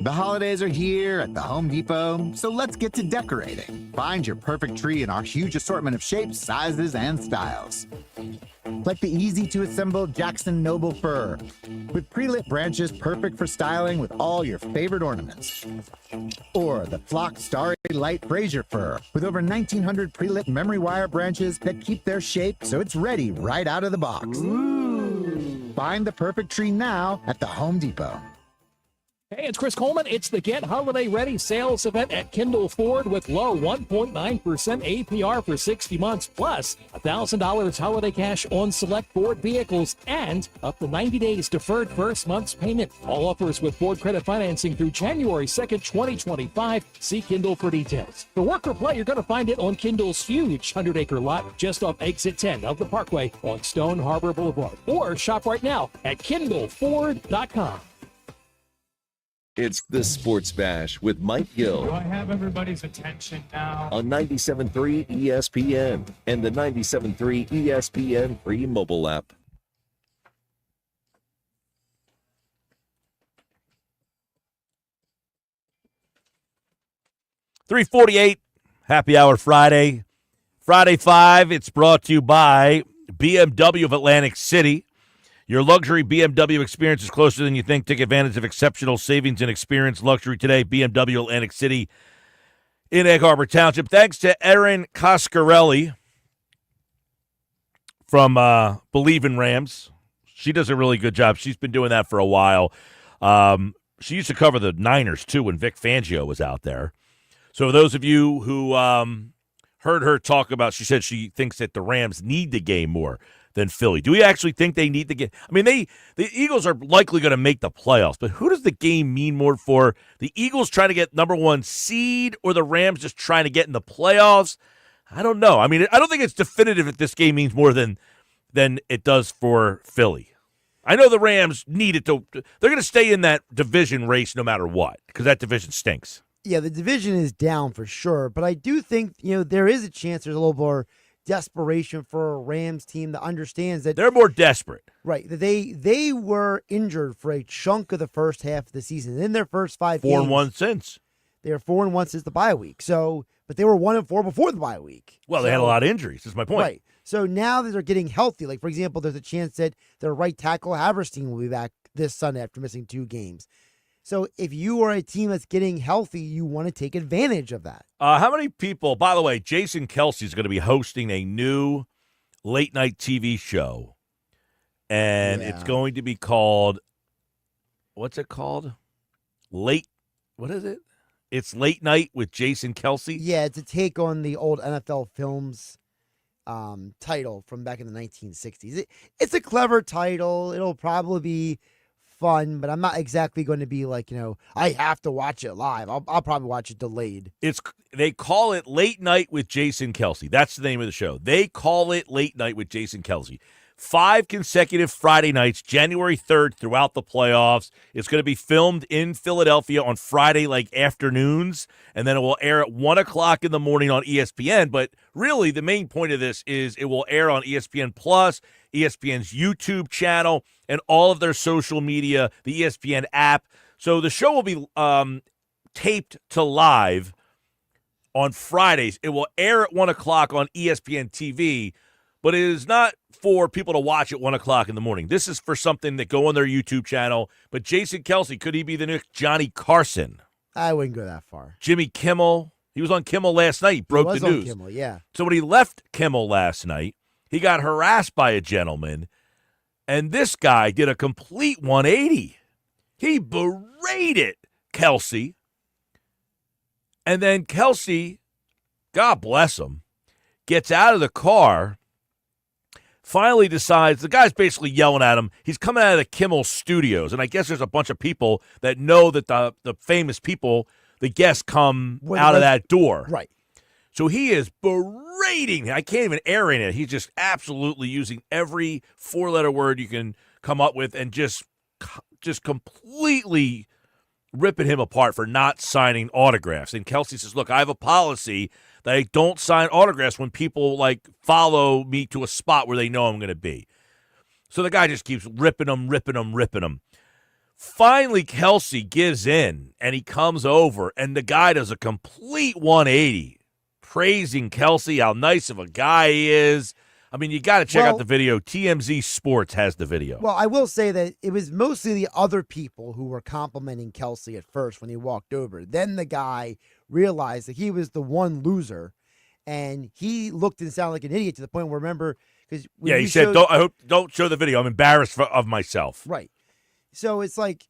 The holidays are here at the Home Depot, so let's get to decorating. Find your perfect tree in our huge assortment of shapes, sizes, and styles. Like the easy-to-assemble Jackson Noble fir, with pre-lit branches perfect for styling with all your favorite ornaments. Or the Flock Starry Light Fraser fir, with over 1,900 pre-lit memory wire branches that keep their shape so it's ready right out of the box. Ooh. Find the perfect tree now at the Home Depot. Hey, it's Chris Coleman. It's the Get Holiday Ready sales event at Kindle Ford with low 1.9% APR for 60 months, plus $1,000 holiday cash on select Ford vehicles and up to 90 days deferred first month's payment. All offers with Ford credit financing through January 2nd, 2025. See Kindle for details. For work or play, you're going to find it on Kindle's huge 100-acre lot just off exit 10 of the Parkway on Stone Harbor Boulevard. Or shop right now at KindleFord.com. It's the Sports Bash with Mike Gil. Do I have everybody's attention now? On 97.3 ESPN and the 97.3 ESPN free mobile app. $3:48, Happy Hour Friday. Friday 5, it's brought to you by BMW of Atlantic City. Your luxury BMW experience is closer than you think. Take advantage of exceptional savings and experience luxury today. BMW Atlantic City in Egg Harbor Township. Thanks to Erin Coscarelli from Believe in Rams. She does a really good job. She's been doing that for a while. She used to cover the Niners, too, when Vic Fangio was out there. So those of you who heard her talk about, she said she thinks that the Rams need the game more than Philly. Do we actually think they need the game? I mean, the Eagles are likely going to make the playoffs, but who does the game mean more for? The Eagles trying to get number 1 seed or the Rams just trying to get in the playoffs? I don't know. I mean, I don't think it's definitive that this game means more than it does for Philly. I know the Rams need it to. They're going to stay in that division race no matter what because that division stinks. Yeah, the division is down for sure, but I do think, there is a chance there's a little more desperation for a Rams team that understands that they're more desperate. Right. They were injured for a chunk of the first half of the season. In their first 5 games. 4-1 since. They were 4-1 since the bye week. So, but they were 1-4 before the bye week. Well, they had a lot of injuries. That's my point. Right. So now that they're getting healthy, like for example, there's a chance that their right tackle Haverstein will be back this Sunday after missing 2 games. So if you are a team that's getting healthy, you want to take advantage of that. How many people, by the way, Jason Kelsey is going to be hosting a new late night TV show. And it's going to be called, what's it called? What is it? It's Late Night with Jason Kelsey. Yeah, it's a take on the old NFL Films title from back in the 1960s. It's a clever title. It'll probably be fun, but I'm not exactly going to be like, I have to watch it live. I'll probably watch it delayed. They call it Late Night with Jason Kelsey. That's the name of the show. They call it Late Night with Jason Kelsey. 5 consecutive Friday nights, January 3rd throughout the playoffs. It's going to be filmed in Philadelphia on Friday, afternoons, and then it will air at 1 o'clock in the morning on ESPN. But really, the main point of this is it will air on ESPN Plus, ESPN's YouTube channel, and all of their social media, the ESPN app. So the show will be taped to live on Fridays. It will air at 1 o'clock on ESPN TV, but it is not for people to watch at 1 o'clock in the morning. This is for something that go on their YouTube channel. But Jason Kelsey, could he be the next Johnny Carson? I wouldn't go that far. Jimmy Kimmel. He was on Kimmel last night. He broke the news. On Kimmel, yeah. So when he left Kimmel last night, he got harassed by a gentleman, and this guy did a complete 180. He berated Kelsey, and then Kelsey, God bless him, gets out of the car, finally decides, the guy's basically yelling at him. He's coming out of the Kimmel studios, and I guess there's a bunch of people that know that the famous people, the guests come out of that door. Right. So he is berating. I can't even air in it. He's just absolutely using every 4-letter word you can come up with and just completely ripping him apart for not signing autographs. And Kelsey says, look, I have a policy that I don't sign autographs when people follow me to a spot where they know I'm going to be. So the guy just keeps ripping him. Finally, Kelsey gives in, and he comes over, and the guy does a complete 180, praising Kelsey, how nice of a guy he is. I mean, you got to check out the video. TMZ Sports has the video. Well, I will say that it was mostly the other people who were complimenting Kelsey at first when he walked over. Then the guy realized that he was the one loser, and he looked and sounded like an idiot to the point where, remember, because he said, "Don't show the video. I'm embarrassed of myself." Right. So it's like,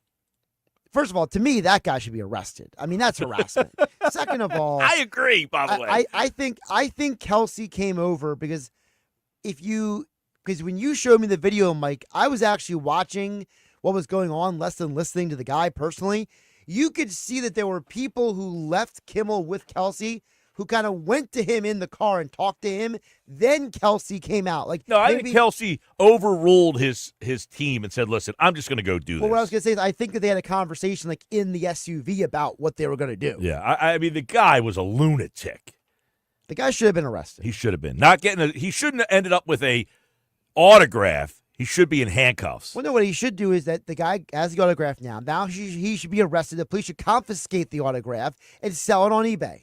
first of all, to me, that guy should be arrested. I mean, that's harassment. Second of all, I agree. By the way, I think Kelsey came over because when you showed me the video, Mike, I was actually watching what was going on, less than listening to the guy personally. You could see that there were people who left Kimmel with Kelsey who kind of went to him in the car and talked to him. Then Kelsey came out. I think Kelsey overruled his team and said, listen, I'm just going to go do this. Well, what I was going to say is I think that they had a conversation in the SUV about what they were going to do. Yeah, I mean, the guy was a lunatic. The guy should have been arrested. He should have been. He shouldn't have ended up with a autograph. He should be in handcuffs. Well, no, what he should do is that the guy has the autograph now. Now he should be arrested. The police should confiscate the autograph and sell it on eBay.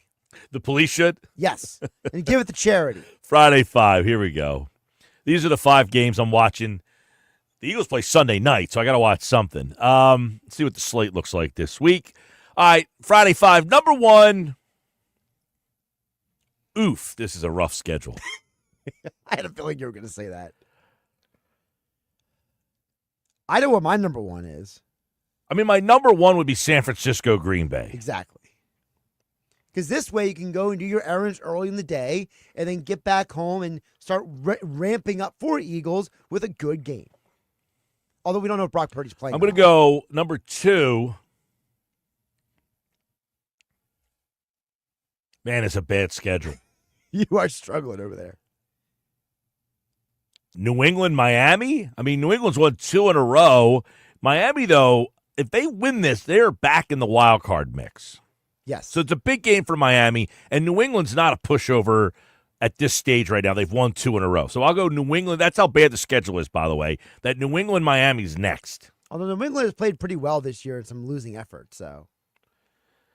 The police should? Yes. And give it to charity. Friday 5. Here we go. These are the 5 games I'm watching. The Eagles play Sunday night, so I got to watch something. Let's see what the slate looks like this week. All right, Friday 5. Number 1. Oof, this is a rough schedule. I had a feeling you were going to say that. I know what my number 1 is. I mean, my number 1 would be San Francisco, Green Bay. Exactly. Because this way you can go and do your errands early in the day and then get back home and start ramping up for Eagles with a good game. Although we don't know if Brock Purdy's playing. I'm going to go number 2. Man, it's a bad schedule. You are struggling over there. New England, Miami? I mean, New England's won 2 in a row. Miami, though, if they win this, they're back in the wild card mix. Yes. So it's a big game for Miami, and New England's not a pushover at this stage right now. They've won 2 in a row. So I'll go New England. That's how bad the schedule is, by the way, that New England, Miami's next. Although New England has played pretty well this year in some losing efforts, so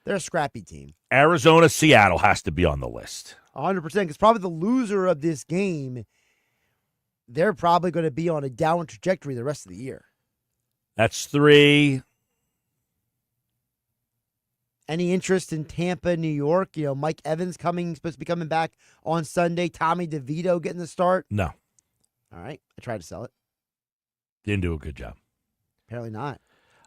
they're a scrappy team. Arizona, Seattle has to be on the list. 100%, because probably the loser of this game, they're probably going to be on a downward trajectory the rest of the year. That's 3. Any interest in Tampa, New York? You know, Mike Evans supposed to be coming back on Sunday. Tommy DeVito getting the start. No. All right. I tried to sell it. Didn't do a good job. Apparently not.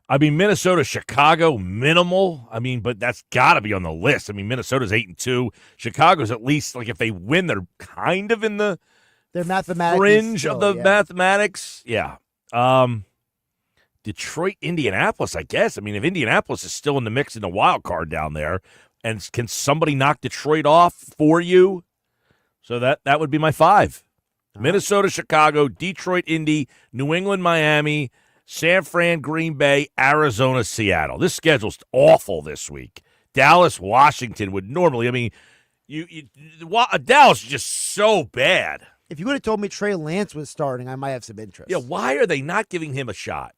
I mean, Minnesota, Chicago, minimal. I mean, but that's got to be on the list. I mean, Minnesota's 8-2. Chicago's at least, like, if they win, they're kind of in the fringe of the mathematics. Yeah. Detroit, Indianapolis, I guess. I mean, if Indianapolis is still in the mix in the wild card down there, and can somebody knock Detroit off for you? So that would be my 5. Minnesota, Chicago, Detroit, Indy, New England, Miami, San Fran, Green Bay, Arizona, Seattle. This schedule's awful this week. Dallas, Washington would normally, I mean, Dallas is just so bad. If you would have told me Trey Lance was starting, I might have some interest. Yeah, why are they not giving him a shot?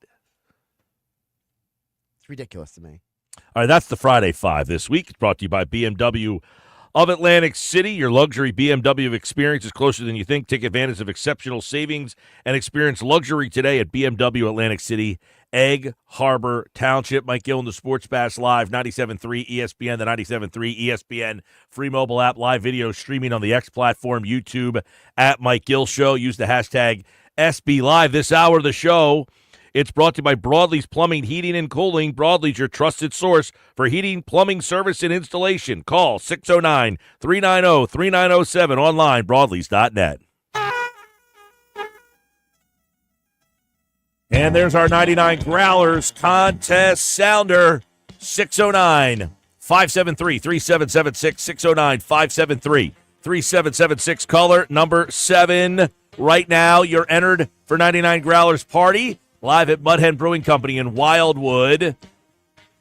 It's ridiculous to me. All right, that's the Friday 5 this week. It's brought to you by BMW of Atlantic City. Your luxury BMW experience is closer than you think. Take advantage of exceptional savings and experience luxury today at BMW Atlantic City, Egg Harbor Township. Mike Gil in the Sports Bash Live, 97.3 ESPN, the 97.3 ESPN free mobile app, live video streaming on the X platform, YouTube at Mike Gil Show. Use the hashtag SB Live. This hour of the show, it's brought to you by Broadley's Plumbing, Heating, and Cooling. Broadley's your trusted source for heating, plumbing, service, and installation. Call 609-390-3907. Online, broadleys.net. And there's our 99 Growlers contest sounder, 609-573-3776, 609-573-3776. Caller number 7. Right now, you're entered for 99 Growlers Party, live at Mud Hen Brewing Company in Wildwood.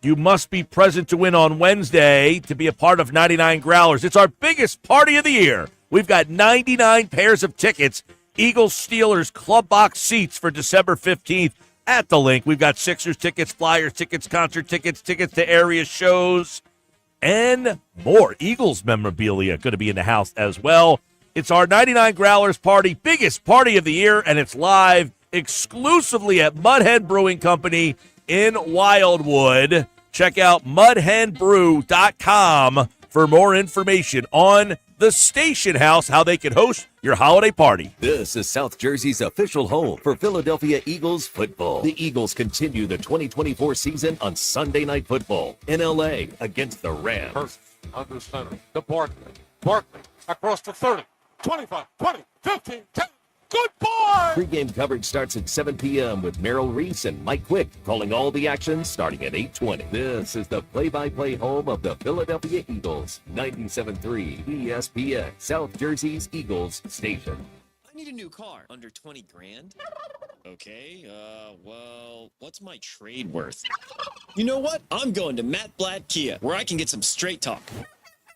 You must be present to win on Wednesday to be a part of 99 Growlers. It's our biggest party of the year. We've got 99 pairs of tickets, Eagles Steelers club box seats for December 15th at the link. We've got Sixers tickets, Flyers tickets, concert tickets, tickets to area shows, and more. Eagles memorabilia going to be in the house as well. It's our 99 Growlers Party, biggest party of the year, and it's live exclusively at Mud Hen Brewing Company in Wildwood. Check out mudhenbrew.com for more information on the Station House, how they can host your holiday party. This is South Jersey's official home for Philadelphia Eagles football. The Eagles continue the 2024 season on Sunday Night Football in L.A. against the Rams. First, under center, to Barkley. Barkley across the 30, 25, 20, 15, 10. Good boy! Pre-game coverage starts at 7 p.m. with Merrill Reese and Mike Quick calling all the action starting at 8:20. This is the play-by-play home of the Philadelphia Eagles, 97.3 ESPN, South Jersey's Eagles station. I need a new car. Under 20 grand? Okay, well, what's my trade worth? You know what? I'm going to Matt Blatt Kia, where I can get some straight talk.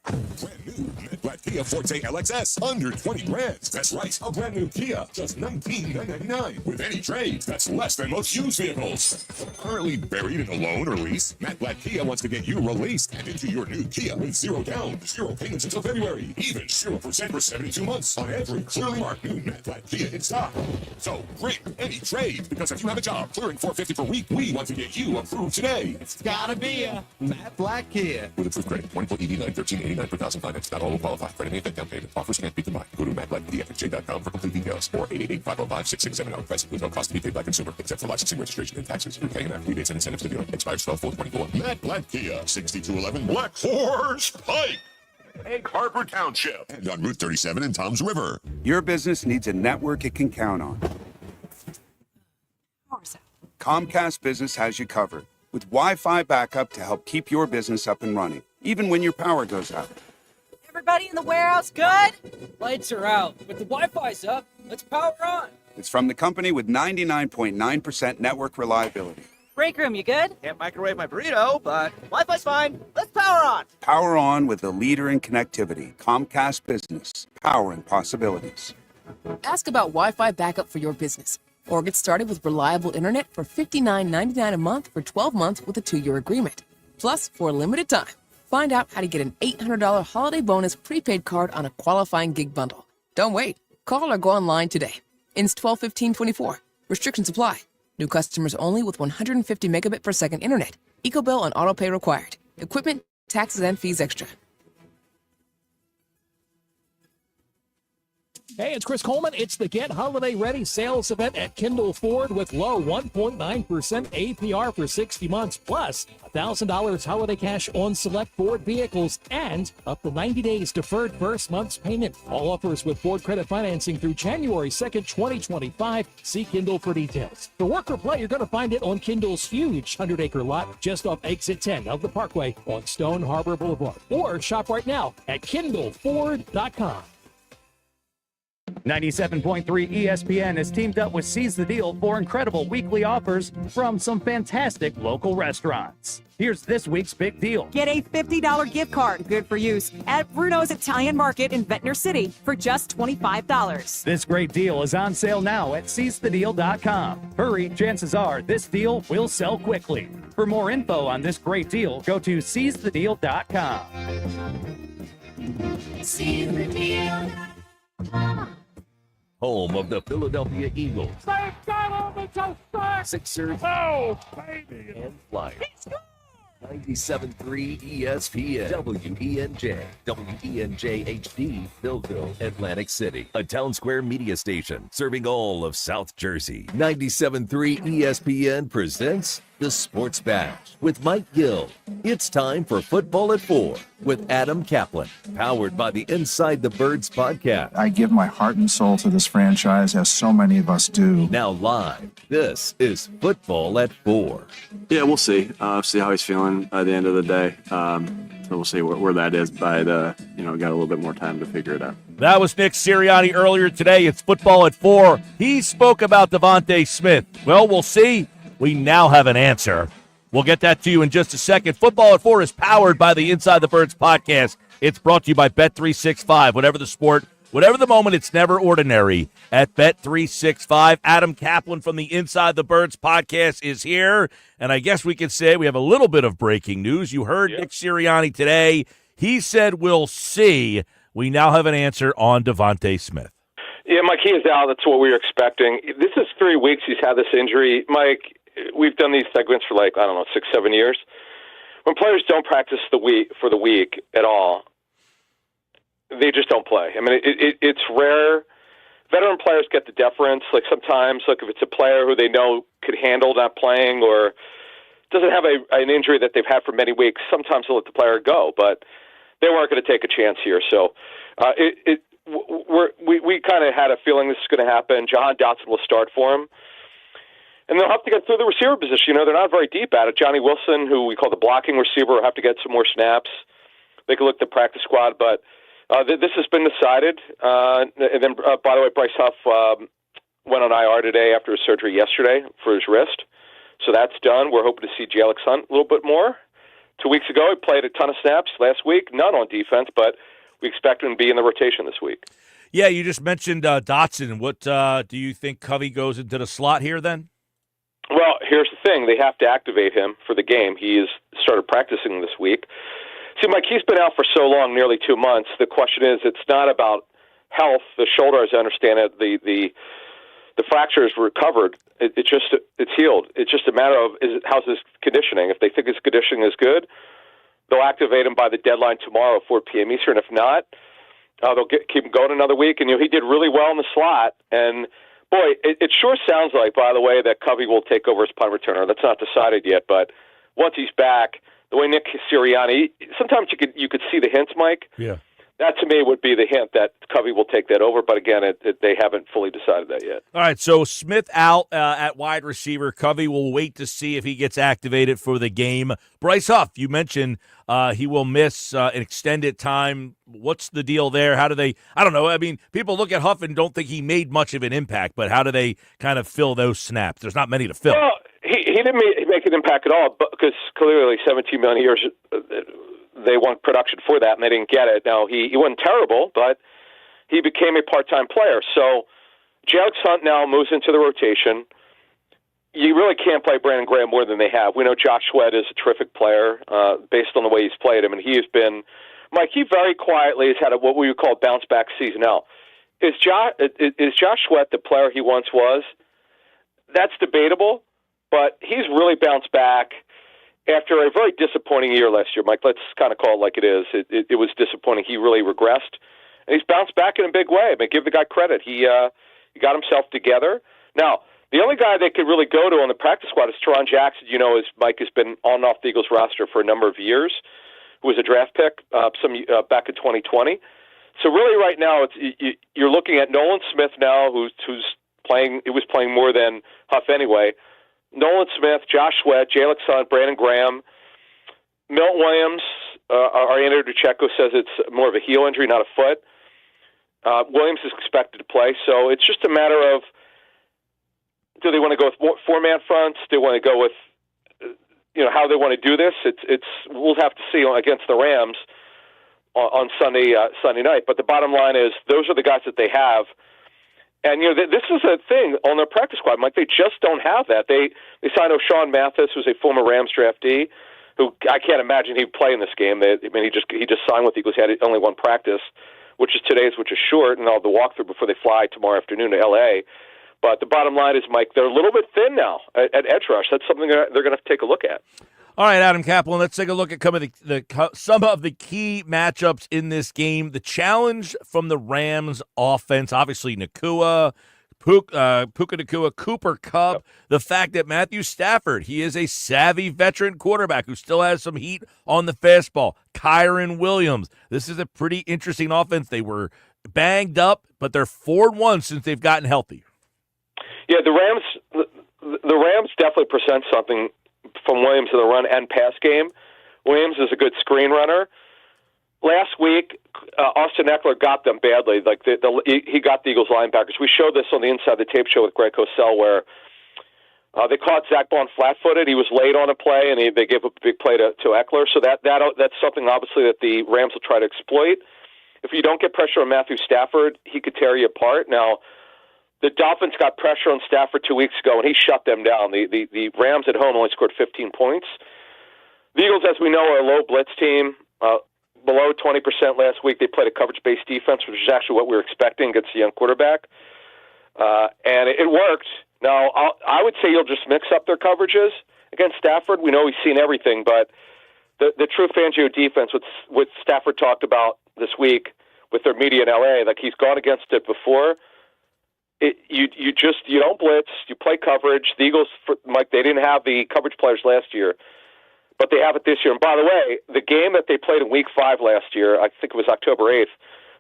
Brand new Matt Blatt Kia Forte LXS, under 20 grand. That's right, a brand new Kia, just $19,999. With any trade, that's less than most used vehicles. Currently buried in a loan or lease, Matt Blatt Kia wants to get you released and into your new Kia with 0 down, 0 payments until February, even 0% for 72 months on every clearly marked new Matt Blatt Kia in stock. So bring any trade, because if you have a job clearing $450 per week, we want to get you approved today. It's gotta be a Matt Blatt Kia. With approved credit, 1 ED9, $13.89 per thousand finance. Not all will qualify. Credit may affect down payment. Offers can't be combined. Go to mattblackkiafj.com for complete details, or 888-505-6670. Price includes no cost to be paid by consumer, except for licensing, registration, and taxes. Repaying after rebates and incentives to dealer. Expires 12/4/24. Matt Blatt Kia, 6211 Black Horse Pike, Egg Harbor Township, and on Route 37 in Toms River. Your business needs a network it can count on. Comcast Business has you covered with Wi-Fi backup to help keep your business up and running, even when your power goes out. Everybody in the warehouse good? Lights are out, but the Wi-Fi's up. Let's power on. It's from the company with 99.9% network reliability. Break room, you good? Can't microwave my burrito, but Wi-Fi's fine. Let's power on. Power on with the leader in connectivity, Comcast Business. Powering possibilities. Ask about Wi-Fi backup for your business, or get started with reliable internet for $59.99 a month for 12 months with a 2-year agreement. Plus, for a limited time, find out how to get an $800 holiday bonus prepaid card on a qualifying gig bundle. Don't wait. Call or go online today. Ends 12/15/24. Restrictions apply. New customers only with 150 megabit per second internet. EcoBill and autopay required. Equipment, taxes, and fees extra. Hey, it's Chris Coleman. It's the Get Holiday Ready sales event at Kindle Ford with low 1.9% APR for 60 months, plus $1,000 holiday cash on select Ford vehicles and up to 90 days deferred first month's payment. All offers with Ford credit financing through January 2nd, 2025. See Kindle for details. For work or play, you're going to find it on Kindle's huge 100-acre lot just off exit 10 of the Parkway on Stone Harbor Boulevard. Or shop right now at KindleFord.com. 97.3 ESPN has teamed up with Seize the Deal for incredible weekly offers from some fantastic local restaurants. Here's this week's big deal. Get a $50 gift card, good for use, at Bruno's Italian Market in Ventnor City for just $25. This great deal is on sale now at seizethedeal.com. Hurry, chances are this deal will sell quickly. For more info on this great deal, go to seizethedeal.com. Seize the deal. Home of the Philadelphia Eagles, They've got him. It's a sack. Sixers, Oh, baby. and Flyers. 97.3 ESPN, WENJ, WENJ HD, Millville, Atlantic City, a Town Square media station serving all of South Jersey. 97.3 ESPN presents The Sports Bash with Mike Gil. It's time for Football at 4 with Adam Kaplan, powered by the Inside the Birds podcast. I give my heart and soul to this franchise, as so many of us do. Now live, this is Football at 4. Yeah, we'll see. See how he's feeling by the end of the day. So we'll see where that is. But got a little bit more time to figure it out. That was Nick Sirianni earlier today. It's Football at 4. He spoke about Devontae Smith. Well, we'll see. We now have an answer. We'll get that to you in just a second. Football at 4 is powered by the Inside the Birds podcast. It's brought to you by Bet365. Whatever the sport, whatever the moment, it's never ordinary at Bet365. Adam Kaplan from the Inside the Birds podcast is here. And I guess we could say we have a little bit of breaking news. You heard Nick Sirianni today. He said we'll see. We now have an answer on Devontae Smith. Yeah, Mike, he is out. That's what we were expecting. This is 3 weeks he's had this injury. Mike, we've done these segments for 6-7 years. When players don't practice for the week at all, they just don't play. I mean, it's rare. Veteran players get the deference. Like sometimes, if it's a player who they know could handle not playing or doesn't have an injury that they've had for many weeks, sometimes they'll let the player go. But they weren't going to take a chance here. So we kind of had a feeling this is going to happen. Jahan Dotson will start for him. And they'll have to get through the receiver position. They're not very deep at it. Johnny Wilson, who we call the blocking receiver, will have to get some more snaps. They can look at the practice squad, but this has been decided. And then, by the way, Bryce Huff went on IR today after his surgery yesterday for his wrist. So that's done. We're hoping to see Jalix Hunt a little bit more. 2 weeks ago, he played a ton of snaps. Last week, none on defense, but we expect him to be in the rotation this week. Yeah, you just mentioned Dotson. What do you think Covey goes into the slot here then? Well, here's the thing. They have to activate him for the game. He has started practicing this week. See, Mike, he's been out for so long, nearly 2 months. The question is, it's not about health. The shoulder, as I understand it, the fracture is recovered. It's healed. It's just a matter of how's his conditioning. If they think his conditioning is good, they'll activate him by the deadline tomorrow, 4 p.m. Eastern. If not, they'll keep him going another week. And he did really well in the slot. And boy, it sure sounds like, by the way, that Covey will take over as punt returner. That's not decided yet, but once he's back, the way Nick Sirianni, sometimes you could see the hints, Mike. Yeah. That, to me, would be the hint that Covey will take that over. But, again, they haven't fully decided that yet. All right, so Smith out at wide receiver. Covey will wait to see if he gets activated for the game. Bryce Huff, you mentioned he will miss an extended time. What's the deal there? How do they – I don't know. I mean, people look at Huff and don't think he made much of an impact, but how do they kind of fill those snaps? There's not many to fill. Well, he didn't make an impact at all because clearly 17 million years they want production for that, and they didn't get it. Now, he wasn't terrible, but he became a part-time player. So Alex Hunt now moves into the rotation. You really can't play Brandon Graham more than they have. We know Josh Sweat is a terrific player based on the way he's played him, and he has been, Mike, he very quietly has had what we would call a bounce-back season. Now, is Josh Sweat the player he once was? That's debatable, but he's really bounced back after a very disappointing year last year. Mike, let's kind of call it like it is. It was disappointing. He really regressed, and he's bounced back in a big way. I mean, give the guy credit. He got himself together. Now, the only guy they could really go to on the practice squad is Teron Jackson. You know, Mike has been on and off the Eagles roster for a number of years, who was a draft pick back in 2020. So really right now you're looking at Nolan Smith now, who's playing. He was playing more than Huff anyway. Nolan Smith, Josh Sweat, Jalen Hunt, Brandon Graham, Milton Williams. Our Andrew DeCecco says it's more of a heel injury, not a foot. Williams is expected to play, so it's just a matter of, do they want to go with four-man fronts? Do they want to go with, how they want to do this? We'll have to see against the Rams on Sunday night. But the bottom line is, those are the guys that they have. And this is a thing on their practice squad, Mike. They just don't have that. They signed O'Shawn Mathis, who's a former Rams draftee, who I can't imagine he'd play in this game. He just signed with the Eagles. He had only one practice, which is today's, which is short, and they'll have the walkthrough before they fly tomorrow afternoon to L.A. But the bottom line is, Mike, they're a little bit thin now at edge rush. That's something they're going to have to take a look at. All right, Adam Kaplan, let's take a look at some of the key matchups in this game. The challenge from the Rams offense, obviously Nakua, Puka Nakua, Cooper Kupp, yep. The fact that Matthew Stafford, he is a savvy veteran quarterback who still has some heat on the fastball. Kyron Williams. This is a pretty interesting offense. They were banged up, but they're 4-1 since they've gotten healthy. Yeah, the Rams definitely present something from Williams in the run and pass game. Williams is a good screen runner. Last week, Austin Eckler got them badly. He got the Eagles linebackers. We showed this on the Inside the Tape show with Greg Cosell, where they caught Zach Bond flat-footed. He was late on a play, and they gave a big play to Eckler. So that's something, obviously, that the Rams will try to exploit. If you don't get pressure on Matthew Stafford, he could tear you apart. Now, the Dolphins got pressure on Stafford 2 weeks ago, and he shut them down. The Rams at home only scored 15 points. The Eagles, as we know, are a low blitz team, below 20% last week. They played a coverage-based defense, which is actually what we were expecting against a young quarterback. And it worked. Now, I would say you'll just mix up their coverages against Stafford. We know he's seen everything, but the true Fangio defense, what Stafford talked about this week with their media in L.A., like he's gone against it before. You don't blitz. You play coverage. The Eagles, Mike, they didn't have the coverage players last year, but they have it this year. And by the way, the game that they played in Week 5 last year, I think it was October 8th,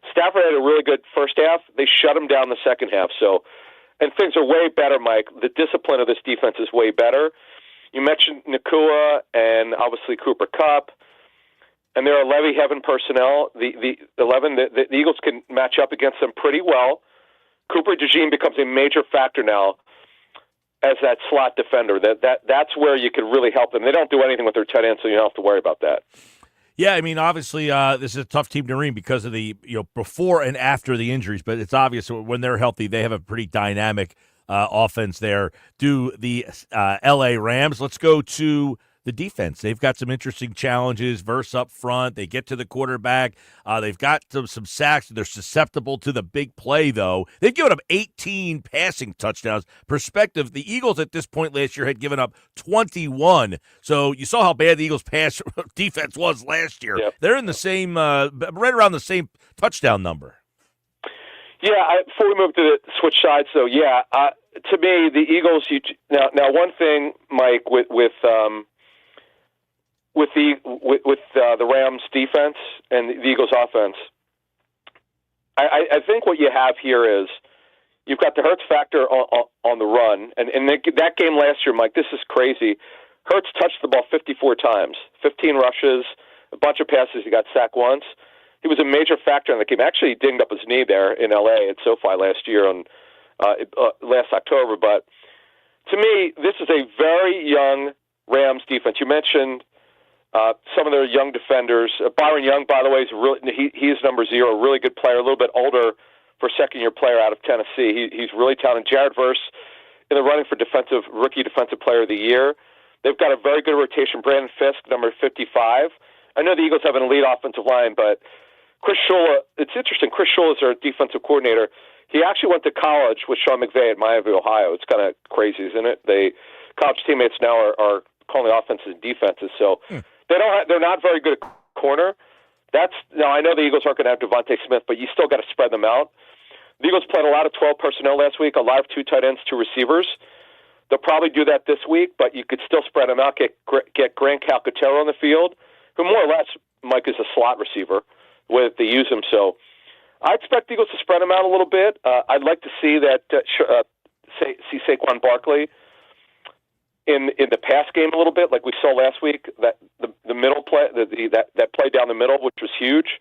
Stafford had a really good first half. They shut him down the second half. And things are way better, Mike. The discipline of this defense is way better. You mentioned Nakua and obviously Cooper Kupp, and there are Levy Heaven personnel. The Eagles can match up against them pretty well. Cooper DeJean becomes a major factor now as that slot defender. That's where you can really help them. They don't do anything with their tight end, so you don't have to worry about that. Yeah, I mean, obviously, this is a tough team to read because of the before and after the injuries. But it's obvious when they're healthy, they have a pretty dynamic offense there. Do the L.A. Rams? Let's go to the defense. They've got some interesting challenges. Verse up front. They get to the quarterback. They've got some sacks. They're susceptible to the big play, though. They've given up 18 passing touchdowns. Perspective, the Eagles at this point last year had given up 21. So you saw how bad the Eagles' pass defense was last year. Yep. They're in the same, right around the same touchdown number. Yeah, before we move to the switch sides, though, to me, the Eagles, now one thing, Mike, with the Rams defense and the Eagles offense, I think what you have here is you've got the Hurts factor on the run, and that game last year, Mike, this is crazy. Hurts touched the ball 54 times, 15 rushes, a bunch of passes. He got sacked once. He was a major factor in the game. Actually, he dinged up his knee there in L.A. at SoFi last year last October. But to me, this is a very young Rams defense. You mentioned Some of their young defenders. Byron Young, by the way, he is number 0, a really good player, a little bit older for a second-year player out of Tennessee. He's really talented. Jared Verse in the running for rookie defensive player of the year. They've got a very good rotation. Brandon Fisk, number 55. I know the Eagles have an elite offensive line, but Chris Shula, it's interesting. Chris Shula is their defensive coordinator. He actually went to college with Sean McVay at Miami, Ohio. It's kind of crazy, isn't it? College teammates now are calling offenses and defenses, so they're not very good at corner. Now I know the Eagles aren't going to have Devontae Smith, but you still got to spread them out. The Eagles played a lot of 12 personnel last week, a lot of 2 tight ends, 2 receivers. They'll probably do that this week, but you could still spread them out, get Grant Calcaterra on the field, who more or less, Mike, is a slot receiver, the way that they use him. So I expect the Eagles to spread them out a little bit. I'd like to see that see Saquon Barkley in the pass game a little bit, like we saw last week. That the middle play, that play down the middle, which was huge.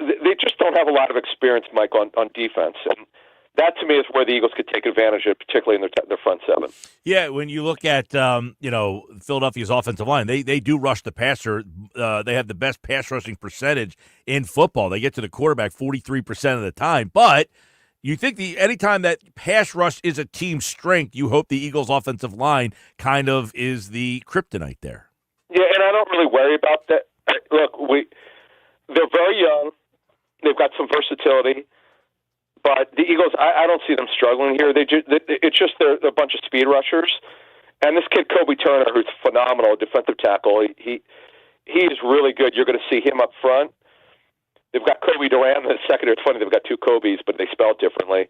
They just don't have a lot of experience, Mike, on defense, and that to me is where the Eagles could take advantage of, particularly in their front seven. Yeah, when you look at Philadelphia's offensive line, they do rush the passer. They have the best pass rushing percentage in football. They get to the quarterback 43% of the time. But you think anytime that pass rush is a team strength, you hope the Eagles' offensive line kind of is the kryptonite there. Yeah, and I don't really worry about that. Look, they're very young. They've got some versatility. But the Eagles, I don't see them struggling here. It's just they're a bunch of speed rushers, and this kid Kobe Turner, who's phenomenal, defensive tackle, he is really good. You're going to see him up front. They've got Kobe Durant in the second or 20. They've got 2 Kobes, but they spell it differently.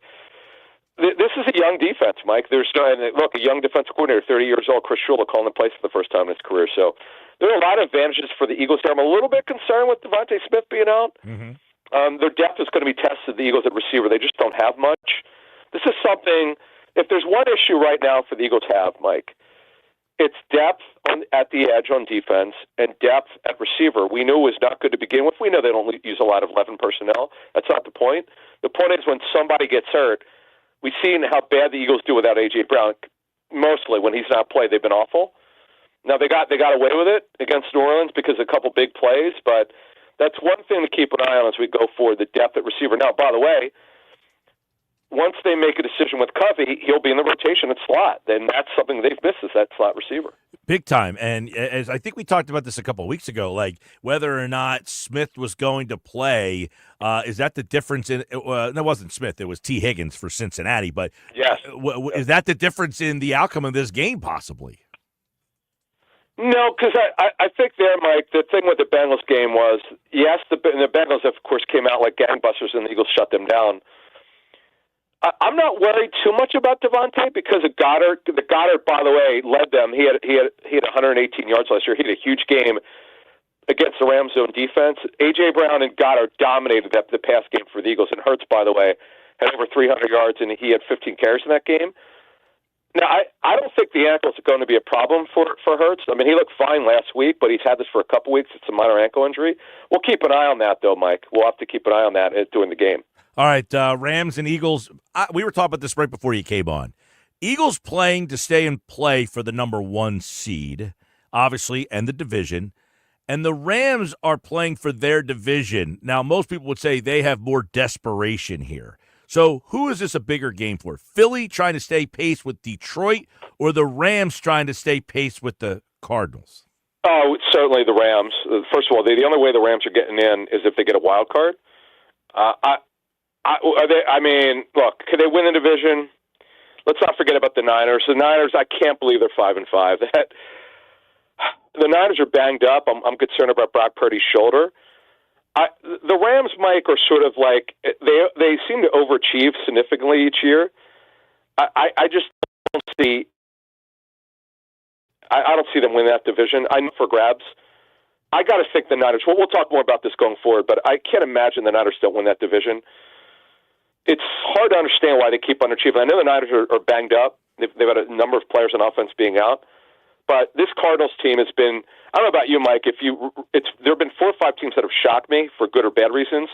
This is a young defense, Mike. Look, a young defensive coordinator, 30 years old, Chris Shula, calling the plays for the first time in his career. So there are a lot of advantages for the Eagles here. I'm a little bit concerned with Devontae Smith being out. Mm-hmm. Their depth is going to be tested, the Eagles at receiver. They just don't have much. This is something, if there's one issue right now for the Eagles have, Mike, it's depth at the edge on defense and depth at receiver. We knew it was not good to begin with. We know they don't use a lot of 11 personnel. That's not the point. The point is when somebody gets hurt, we've seen how bad the Eagles do without A.J. Brown. Mostly when he's not played, they've been awful. Now they got away with it against New Orleans because of a couple big plays, but that's one thing to keep an eye on as we go forward, the depth at receiver. Now, by the way, once they make a decision with Covey, he'll be in the rotation at slot. Then that's something they've missed, is that slot receiver. Big time. And as I think we talked about this a couple of weeks ago, like whether or not Smith was going to play, is that the difference in no, it wasn't Smith. It was T. Higgins for Cincinnati. But yes. Is that the difference in the outcome of this game possibly? No, because I think there, Mike, the thing with the Bengals game was, yes, the Bengals, of course, came out like gangbusters and the Eagles shut them down. I'm not worried too much about Devontae because of Goddard. The Goddard, by the way, led them. He had 118 yards last year. He had a huge game against the Rams zone defense. A.J. Brown and Goddard dominated the pass game for the Eagles. And Hurts, by the way, had over 300 yards, and he had 15 carries in that game. Now, I don't think the ankles are going to be a problem for Hurts. I mean, he looked fine last week, but he's had this for a couple weeks. It's a minor ankle injury. We'll keep an eye on that, though, Mike. We'll have to keep an eye on that during the game. All right, Rams and Eagles. We were talking about this right before you came on. Eagles playing to stay in play for the number 1 seed, obviously, and the division. And the Rams are playing for their division. Now, most people would say they have more desperation here. So who is this a bigger game for? Philly trying to stay pace with Detroit or the Rams trying to stay pace with the Cardinals? Oh, certainly the Rams. First of all, the only way the Rams are getting in is if they get a wild card. Look, could they win the division? Let's not forget about the Niners. The Niners, I can't believe they're 5-5. The Niners are banged up. I'm concerned about Brock Purdy's shoulder. The Rams, Mike, are sort of like they seem to overachieve significantly each year. I just don't see. I don't see them win that division. I know for grabs. I got to think the Niners. Well, we'll talk more about this going forward, but I can't imagine the Niners don't win that division. It's hard to understand why they keep underachieving. I know the Niners are banged up. They've got a number of players on offense being out. But this Cardinals team has been, I don't know about you, Mike, there have been 4 or 5 teams that have shocked me for good or bad reasons.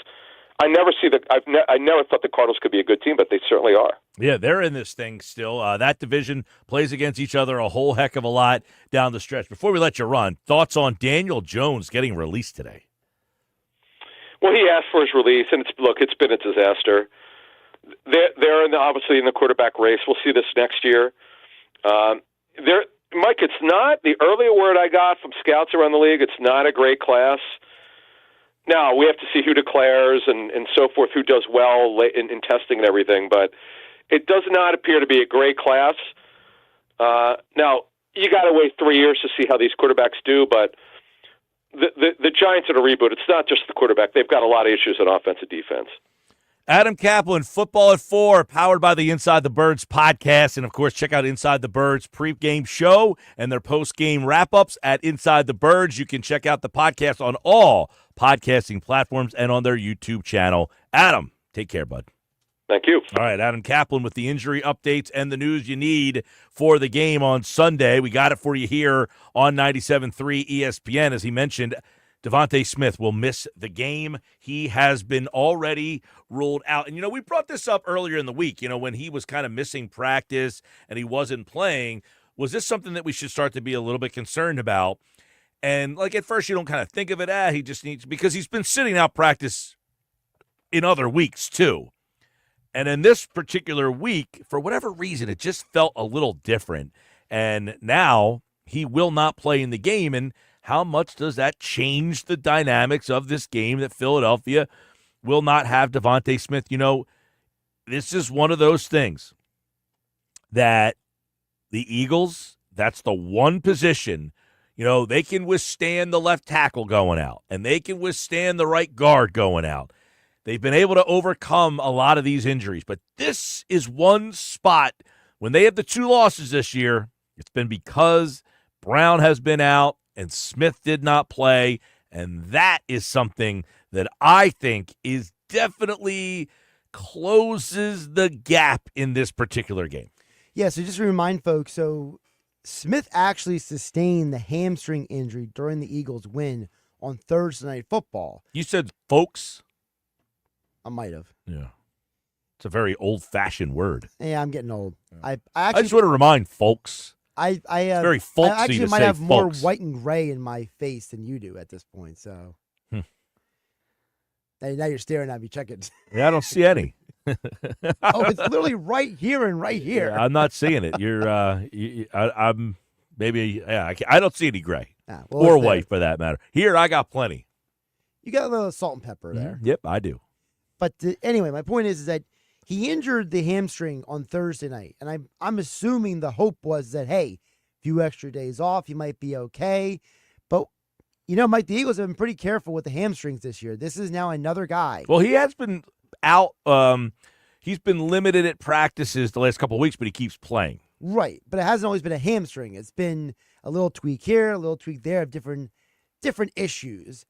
I never thought the Cardinals could be a good team, but they certainly are. Yeah, they're in this thing still. That division plays against each other a whole heck of a lot down the stretch. Before we let you run, thoughts on Daniel Jones getting released today? Well, he asked for his release, and it's been a disaster. They're obviously in the quarterback race. We'll see this next year. Mike, it's not the earlier word I got from scouts around the league. It's not a great class. Now we have to see who declares and so forth, who does well in testing and everything, but it does not appear to be a great class. Now, you got to wait 3 years to see how these quarterbacks do, but the Giants are a reboot. It's not just the quarterback. They've got a lot of issues on offense and defense. Adam Kaplan, Football at 4, powered by the Inside the Birds podcast. And, of course, check out Inside the Birds pre-game show and their post-game wrap-ups at Inside the Birds. You can check out the podcast on all podcasting platforms and on their YouTube channel. Adam, take care, bud. Thank you. All right, Adam Kaplan with the injury updates and the news you need for the game on Sunday. We got it for you here on 97.3 ESPN. As he mentioned, Devontae Smith will miss the game. He has been already ruled out. And, we brought this up earlier in the week, when he was kind of missing practice and he wasn't playing. Was this something that we should start to be a little bit concerned about? And, at first you don't kind of think of it, he just needs – because he's been sitting out practice in other weeks too. And in this particular week, for whatever reason, it just felt a little different. And now he will not play in the game. And how much does that change the dynamics of this game that Philadelphia will not have Devontae Smith? This is one of those things that the Eagles, that's the one position, they can withstand the left tackle going out, and they can withstand the right guard going out. They've been able to overcome a lot of these injuries, but this is one spot when they have the 2 losses this year, it's been because Brown has been out and Smith did not play, and that is something that I think is definitely closes the gap in this particular game. Yeah, so just to remind folks, so Smith actually sustained the hamstring injury during the Eagles' win on Thursday Night Football. You said folks? I might have. Yeah. It's a very old-fashioned word. Yeah, I'm getting old. I just want to remind folks. It's very folksy I actually to might say have more folks. white and gray in my face than you do at this point. So now you're staring at me. Check it. Yeah, I don't see any. It's literally right here and right here. Yeah, I'm not seeing it. I'm maybe. Yeah, I don't see any gray or white for that matter. Here, I got plenty. You got a little salt and pepper there. Yep, I do. But anyway, my point is that he injured the hamstring on Thursday night, and I'm assuming the hope was that, hey, a few extra days off, he might be okay. But, Mike, the Eagles have been pretty careful with the hamstrings this year. This is now another guy. Well, he has been out. He's been limited at practices the last couple of weeks, but he keeps playing. Right, but it hasn't always been a hamstring. It's been a little tweak here, a little tweak there of different issues.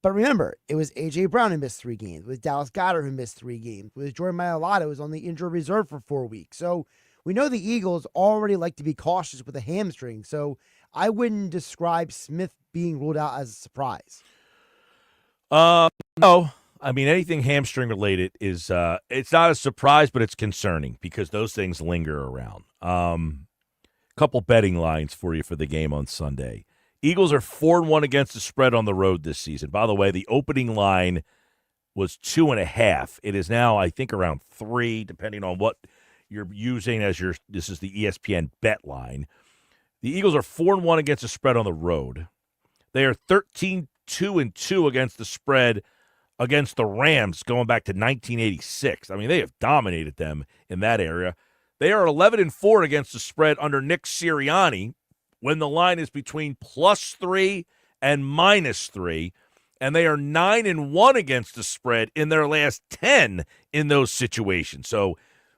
But remember, it was A.J. Brown who missed 3 games. It was Dallas Goedert who missed 3 games. It was Jordan Mailata who was on the injured reserve for 4 weeks. So we know the Eagles already like to be cautious with a hamstring. So I wouldn't describe Smith being ruled out as a surprise. No. I mean, anything hamstring related is it's not a surprise, but it's concerning because those things linger around. Couple betting lines for you for the game on Sunday. Eagles are 4-1 against the spread on the road this season. By the way, the opening line was 2.5. It is now, I think, around 3, depending on what you're using as your. This is the ESPN bet line. The Eagles are 4-1 against the spread on the road. They are 13-2-2 against the spread against the Rams going back to 1986. I mean, they have dominated them in that area. They are 11-4 against the spread under Nick Sirianni, when the line is between +3 and -3, and they are 9-1 against the spread in their last 10 in those situations. So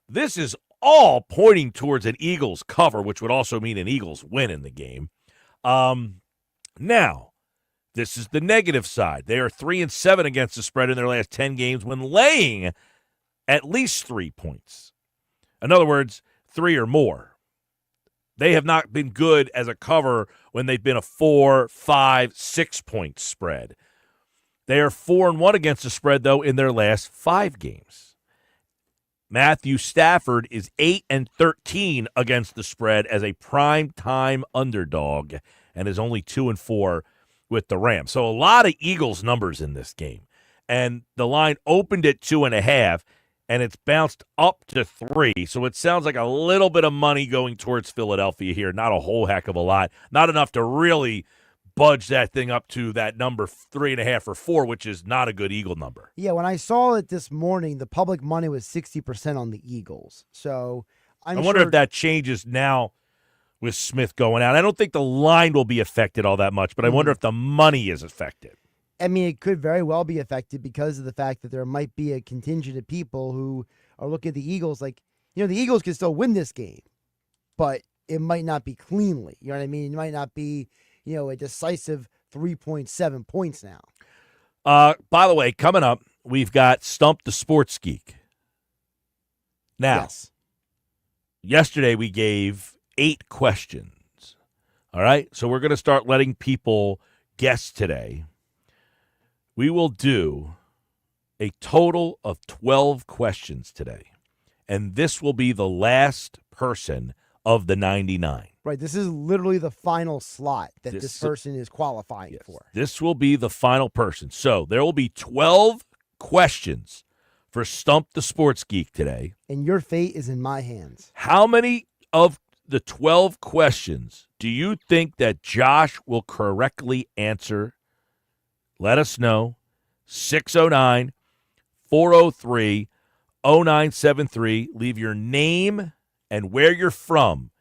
this is all pointing towards an Eagles cover, which would also mean an Eagles win in the game. Now, this is the negative side. They are 3-7 against the spread in their last 10 games when laying at least 3 points. In other words, 3 or more. They have not been good as a cover when they've been a 4, 5, 6-point spread. They are 4-1 against the spread, though, in their last 5 games. Matthew Stafford is 8-13 against the spread as a prime time underdog and is only 2-4 with the Rams. So a lot of Eagles numbers in this game. And the line opened at 2.5, and it's bounced up to 3. So it sounds like a little bit of money going towards Philadelphia here. Not a whole heck of a lot. Not enough to really budge that thing up to that number 3.5 or 4, which is not a good Eagle number. Yeah, when I saw it this morning, the public money was 60% on the Eagles. So I wonder if that changes now with Smith going out. I don't think the line will be affected all that much, but I wonder if the money is affected. I mean, it could very well be affected because of the fact that there might be a contingent of people who are looking at the Eagles like, the Eagles can still win this game, but it might not be cleanly. You know what I mean? It might not be, a decisive 3.7 points now. By the way, coming up, we've got Stump the Sports Geek. Now, yesterday we gave 8 questions. All right? So we're going to start letting people guess today. We will do a total of 12 questions today, and this will be the last person of the 99. Right, this is literally the final slot that this person is qualifying for. This will be the final person. So there will be 12 questions for Stump the Sports Geek today. And your fate is in my hands. How many of the 12 questions do you think that Josh will correctly answer? Let us know. 609-403-0973. Leave your name and where you're from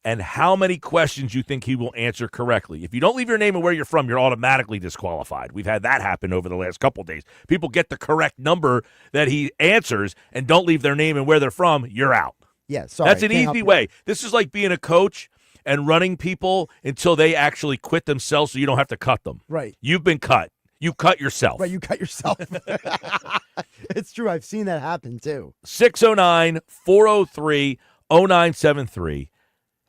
and how many questions you think he will answer correctly. If you don't leave your name and where you're from, you're automatically disqualified. We've had that happen over the last couple of days. People get the correct number that he answers and don't leave their name and where they're from, you're out. Yeah, sorry. That's an easy way. This is like being a coach and running people until they actually quit themselves so you don't have to cut them. Right. You've been cut. You cut yourself. Right, you cut yourself. It's true. I've seen that happen, too. 609-403-0973.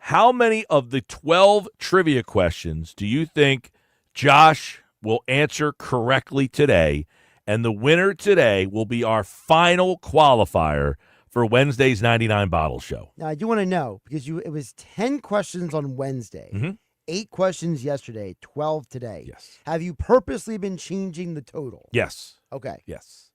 How many of the 12 trivia questions do you think Josh will answer correctly today? And the winner today will be our final qualifier for Wednesday's 99 Bottle Show. Now, I do want to know, because it was 10 questions on Wednesday, 8 questions yesterday, 12 today. Yes. Have you purposely been changing the total? Yes. Okay. Yes.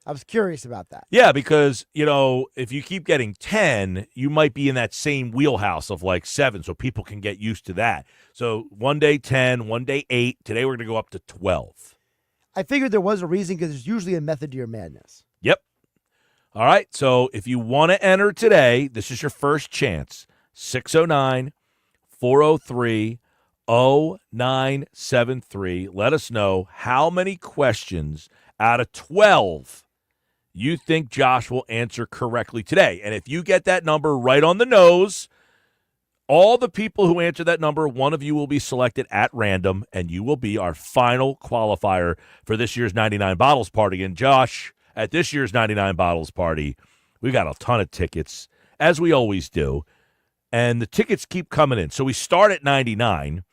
I was curious about that. Yeah, because, if you keep getting 10, you might be in that same wheelhouse of like 7, so people can get used to that. So one day 10, one day 8. Today we're going to go up to 12. I figured there was a reason because there's usually a method to your madness. Yep. All right, so if you want to enter today, this is your first chance. 609-403-0973. Let us know how many questions out of 12 you think Josh will answer correctly today. And if you get that number right on the nose, all the people who answer that number, one of you will be selected at random, and you will be our final qualifier for this year's 99 Bottles Party. And Josh, at this year's 99 Bottles Party, we got a ton of tickets, as we always do, and the tickets keep coming in. So we start at 99,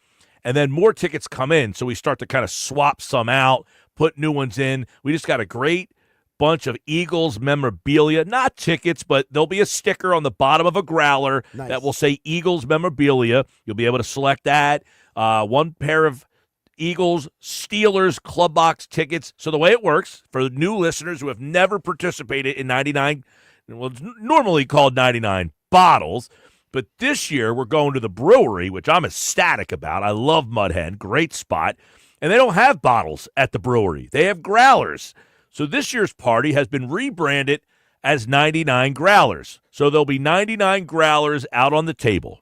and then more tickets come in, so we start to kind of swap some out, put new ones in. We just got a great bunch of Eagles memorabilia, not tickets, but there'll be a sticker on the bottom of a growler that will say Eagles memorabilia. You'll be able to select that. One pair of Eagles Steelers Club Box tickets. So the way it works, for new listeners who have never participated in 99, well, it's normally called 99 Bottles, but this year we're going to the brewery, which I'm ecstatic about. I love Mud Hen, great spot. And they don't have bottles at the brewery. They have growlers. So this year's party has been rebranded as 99 Growlers. So there'll be 99 growlers out on the table.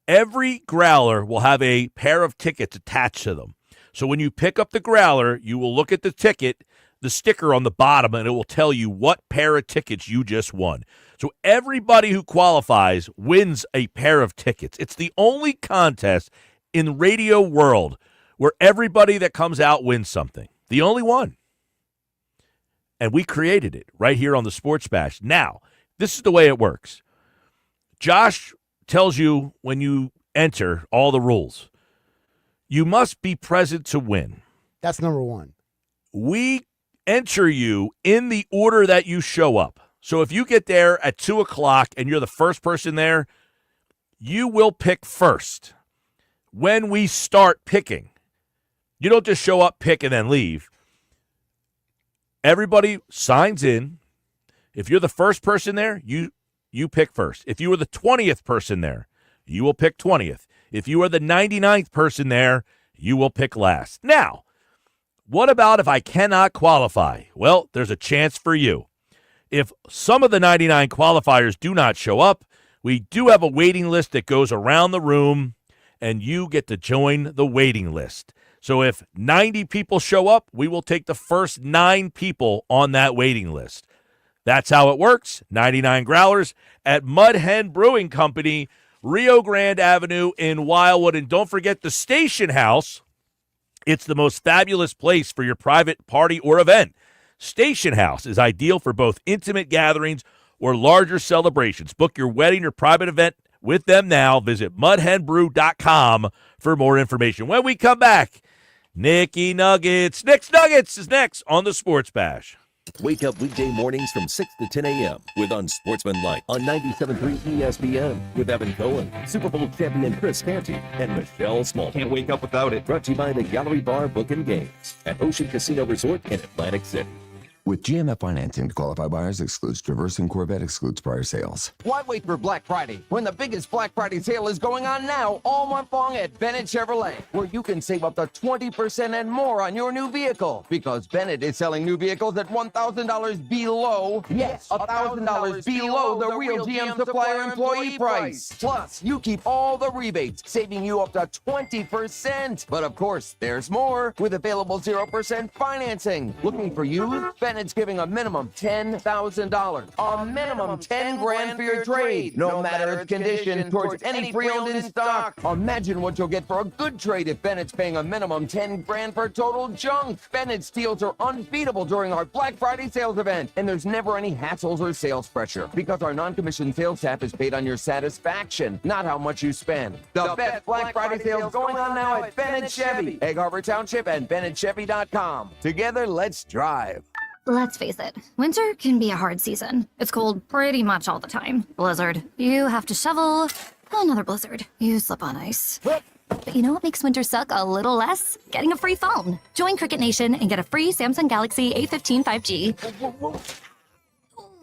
Every growler will have a pair of tickets attached to them. So when you pick up the growler, you will look at the ticket, the sticker on the bottom, and it will tell you what pair of tickets you just won. So everybody who qualifies wins a pair of tickets. It's the only contest in the radio world where everybody that comes out wins something. The only one. And we created it right here on the Sports Bash. Now, this is the way it works. Josh tells you when you enter all the rules. You must be present to win. That's number one. We enter you in the order that you show up. So if you get there at 2 o'clock and you're the first person there, you will pick first. When we start picking, you don't just show up, pick, and then leave. Everybody signs in. If you're the first person there, you pick first. If you were the 20th person there, you will pick 20th. If you are the 99th person there, you will pick last. Now, what about if I cannot qualify? Well, there's a chance for you. If some of the 99 qualifiers do not show up, we do have a waiting list that goes around the room, and you get to join the waiting list. So if 90 people show up, we will take the first 9 people on that waiting list. That's how it works. 99 Growlers at Mud Hen Brewing Company, Rio Grande Avenue in Wildwood. And don't forget the Station House. It's the most fabulous place for your private party or event. Station House is ideal for both intimate gatherings or larger celebrations. Book your wedding or private event with them now. Visit mudhenbrew.com for more information. When we come back, Nick's Nuggets is next on the Sports Bash. Wake up weekday mornings from 6 to 10 a.m. with Unsportsmanlike on 97.3 ESPN with Evan Cohen, Super Bowl champion Chris Canty, and Michelle Small. Can't wake up without it. Brought to you by the Gallery Bar Book and Games at Ocean Casino Resort in Atlantic City. With GMF financing to qualify buyers excludes Traverse and Corvette excludes prior sales. Why wait for Black Friday when the biggest Black Friday sale is going on now all month long at Bennett Chevrolet, where you can save up to 20% and more on your new vehicle, because Bennett is selling new vehicles at $1,000 below, yes, $1,000 below the real GM supplier employee price. Plus, you keep all the rebates, saving you up to 20%. But of course, there's more with available 0% financing. Looking for you? Bennett's giving a minimum $10,000, a minimum 10 grand for your trade, no matter its condition, towards any pre-owned in stock. Imagine what you'll get for a good trade if Bennett's paying a minimum 10 grand for total junk. Bennett's deals are unbeatable during our Black Friday sales event, and there's never any hassles or sales pressure, because our non-commissioned sales staff is paid on your satisfaction, not how much you spend. The best Black Friday sales going on now at Bennett Chevy, Egg Harbor Township, and BennettChevy.com. Together, let's drive. Let's face it, winter can be a hard season. It's cold pretty much all the time. Blizzard, you have to shovel. Another blizzard, you slip on ice. But you know what makes winter suck a little less? Getting a free phone. Join Cricket Nation and get a free Samsung Galaxy A15 5G.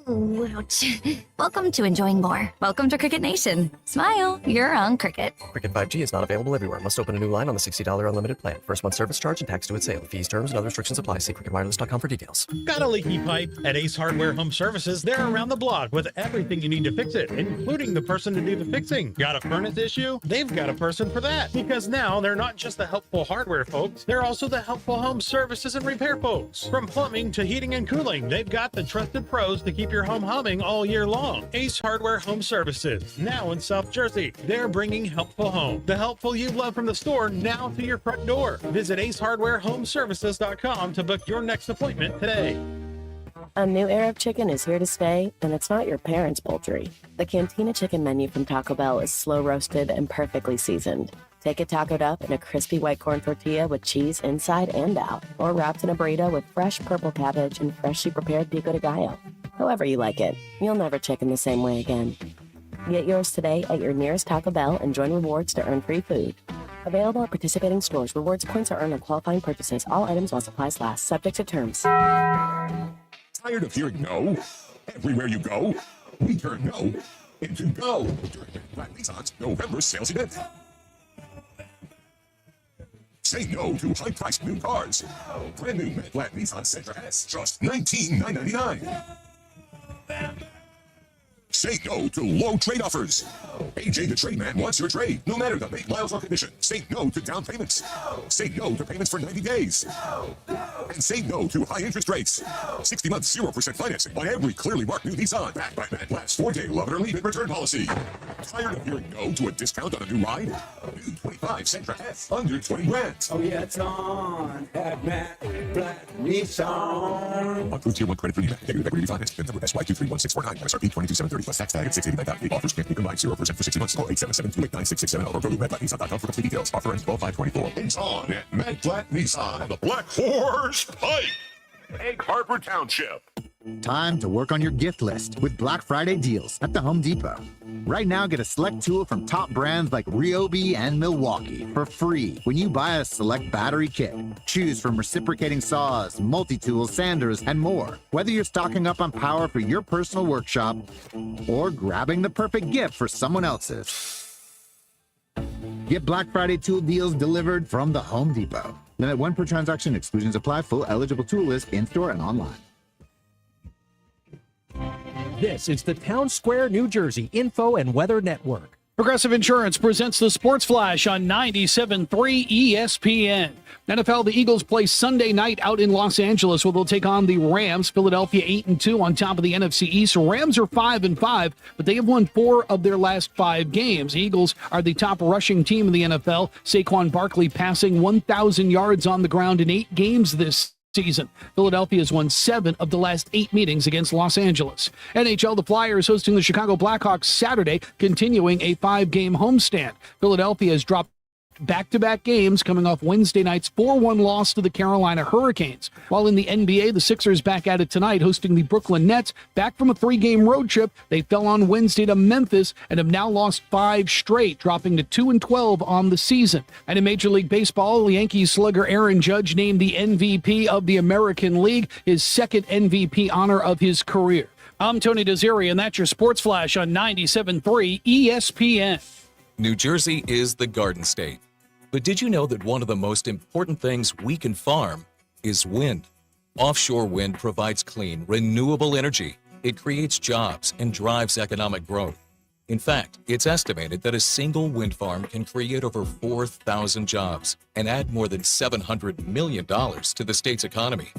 Ooh, ouch. Welcome to enjoying more. Welcome to Cricket Nation. Smile, you're on Cricket. Cricket 5G is not available everywhere. Must open a new line on the $60 unlimited plan. First month service charge and tax due at sale. Fees, terms, and other restrictions apply. See cricketwireless.com for details. Got a leaky pipe? At Ace Hardware Home Services, they're around the block with everything you need to fix it, including the person to do the fixing. Got a furnace issue? They've got a person for that. Because now they're not just the helpful hardware folks, they're also the helpful home services and repair folks. From plumbing to heating and cooling, they've got the trusted pros to keep your home humming all year long. Ace Hardware Home Services, now in South Jersey. They're bringing helpful home. The helpful you love from the store now to your front door. Visit AceHardwareHomeservices.com to book your next appointment today. A new era of chicken is here to stay, and it's not your parents' poultry. The Cantina Chicken menu from Taco Bell is slow roasted and perfectly seasoned. Take it tacoed up in a crispy white corn tortilla with cheese inside and out, or wrapped in a burrito with fresh purple cabbage and freshly prepared pico de gallo. However you like it, you'll never chicken the same way again. Get yours today at your nearest Taco Bell and join rewards to earn free food. Available at participating stores. Rewards points are earned on qualifying purchases. All items while supplies last. Subject to terms. Tired of hearing no? Everywhere you go, we turn no into go during Black Nissan's November sales event. Say no to high-priced new cars. Brand new Matte Black Nissan Sentra S, just $19,999. Say no to low trade offers. AJ the Trade Man wants your trade, no matter the make, miles, or condition. Say no to down payments. Say no to payments for 90 days. And say no to high interest rates. 60 months, 0% financing on every clearly marked new Nissan. Backed by Matt Black's 4-day love it or leave it return policy. Tired of hearing no to a discount on a new ride? New 25 Sentra S, under 20 grand. Oh yeah, it's on at Matt Black Nissan. Approved Tier 1 credit for new negative equity refinance. Then number SY231649. MSRP 22,730 plus tax tag at $689.50. Offers can't be combined 0% for 60 months. Call 877-289-6670 or go to MattBlackNissan.com for complete details. Offer ends 12/5/24. It's on at Matt Black Nissan. The Black Horse Pipe. Egg Harbor Township. Time to work on your gift list with Black Friday deals at the Home Depot. Right now, get a select tool from top brands like Ryobi and Milwaukee for free when you buy a select battery kit. Choose from reciprocating saws, multi-tools, sanders, and more. Whether you're stocking up on power for your personal workshop or grabbing the perfect gift for someone else's. Get Black Friday tool deals delivered from the Home Depot. Limit 1 per transaction. Exclusions apply. Full eligible tool list in-store and online. This is the Town Square, New Jersey Info and Weather Network. Progressive Insurance presents the Sports Flash on 97.3 ESPN. NFL, the Eagles play Sunday night out in Los Angeles, where they'll take on the Rams. Philadelphia 8-2 on top of the NFC East. Rams are 5-5, but they have won 4 of their last 5 games. Eagles are the top rushing team in the NFL. Saquon Barkley passing 1,000 yards on the ground in 8 games this season. Philadelphia has won 7 of the last 8 meetings against Los Angeles. NHL, the Flyers hosting the Chicago Blackhawks Saturday, continuing a 5-game homestand. Philadelphia has dropped back-to-back games coming off Wednesday night's 4-1 loss to the Carolina Hurricanes. While in the NBA, the Sixers back at it tonight, hosting the Brooklyn Nets. Back from a 3-game road trip, they fell on Wednesday to Memphis and have now lost 5 straight, dropping to 2-12 on the season. And in Major League Baseball, the Yankees slugger Aaron Judge named the MVP of the American League, his second MVP honor of his career. I'm Tony Desiri, and that's your Sports Flash on 97.3 ESPN. New Jersey is the Garden State. But did you know that one of the most important things we can farm is wind? Offshore wind provides clean, renewable energy. It creates jobs and drives economic growth. In fact, it's estimated that a single wind farm can create over 4,000 jobs and add more than $700 million to the state's economy.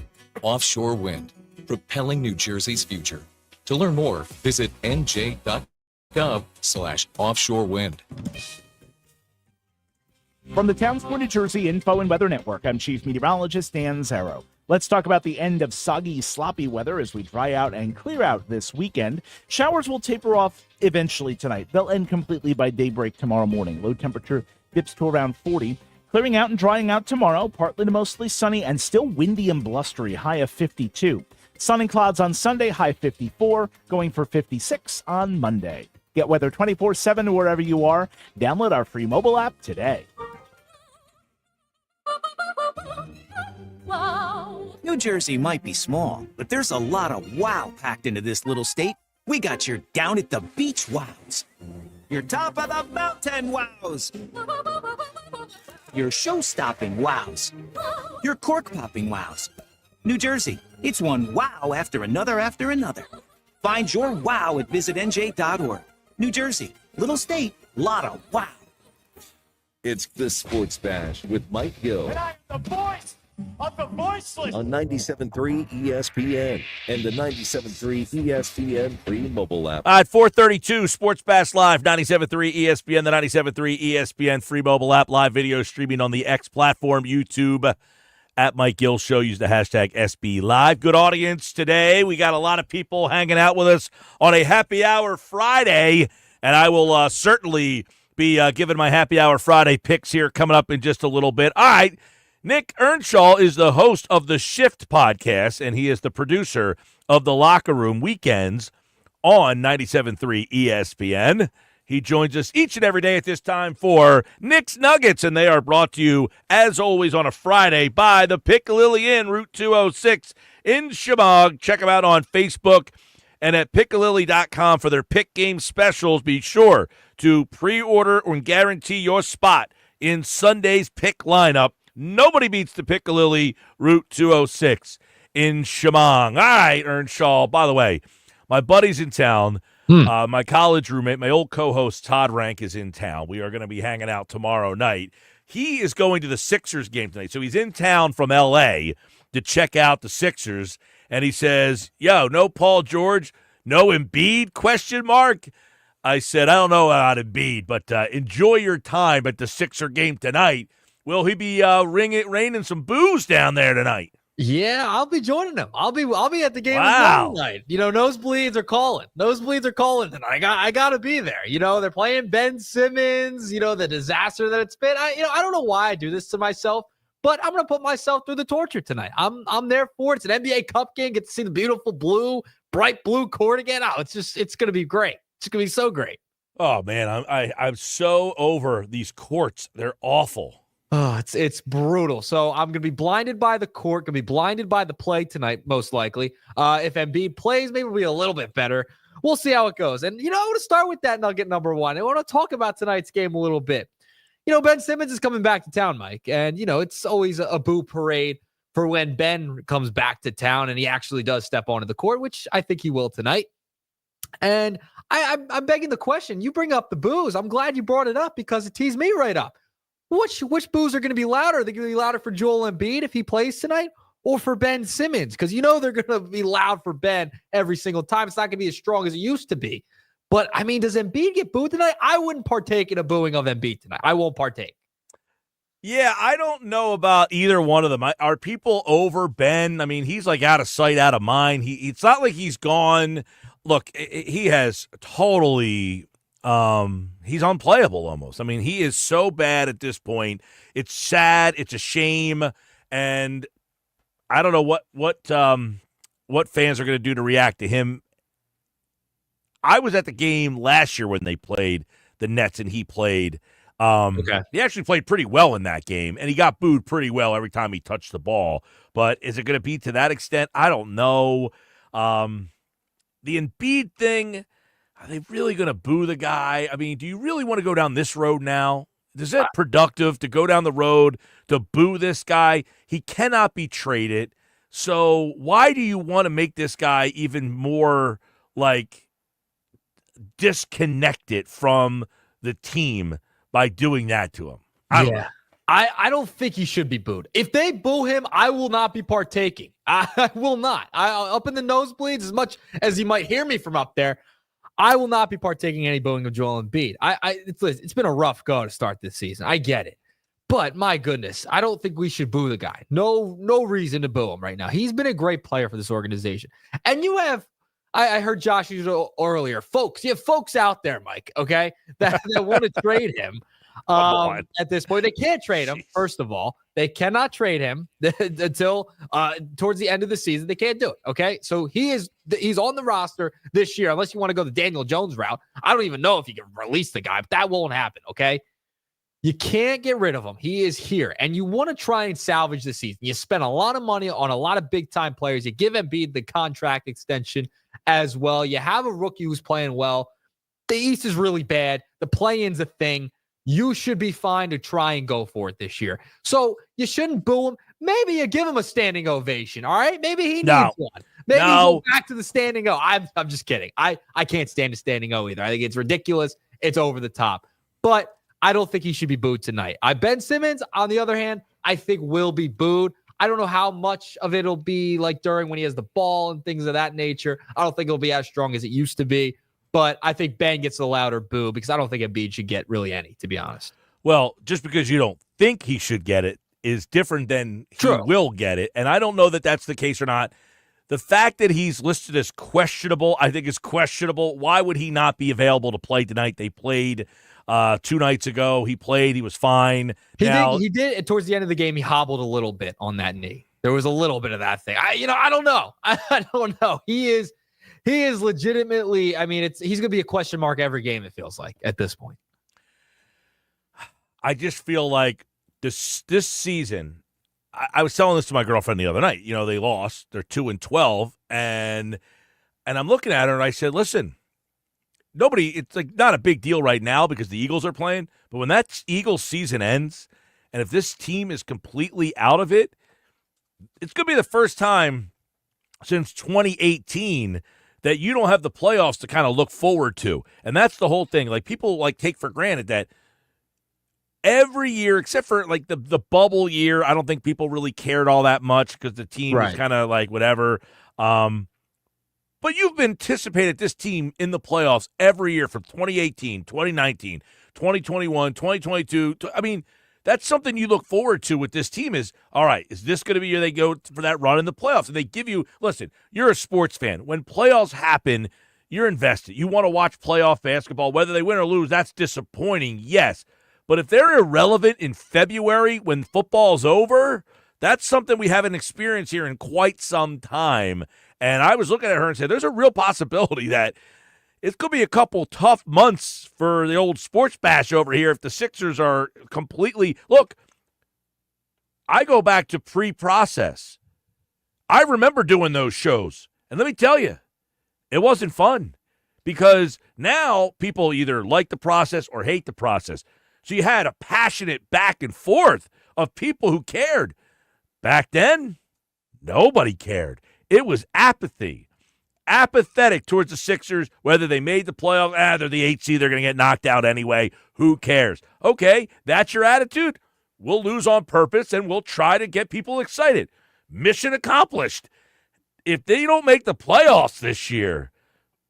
Offshore wind, propelling New Jersey's future. To learn more, visit nj.gov/offshore wind. From the Town Square, New Jersey Info and Weather Network, I'm Chief Meteorologist Dan Zarrow. Let's talk about the end of soggy, sloppy weather as we dry out and clear out this weekend. Showers will taper off eventually tonight. They'll end completely by daybreak tomorrow morning. Low temperature dips to around 40. Clearing out and drying out tomorrow, partly to mostly sunny and still windy and blustery, high of 52. Sun and clouds on Sunday, high 54, going for 56 on Monday. Get weather 24/7 wherever you are. Download our free mobile app today. New Jersey might be small, but there's a lot of wow packed into this little state. We got your down at the beach wows, your top of the mountain wows, your show-stopping wows, your cork-popping wows. New Jersey, it's one wow after another after another. Find your wow at visitnj.org. New Jersey, little state, lot of wow. It's the Sports Bash with Mike Gil. And I'm the voice of the voiceless. On 97.3 ESPN and the 97.3 ESPN free mobile app. All right, 432 Sports Bash Live, 97.3 ESPN, the 97.3 ESPN free mobile app, live video streaming on the X platform, YouTube, at Mike Gil Show. Use the hashtag SB Live. Good audience today. We got a lot of people hanging out with us on a happy hour Friday, and I will certainly be giving my happy hour Friday picks here coming up in just a little bit. All right. Nick Earnshaw is the host of the Shift podcast, and he is the producer of the Locker Room Weekends on 97.3 ESPN. He joins us each and every day at this time for Nick's Nuggets, and they are brought to you, as always, on a Friday by the Piccalilli Inn, Route 206 in Chemung. Check them out on Facebook and at Piccalilli.com for their pick game specials. Be sure to pre-order and guarantee your spot in Sunday's pick lineup. Nobody beats the Piccalilli, Route 206 in Chemung. All right, Earnshaw. By the way, my buddy's in town. My college roommate, my old co-host Todd Rank, is in town. We are going to be hanging out tomorrow night. He is going to the Sixers game tonight. So he's in town from L.A. to check out the Sixers. And he says, yo, no Paul George, no Embiid, question mark. I said, I don't know about Embiid, but enjoy your time at the Sixer game tonight. Will he be raining some booze down there tonight? Yeah, I'll be joining him. I'll be at the game tonight. You know, nosebleeds are calling. And I gotta be there. You know, they're playing Ben Simmons. You know, the disaster that it's been. I don't know why I do this to myself, but I'm going to put myself through the torture tonight. I'm there for it. It's an NBA Cup game. Get to see the beautiful bright blue court again. Oh, it's going to be great. It's going to be so great. Oh man, I'm so over these courts. They're awful. Oh, it's brutal. So I'm going to be blinded by the court, going to be blinded by the play tonight, most likely. If Embiid plays, maybe it'll be a little bit better. We'll see how it goes. And, I want to start with that nugget number one. I want to talk about tonight's game a little bit. Ben Simmons is coming back to town, Mike. And, it's always a boo parade for when Ben comes back to town and he actually does step onto the court, which I think he will tonight. And I'm begging the question. You bring up the boos. I'm glad you brought it up because it teased me right up. Which boos are going to be louder? Are they going to be louder for Joel Embiid if he plays tonight or for Ben Simmons? Because they're going to be loud for Ben every single time. It's not going to be as strong as it used to be. But, does Embiid get booed tonight? I wouldn't partake in a booing of Embiid tonight. I won't partake. Yeah, I don't know about either one of them. Are people over Ben? He's like out of sight, out of mind. It's not like he's gone. Look, he has totally he's unplayable almost. He is so bad at this point. It's sad. It's a shame. And I don't know what fans are going to do to react to him. I was at the game last year when they played the Nets and he played. He actually played pretty well in that game, and he got booed pretty well every time he touched the ball. But is it going to be to that extent? I don't know. The Embiid thing, are they really going to boo the guy? Do you really want to go down this road now? Is it productive to go down the road to boo this guy? He cannot be traded. So why do you want to make this guy even more, disconnected from the team by doing that to him? I don't think he should be booed. If they boo him, I will not be partaking. I will not. Up in the nosebleeds, as much as you might hear me from up there, I will not be partaking in any booing of Joel Embiid. It's been a rough go to start this season. I get it. But my goodness, I don't think we should boo the guy. No reason to boo him right now. He's been a great player for this organization. And you have, I heard Josh use it earlier, folks. You have folks out there, Mike, okay, that want to trade him. At this point, they can't trade him. First of all, they cannot trade him until towards the end of the season. They can't do it. Okay, so he's on the roster this year, unless you want to go the Daniel Jones route. I don't even know if you can release the guy, but that won't happen. Okay, you can't get rid of him. He is here, and you want to try and salvage the season. You spend a lot of money on a lot of big time players. You give Embiid the contract extension as well. You have a rookie who's playing well. The East is really bad. The play-in's a thing. You should be fine to try and go for it this year. So you shouldn't boo him. Maybe you give him a standing ovation, all right? Maybe he needs one. Maybe he goes back to the standing O. I'm just kidding. I can't stand a standing O either. I think it's ridiculous. It's over the top. But I don't think he should be booed tonight. Ben Simmons, on the other hand, I think will be booed. I don't know how much of it'll be like during when he has the ball and things of that nature. I don't think it'll be as strong as it used to be. But I think Ben gets the louder boo because I don't think Embiid should get really any, to be honest. Well, just because you don't think he should get it is different than he will get it. And I don't know that that's the case or not. The fact that he's listed as questionable, I think is questionable. Why would he not be available to play tonight? They played 2 nights ago. He played. He was fine. He did. Towards the end of the game, he hobbled a little bit on that knee. There was a little bit of that thing. I don't know. I don't know. He is legitimately, he's going to be a question mark every game, it feels like, at this point. I just feel like this season, I was telling this to my girlfriend the other night. They lost. They're 2-12, and I'm looking at her, and I said, listen, it's like not a big deal right now because the Eagles are playing, but when that Eagles season ends, and if this team is completely out of it, it's going to be the first time since 2018 that you don't have the playoffs to kind of look forward to. And that's the whole thing. Like, people take for granted that every year, except for the bubble year, I don't think people really cared all that much because the team was kind of whatever. But you've been anticipated this team in the playoffs every year from 2018, 2019, 2021, 2022. That's something you look forward to with this team is, all right, is this going to be year they go for that run in the playoffs? And they give you, listen, you're a sports fan. When playoffs happen, you're invested. You want to watch playoff basketball. Whether they win or lose, that's disappointing, yes. But if they're irrelevant in February when football's over, that's something we haven't experienced here in quite some time. And I was looking at her and said, there's a real possibility that it's going to be a couple tough months for the old sports bash over here if the Sixers are completely – look, I go back to pre-process. I remember doing those shows. And let me tell you, it wasn't fun because now people either like the process or hate the process. So you had a passionate back and forth of people who cared. Back then, nobody cared. It was apathy. Apathetic towards the Sixers, whether they made the playoffs, they're the 8th seed, they're going to get knocked out anyway. Who cares? Okay, that's your attitude. We'll lose on purpose, and we'll try to get people excited. Mission accomplished. If they don't make the playoffs this year,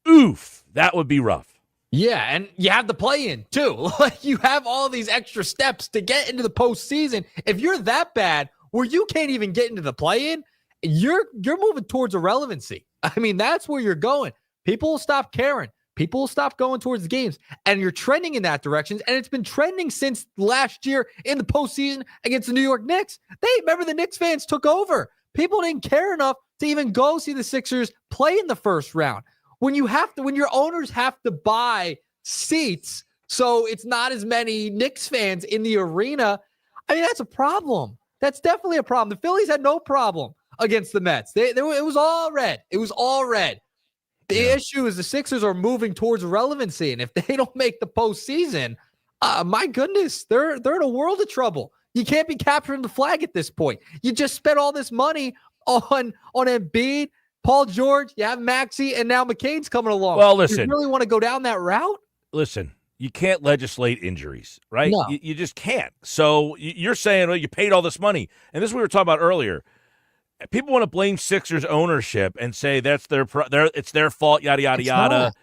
oof, that would be rough. Yeah, and you have the play-in, too. Like, you have all these extra steps to get into the postseason. If you're that bad where you can't even get into the play-in, you're moving towards irrelevancy. I mean, that's where you're going. People will stop caring. People will stop going towards the games. And you're trending in that direction. And it's been trending since last year in the postseason against the New York Knicks. Remember the Knicks fans took over. People didn't care enough to even go see the Sixers play in the first round. When your owners have to buy seats, so it's not as many Knicks fans in the arena, I mean, that's a problem. That's definitely a problem. The Phillies had no problem against the Mets. It was all red. It was all red. The issue is the Sixers are moving towards relevancy, and if they don't make the postseason, my goodness, they're in a world of trouble. You can't be capturing the flag at this point. You just spent all this money on Embiid, Paul George, you have Maxey, and now McCain's coming along. Well, listen. You really want to go down that route? Listen, you can't legislate injuries, right? No. You just can't. So you're saying, well, you paid all this money. And this is what we were talking about earlier. People want to blame Sixers ownership and say that's it's their fault, yada, yada, yada.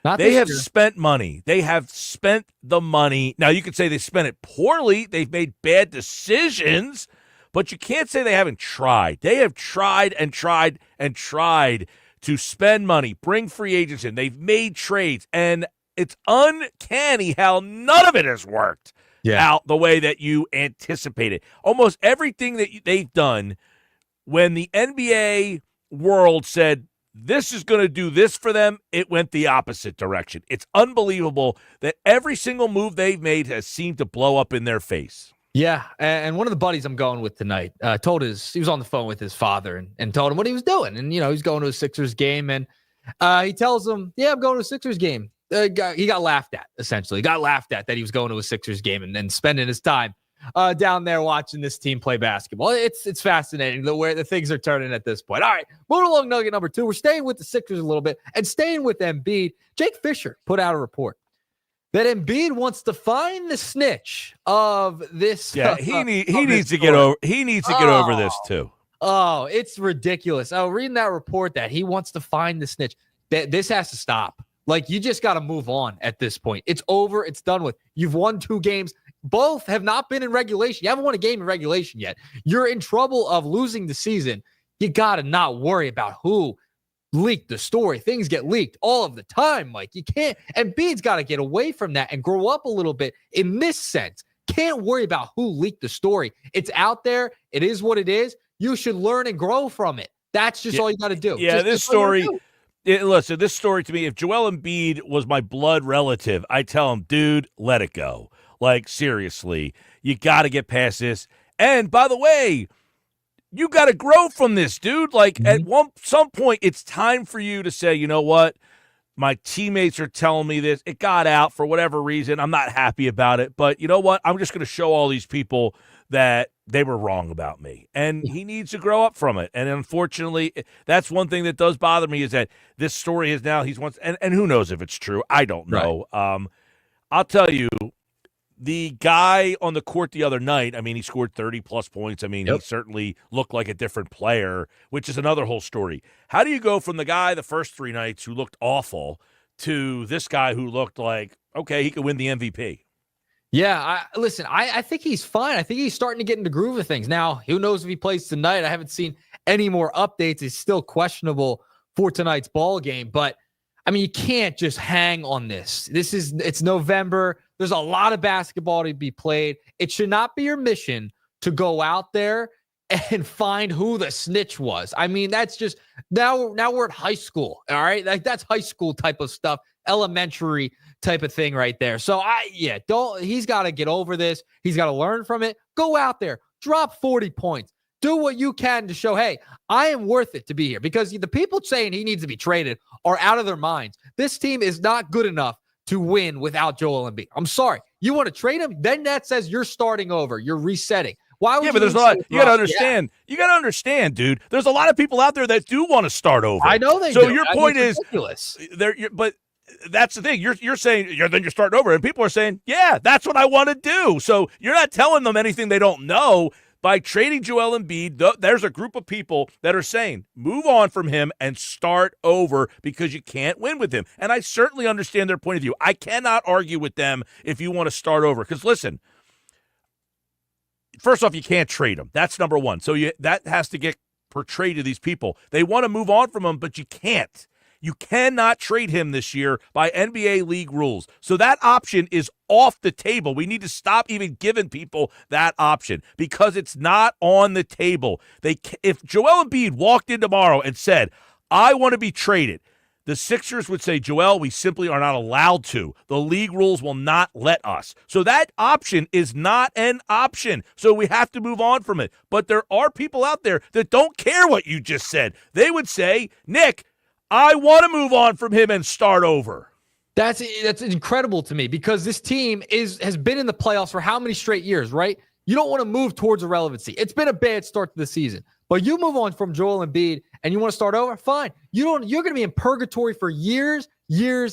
Not they have year. spent money. They have spent the money. Now, you could say they spent it poorly. They've made bad decisions, but you can't say they haven't tried. They have tried and tried and tried to spend money, bring free agents in. They've made trades, and it's uncanny how none of it has worked out the way that you anticipated. Almost everything that they've done, when the NBA world said, this is going to do this for them, it went the opposite direction. It's unbelievable that every single move they've made has seemed to blow up in their face. Yeah, and one of the buddies I'm going with tonight he was on the phone with his father and told him what he was doing. And, he's going to a Sixers game, and he tells him, I'm going to a Sixers game. He got laughed at, essentially. He got laughed at that he was going to a Sixers game and spending his time down there watching this team play basketball. It's fascinating where the things are turning at this point. All right, moving along, nugget number 2. We're staying with the Sixers a little bit and staying with Embiid. Jake Fisher put out a report that Embiid wants to find the snitch of this. Yeah, he needs to get over. He needs to get over this too. Oh, it's ridiculous. I was reading that report that he wants to find the snitch. This has to stop. Like, you just got to move on at this point. It's over. It's done with. You've won 2 games. Both have not been in regulation. You haven't won a game in regulation yet. You're in trouble of losing the season. You got to not worry about who leaked the story. Things get leaked all of the time, Mike. You can't. Embiid's got to get away from that and grow up a little bit in this sense. Can't worry about who leaked the story. It's out there. It is what it is. You should learn and grow from it. That's just all you got to do. Yeah, this story. Listen, this story to me, if Joel Embiid was my blood relative, I'd tell him, dude, let it go. Like, seriously, you got to get past this. And by the way, you got to grow from this, dude. Like, at some point, it's time for you to say, you know what? My teammates are telling me this. It got out for whatever reason. I'm not happy about it. But you know what? I'm just going to show all these people that they were wrong about me. And he needs to grow up from it. And unfortunately, that's one thing that does bother me is that this story is now and who knows if it's true. I don't know. Right. I'll tell you, the guy on the court the other night, I mean, he scored 30-plus points. I mean, he certainly looked like a different player, which is another whole story. How do you go from the guy the first 3 nights who looked awful to this guy who looked like, okay, he could win the MVP? Yeah, I think he's fine. I think he's starting to get in the groove of things. Now, who knows if he plays tonight? I haven't seen any more updates. He's still questionable for tonight's ball game. But, I mean, you can't just hang on this. It's November. There's a lot of basketball to be played. It should not be your mission to go out there and find who the snitch was. I mean, that's just now we're at high school. All right. Like that's high school type of stuff, elementary type of thing right there. So he's got to get over this. He's got to learn from it. Go out there, drop 40 points, do what you can to show, hey, I am worth it to be here, because the people saying he needs to be traded are out of their minds. This team is not good enough to win without Joel Embiid. I'm sorry. You want to trade him? Then that says you're starting over. You're resetting. Why would but there's a lot. You got to understand. You got to understand, dude. There's a lot of people out there that do want to start over. I know they do. So your point is ridiculous. But that's the thing. You're saying then you're starting over, and people are saying, yeah, that's what I want to do. So you're not telling them anything they don't know. By trading Joel Embiid, there's a group of people that are saying, move on from him and start over because you can't win with him. And I certainly understand their point of view. I cannot argue with them if you want to start over. Because listen, first off, you can't trade him. That's number one. So that has to get portrayed to these people. They want to move on from him, but you can't. You cannot trade him this year by NBA league rules. So that option is off the table. We need to stop even giving people that option because it's not on the table. If Joel Embiid walked in tomorrow and said, I want to be traded, the Sixers would say, Joel, we simply are not allowed to. The league rules will not let us. So that option is not an option. So we have to move on from it. But there are people out there that don't care what you just said. They would say, Nick, I want to move on from him and start over. That's incredible to me because this team has been in the playoffs for how many straight years, right? You don't want to move towards irrelevancy. It's been a bad start to the season, but you move on from Joel Embiid and you want to start over, fine. You're going to be in purgatory for years,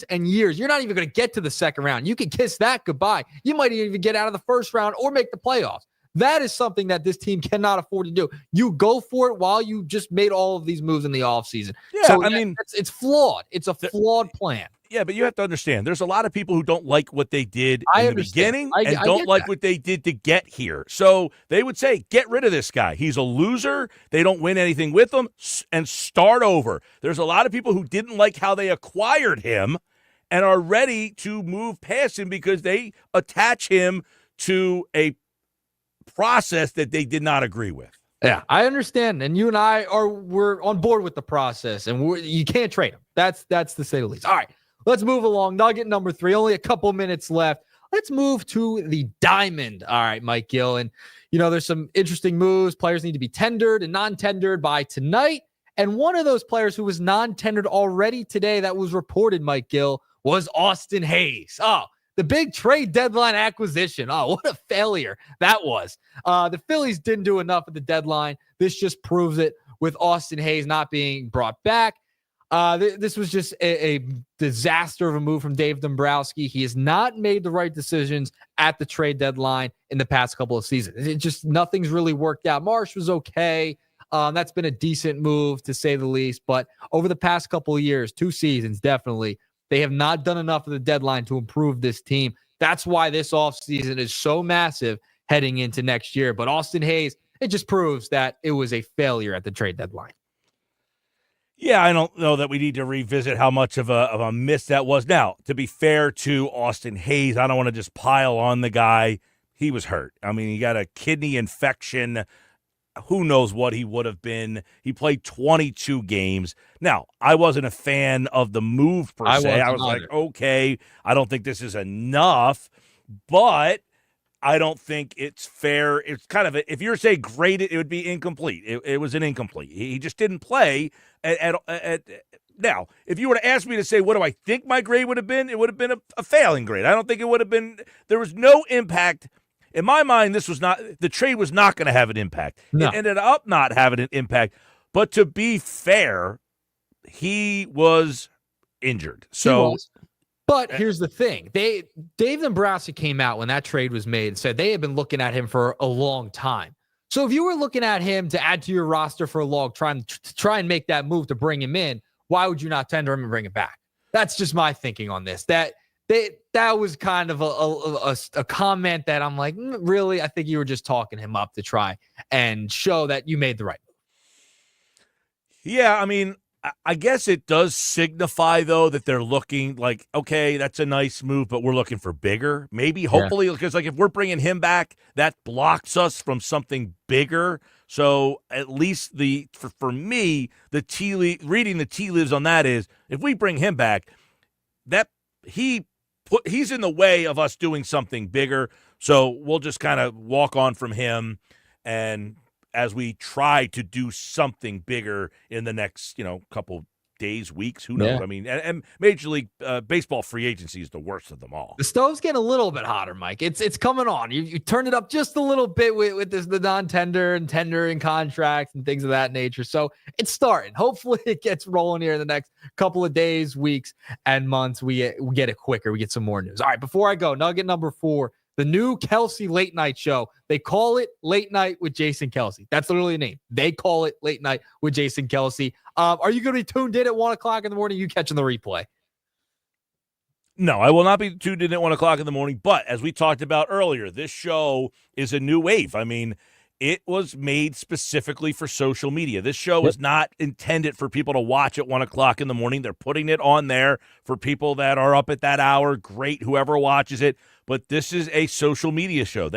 and years. You're not even going to get to the second round. You can kiss that goodbye. You might even get out of the first round or make the playoffs. That is something that this team cannot afford to do. You go for it while you just made all of these moves in the offseason. Yeah, so I mean, it's flawed. It's a flawed plan. Yeah, but you have to understand, there's a lot of people who don't like what they did in the beginning and I don't like that. what they did to get here. So they would say, get rid of this guy. He's a loser. They don't win anything with him and start over. There's a lot of people who didn't like how they acquired him and are ready to move past him because they attach him to a process that they did not agree with. Yeah, I understand. And you and I we're on board with the process and you can't trade him. That's to say the least. All right, let's move along. Nugget number 3, only a couple minutes left. Let's move to the diamond. All right, Mike Gil. And, there's some interesting moves. Players need to be tendered and non-tendered by tonight. And one of those players who was non-tendered already today that was reported, Mike Gil, was Austin Hayes. Oh, the big trade deadline acquisition. Oh, what a failure that was. The Phillies didn't do enough at the deadline. This just proves it with Austin Hayes not being brought back. This was just a disaster of a move from Dave Dombrowski. He has not made the right decisions at the trade deadline in the past couple of seasons. Nothing's really worked out. Marsh was okay. That's been a decent move to say the least. But over the past couple of years, 2 seasons, definitely, they have not done enough at the deadline to improve this team. That's why this offseason is so massive heading into next year. But Austin Hayes, it just proves that it was a failure at the trade deadline. Yeah, I don't know that we need to revisit how much of a miss that was. Now, to be fair to Austin Hayes, I don't want to just pile on the guy. He was hurt. I mean, he got a kidney infection. Who knows what he would have been. He played 22 games. Now, I wasn't a fan of the move per se. I was like, okay, I don't think this is enough, but I don't think it's fair. It's kind of if you're saying grade it would be incomplete. It was an incomplete. He just didn't play now, if you were to ask me to say what do I think my grade would have been, it would have been a failing grade. I don't think it would have been. There was no impact. In my mind, the trade was not going to have an impact. No. It ended up not having an impact. But to be fair, he was injured. But here's the thing. Dave Dombrowski came out when that trade was made and said they had been looking at him for a long time. So if you were looking at him to add to your roster for a long time, to try and make that move to bring him in, why would you not tender him and bring him back? That's just my thinking on this. That was kind of a comment that I'm like, really? I think you were just talking him up to try and show that you made the right move. Yeah, I mean, I guess it does signify, though, that they're looking like, okay, that's a nice move, but we're looking for bigger. Maybe, hopefully, because like if we're bringing him back, that blocks us from something bigger. So at least for me, reading the tea leaves on that is if we bring him back, that he's in the way of us doing something bigger. So we'll just kind of walk on from him, and as we try to do something bigger in the next, couple days, weeks, who knows? Yeah. I mean, and Major League Baseball free agency is the worst of them all. The stove's getting a little bit hotter, Mike. It's coming on. You turned it up just a little bit with the non-tender and tendering contracts and things of that nature. So it's starting. Hopefully it gets rolling here in the next couple of days, weeks, and months. We get it quicker. We get some more news. All right, before I go, nugget number 4, the new Kelsey late night show. They call it Late Night with Jason Kelsey. That's literally the name. They call it Late Night with Jason Kelsey. Are you going to be tuned in at 1 o'clock in the morning? You catching the replay? No, I will not be tuned in at 1 o'clock in the morning. But as we talked about earlier, this show is a new wave. I mean, it was made specifically for social media. This show is not intended for people to watch at 1 o'clock in the morning. They're putting it on there for people that are up at that hour. Great, whoever watches it. But this is a social media show.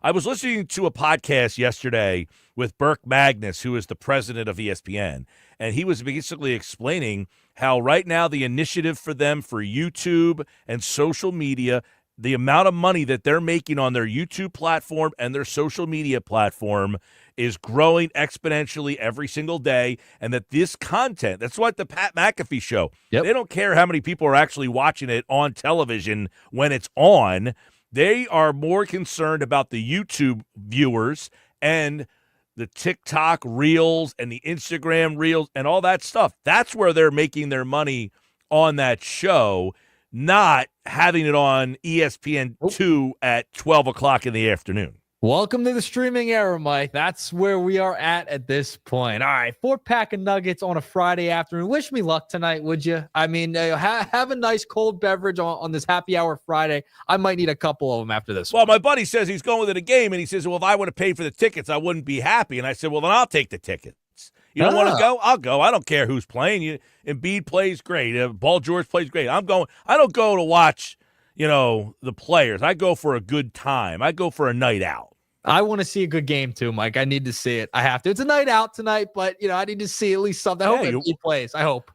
I was listening to a podcast yesterday with Burke Magnus, who is the president of ESPN, and he was basically explaining how right now the initiative for them for YouTube and social media, the amount of money that they're making on their YouTube platform and their social media platform is growing exponentially every single day, and that this content, that's what the Pat McAfee show, they don't care how many people are actually watching it on television when it's on. They are more concerned about the YouTube viewers and the TikTok reels and the Instagram reels and all that stuff. That's where they're making their money on that show, not having it on ESPN2 at 12 o'clock in the afternoon. Welcome to the streaming era, Mike. That's where we are at this point. All right, 4-pack of nuggets on a Friday afternoon. Wish me luck tonight, would you? I mean, have a nice cold beverage on this happy hour Friday. I might need a couple of them after this. Well, my buddy says he's going to the game, and he says, well, if I would have paid for the tickets, I wouldn't be happy. And I said, well, then I'll take the tickets. You don't want to go? I'll go. I don't care who's playing. Embiid plays great. Paul George plays great. I'm going. I don't go to watch, the players. I go for a good time. I go for a night out. I want to see a good game too, Mike. I need to see it. I have to. It's a night out tonight, but I need to see at least something. I hope he plays. I hope.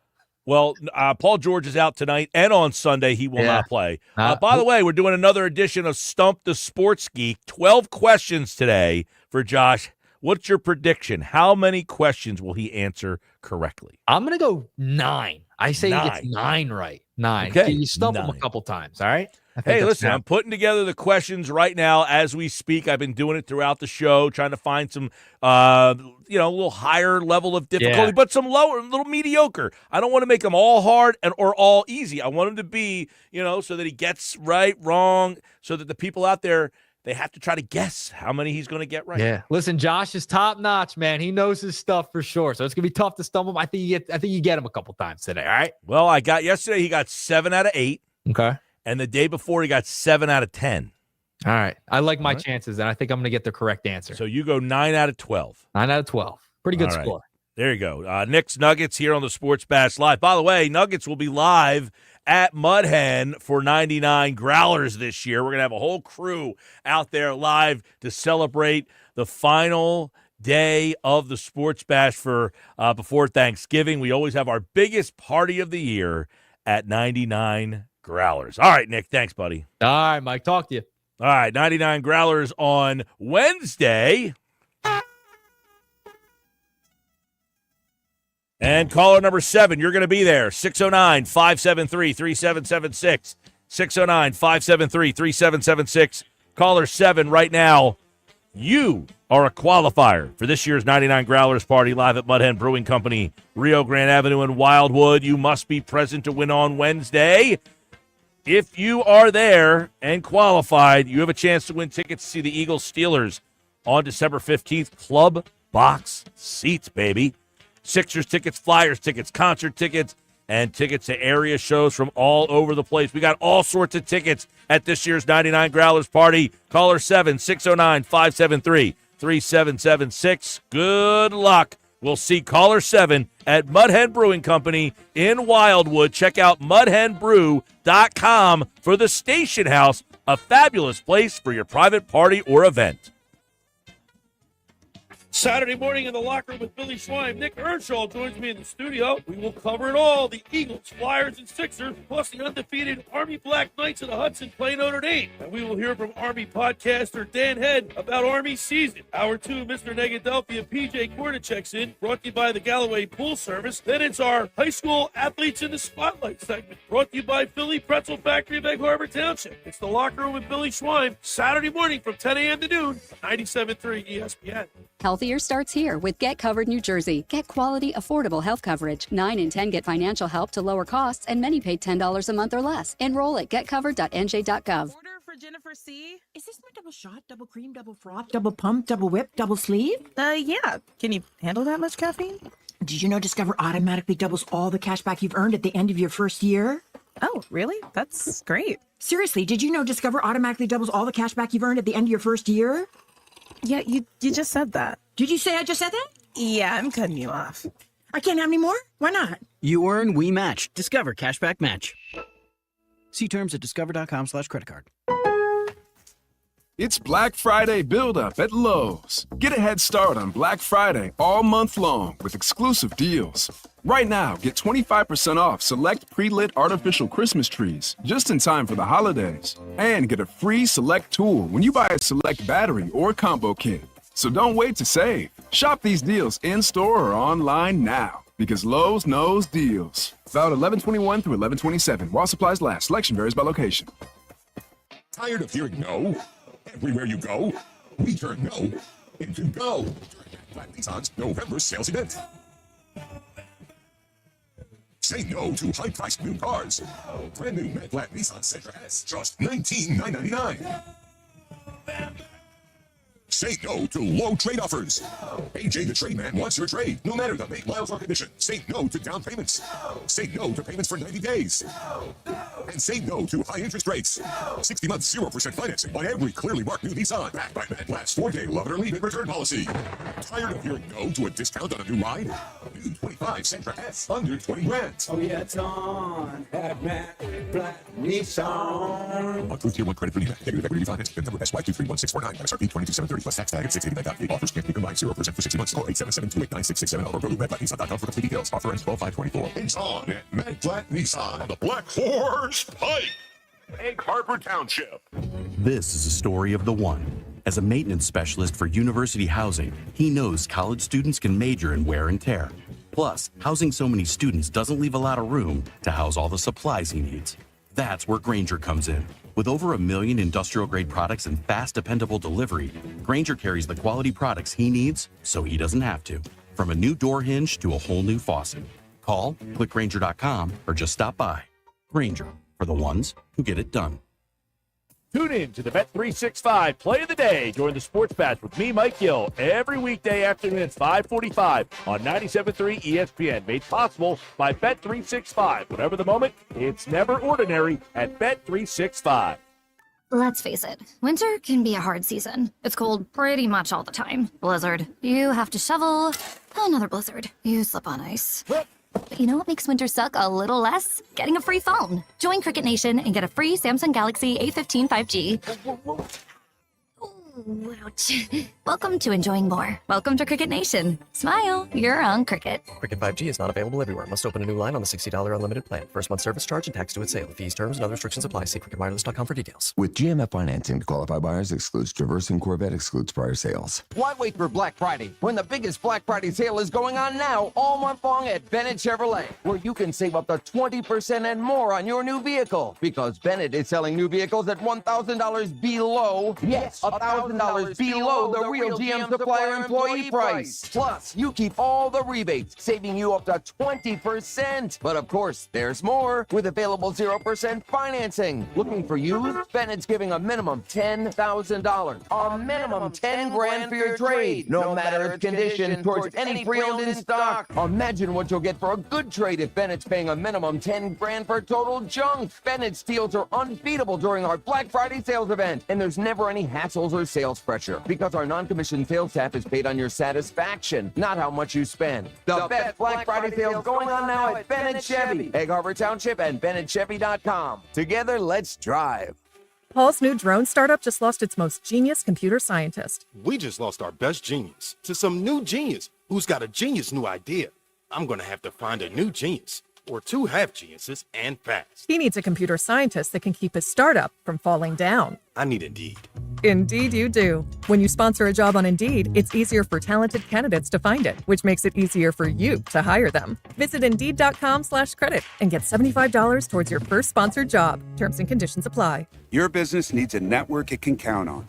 Well, Paul George is out tonight, and on Sunday he will not play. By the way, we're doing another edition of Stump the Sports Geek. 12 questions today for Josh. What's your prediction? How many questions will he answer correctly? I'm going to go 9. I say he gets 9 right. 9. Okay. You stump him a couple times, all right? Hey, listen, I'm putting together the questions right now as we speak. I've been doing it throughout the show, trying to find some, a little higher level of difficulty, but some lower, a little mediocre. I don't want to make them all hard or all easy. I want them to be, so that he gets right, wrong, so that the people out there, they have to try to guess how many he's going to get right. Yeah. Listen, Josh is top notch, man. He knows his stuff for sure. So it's going to be tough to stump him. I think you get him a couple times today, all right? Well, yesterday he got 7 out of 8. Okay. And the day before, he got 7 out of 10. All right. I like my chances, and I think I'm going to get the correct answer. So you go 9 out of 12. 9 out of 12. Pretty good All right. score. There you go. Nick's Nuggets here on the Sports Bash Live. By the way, Nuggets will be live at Mud Hen for 99 Growlers this year. We're going to have a whole crew out there live to celebrate the final day of the Sports Bash for before Thanksgiving. We always have our biggest party of the year at 99 Growlers. All right, Nick. Thanks, buddy. All right, Mike. Talk to you. All right, 99 Growlers on Wednesday. And caller number 7, you're going to be there. 609-573-3776. 609-573-3776. Caller 7 right now. You are a qualifier for this year's 99 Growlers party live at Mud Hen Brewing Company, Rio Grande Avenue in Wildwood. You must be present to win on Wednesday. If you are there and qualified, you have a chance to win tickets to see the Eagles Steelers on December 15th. Club box seats, baby. Sixers tickets, Flyers tickets, concert tickets, and tickets to area shows from all over the place. We got all sorts of tickets at this year's 99 Growlers party. Caller 7, 609-573-3776. Good luck We'll see caller 7 at Mud Hen Brewing Company in Wildwood. Check out mudhenbrew.com for the Station House, a fabulous place for your private party or event. Saturday morning in the locker room with Billy Schwein. Nick Earnshaw joins me in the studio. We will cover it all. The Eagles, Flyers, and Sixers, plus the undefeated Army Black Knights of the Hudson play Notre Dame. And we will hear from Army podcaster Dan Head about Army season. Hour 2, Mr. Negadelphia PJ Corda checks in, brought to you by the Galloway Pool Service. Then it's our high school athletes in the spotlight segment, brought to you by Philly Pretzel Factory of Egg Harbor Township. It's the locker room with Billy Schwein, Saturday morning from 10 a.m. to noon, 97.3 ESPN. Healthier starts here with Get Covered New Jersey. Get quality, affordable health coverage. 9 in 10 get financial help to lower costs, and many pay $10 a month or less. Enroll at getcovered.nj.gov. Order for Jennifer C. Is this my double shot, double cream, double froth, double pump, double whip, double sleeve? Yeah. Can you handle that much caffeine? Did you know Discover automatically doubles all the cash back you've earned at the end of your first year? Oh, really? That's great. Seriously, did you know Discover automatically doubles all the cash back you've earned at the end of your first year? Yeah, you just said that. Did you say I just said that? Yeah, I'm cutting you off. I can't have any more? Why not? You earn, we match. Discover Cashback Match. See terms at discover.com/creditcard. It's Black Friday build-up at Lowe's. Get a head start on Black Friday all month long with exclusive deals. Right now, get 25% off select pre-lit artificial Christmas trees just in time for the holidays. And get a free select tool when you buy a select battery or combo kit. So don't wait to save. Shop these deals in-store or online now because Lowe's knows deals. Valid 11/21 through 11/27 while supplies last. Selection varies by location. Tired of hearing no? Everywhere you go, we turn no into go during Black Nissan's November sales event. Say no to high-priced new cars. Brand new matte black Nissan Sentra S, just $19,999. Say no to low trade offers. AJ the Trade Man wants your trade, no matter the make, miles, or condition. Say no to down payments. Say no to payments for 90 days. And say no to high interest rates. 60 months, 0% financing on every clearly marked new Nissan. Backed by Mad Black's 4-day love it or leave it return policy. Tired of hearing no to a discount on a new ride? New 25 Sentra S, under 20 grand. Oh yeah, it's on at Matt Black Nissan. Approved Tier 1 credit for NEMAC. Negative equity finance. PIN number SY231649. MSRP 22,730 plus tax tag at $689.50. Offers can't be combined. 0% for 60 months. Call 877-289-6670 or go to MadBlackNissan.com for complete details. Offer ends 12/5/24. It's on at Mad Black Nissan on the Black Horse Pike. Egg Harbor Township. This is a story of the one. As a maintenance specialist for university housing, he knows college students can major in wear and tear. Plus, housing so many students doesn't leave a lot of room to house all the supplies he needs. That's where Grainger comes in. With over 1 million industrial-grade products and fast, dependable delivery, Grainger carries the quality products he needs so he doesn't have to. From a new door hinge to a whole new faucet. Call, click Grainger.com, or just stop by. Grainger, for the ones who get it done. Tune in to the Bet365 Play of the Day during the Sports Bash with me, Mike Gil, every weekday afternoon at 5:45 on 97.3 ESPN. Made possible by Bet365. Whatever the moment, it's never ordinary at Bet365. Let's face it, winter can be a hard season. It's cold pretty much all the time. Blizzard. You have to shovel. Another blizzard. You slip on ice. But you know what makes winter suck a little less? Getting a free phone. Join Cricket Nation and get a free Samsung Galaxy A15 5G. Ooh, ouch. Welcome to enjoying more. Welcome to Cricket Nation. Smile, you're on Cricket. Cricket 5G is not available everywhere. Must open a new line on the $60 unlimited plan. First month service charge and tax due at sale. Fees, terms, and other restrictions apply. See cricketwireless.com for details. With GMF financing to qualify buyers excludes Traverse and Corvette excludes prior sales. Why wait for Black Friday when the biggest Black Friday sale is going on now all month long at Bennett Chevrolet, where you can save up to 20% and more on your new vehicle because Bennett is selling new vehicles at $1,000 below, yes, $1,000 below the real GM supplier employee price. Plus, you keep all the rebates, saving you up to 20%. But of course, there's more with available 0% financing. Looking for used? Bennett's giving a minimum $10,000, a minimum 10 grand for your trade, no matter its condition, towards any pre-owned in stock. Imagine what you'll get for a good trade if Bennett's paying a minimum 10 grand for total junk. Bennett's deals are unbeatable during our Black Friday sales event, and there's never any hassles or sales pressure because our non-commissioned sales staff is paid on your satisfaction, not how much you spend. The best Black Friday sales going on now at Ben and Chevy, Egg Harbor Township, and BennettChevy.com. Together, let's drive. Paul's new drone startup just lost its most genius computer scientist. We just lost our best genius to some new genius who's got a genius new idea. I'm going to have to find a new genius, or two half geniuses, and fast. He needs a computer scientist that can keep his startup from falling down. I need Indeed. Indeed you do. When you sponsor a job on Indeed, it's easier for talented candidates to find it, which makes it easier for you to hire them. Visit Indeed.com/credit and get $75 towards your first sponsored job. Terms and conditions apply. Your business needs a network it can count on.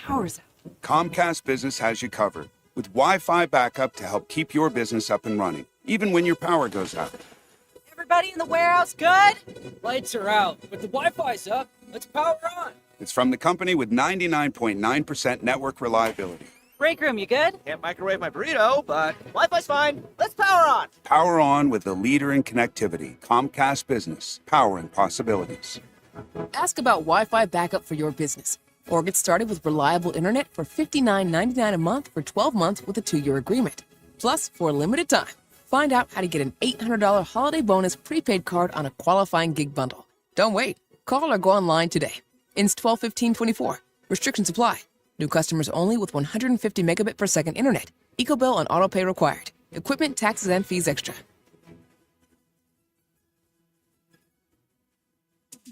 Power's out. Comcast Business has you covered with Wi-Fi backup to help keep your business up and running, even when your power goes out. Everybody in the warehouse good? Lights are out, but the Wi-Fi's up. Let's power on. It's from the company with 99.9% network reliability. Break room, you good? Can't microwave my burrito, but Wi-Fi's fine. Let's power on. Power on with the leader in connectivity, Comcast Business, powering possibilities. Ask about Wi-Fi backup for your business, or get started with reliable internet for $59.99 a month for 12 months with a 2-year agreement. Plus, for a limited time, find out how to get an $800 holiday bonus prepaid card on a qualifying gig bundle. Don't wait. Call or go online today. Ins 12/15/24. Restrictions apply. New customers only with 150 megabit per second internet. EcoBill and autopay required. Equipment, taxes, and fees extra.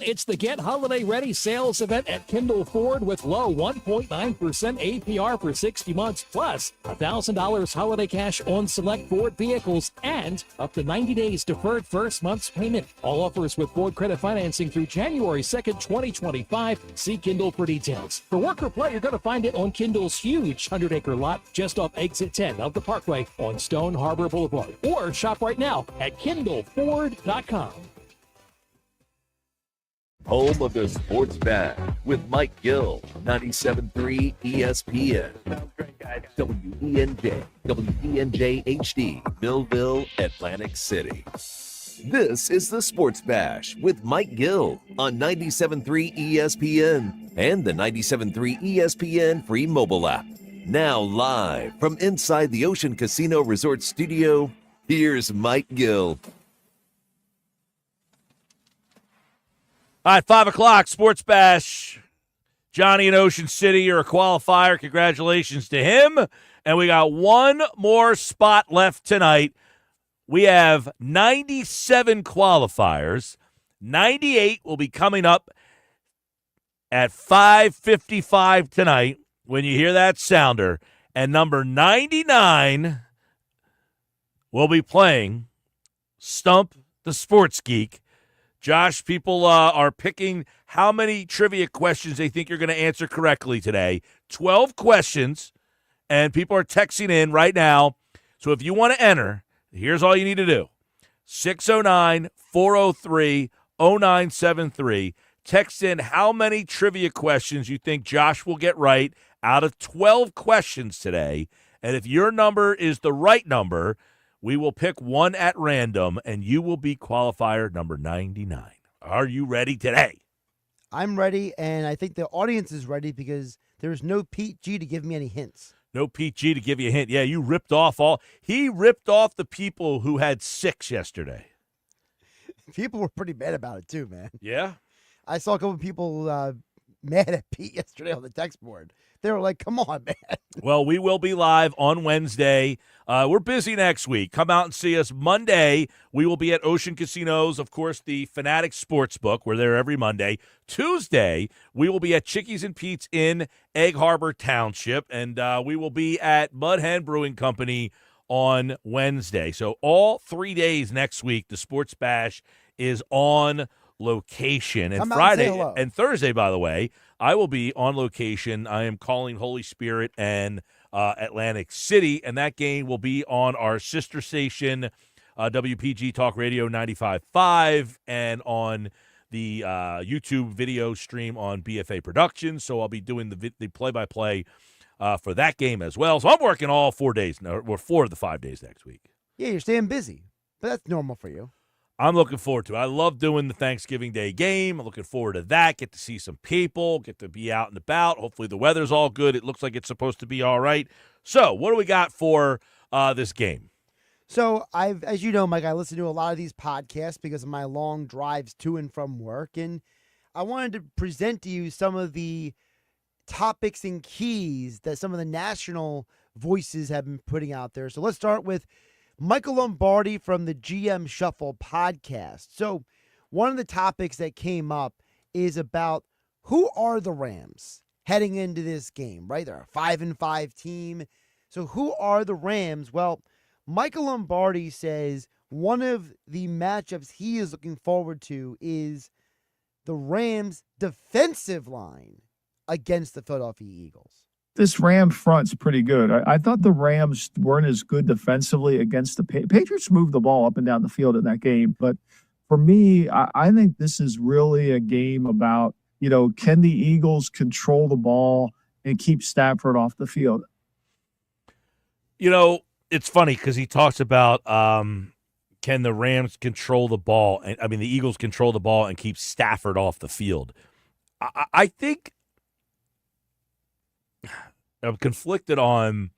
It's the Get Holiday Ready sales event at Kindle Ford with low 1.9% APR for 60 months, plus $1,000 holiday cash on select Ford vehicles and up to 90 days deferred first month's payment. All offers with Ford credit financing through January 2nd, 2025. See Kindle for details. For work or play, you're going to find it on Kindle's huge 100-acre lot just off exit 10 of the Parkway on Stone Harbor Boulevard. Or shop right now at KindleFord.com. Home of the Sports Bash with Mike Gil, 97.3 ESPN. WENJ, WENJ HD, Millville, Atlantic City. This is the Sports Bash with Mike Gil on 97.3 ESPN and the 97.3 ESPN free mobile app. Now live from inside the Ocean Casino Resort Studio, here's Mike Gil. All right, 5 o'clock, Sports Bash. Johnny in Ocean City, you're a qualifier. Congratulations to him. And we got one more spot left tonight. We have 97 qualifiers. 98 will be coming up at 5:55 tonight when you hear that sounder. And number 99 will be playing Stump the Sports Geek. Josh, people are picking how many trivia questions they think you're going to answer correctly today. 12 questions, and people are texting in right now. So if you want to enter, here's all you need to do. 609-403-0973. Text in how many trivia questions you think Josh will get right out of 12 questions today. And if your number is the right number, we will pick one at random, and you will be qualifier number 99. Are you ready today? I'm ready, and I think the audience is ready because there's no Pete G to give me any hints. No Pete G to give you a hint. Yeah, you ripped off he ripped off the people who had 6 yesterday. People were pretty mad about it too, man. Yeah? I saw a couple of people mad at Pete yesterday on the text board. They were like, come on, man. Well, we will be live on Wednesday. We're busy next week. Come out and see us. Monday, we will be at Ocean Casinos, of course, the Fanatic Sportsbook. We're there every Monday. Tuesday, we will be at Chickies and Pete's in Egg Harbor Township, and we will be at Mud Hen Brewing Company on Wednesday. So all 3 days next week, the Sports Bash is on location. And Friday and Thursday, by the way, I will be on location. I am calling Holy Spirit and Atlantic City, and that game will be on our sister station, WPG Talk Radio 95.5, and on the YouTube video stream on BFA Productions. So I'll be doing the play-by-play for that game as well. So I'm working all 4 days, or 4 of the 5 days next week. Yeah, you're staying busy, but that's normal for you. I'm looking forward to it. I love doing the Thanksgiving Day game. I'm looking forward to that. Get to see some people, get to be out and about. Hopefully the weather's all good. It looks like it's supposed to be all right. So what do we got for this game? So as you know, Mike, I listen to a lot of these podcasts because of my long drives to and from work, and I wanted to present to you some of the topics and keys that some of the national voices have been putting out there. So let's start with Michael Lombardi from the GM Shuffle podcast. So one of the topics that came up is about who are the Rams heading into this game, right? They're a 5-5 team. So who are the Rams? Well, Michael Lombardi says one of the matchups he is looking forward to is the Rams' defensive line against the Philadelphia Eagles. This Ram front's pretty good. I thought the Rams weren't as good defensively against the Patriots. Moved the ball up and down the field in that game, but for me, I think this is really a game about, can the Eagles control the ball and keep Stafford off the field? It's funny because he talks about can the Rams control the ball, and the Eagles control the ball and keep Stafford off the field. I think I'm conflicted on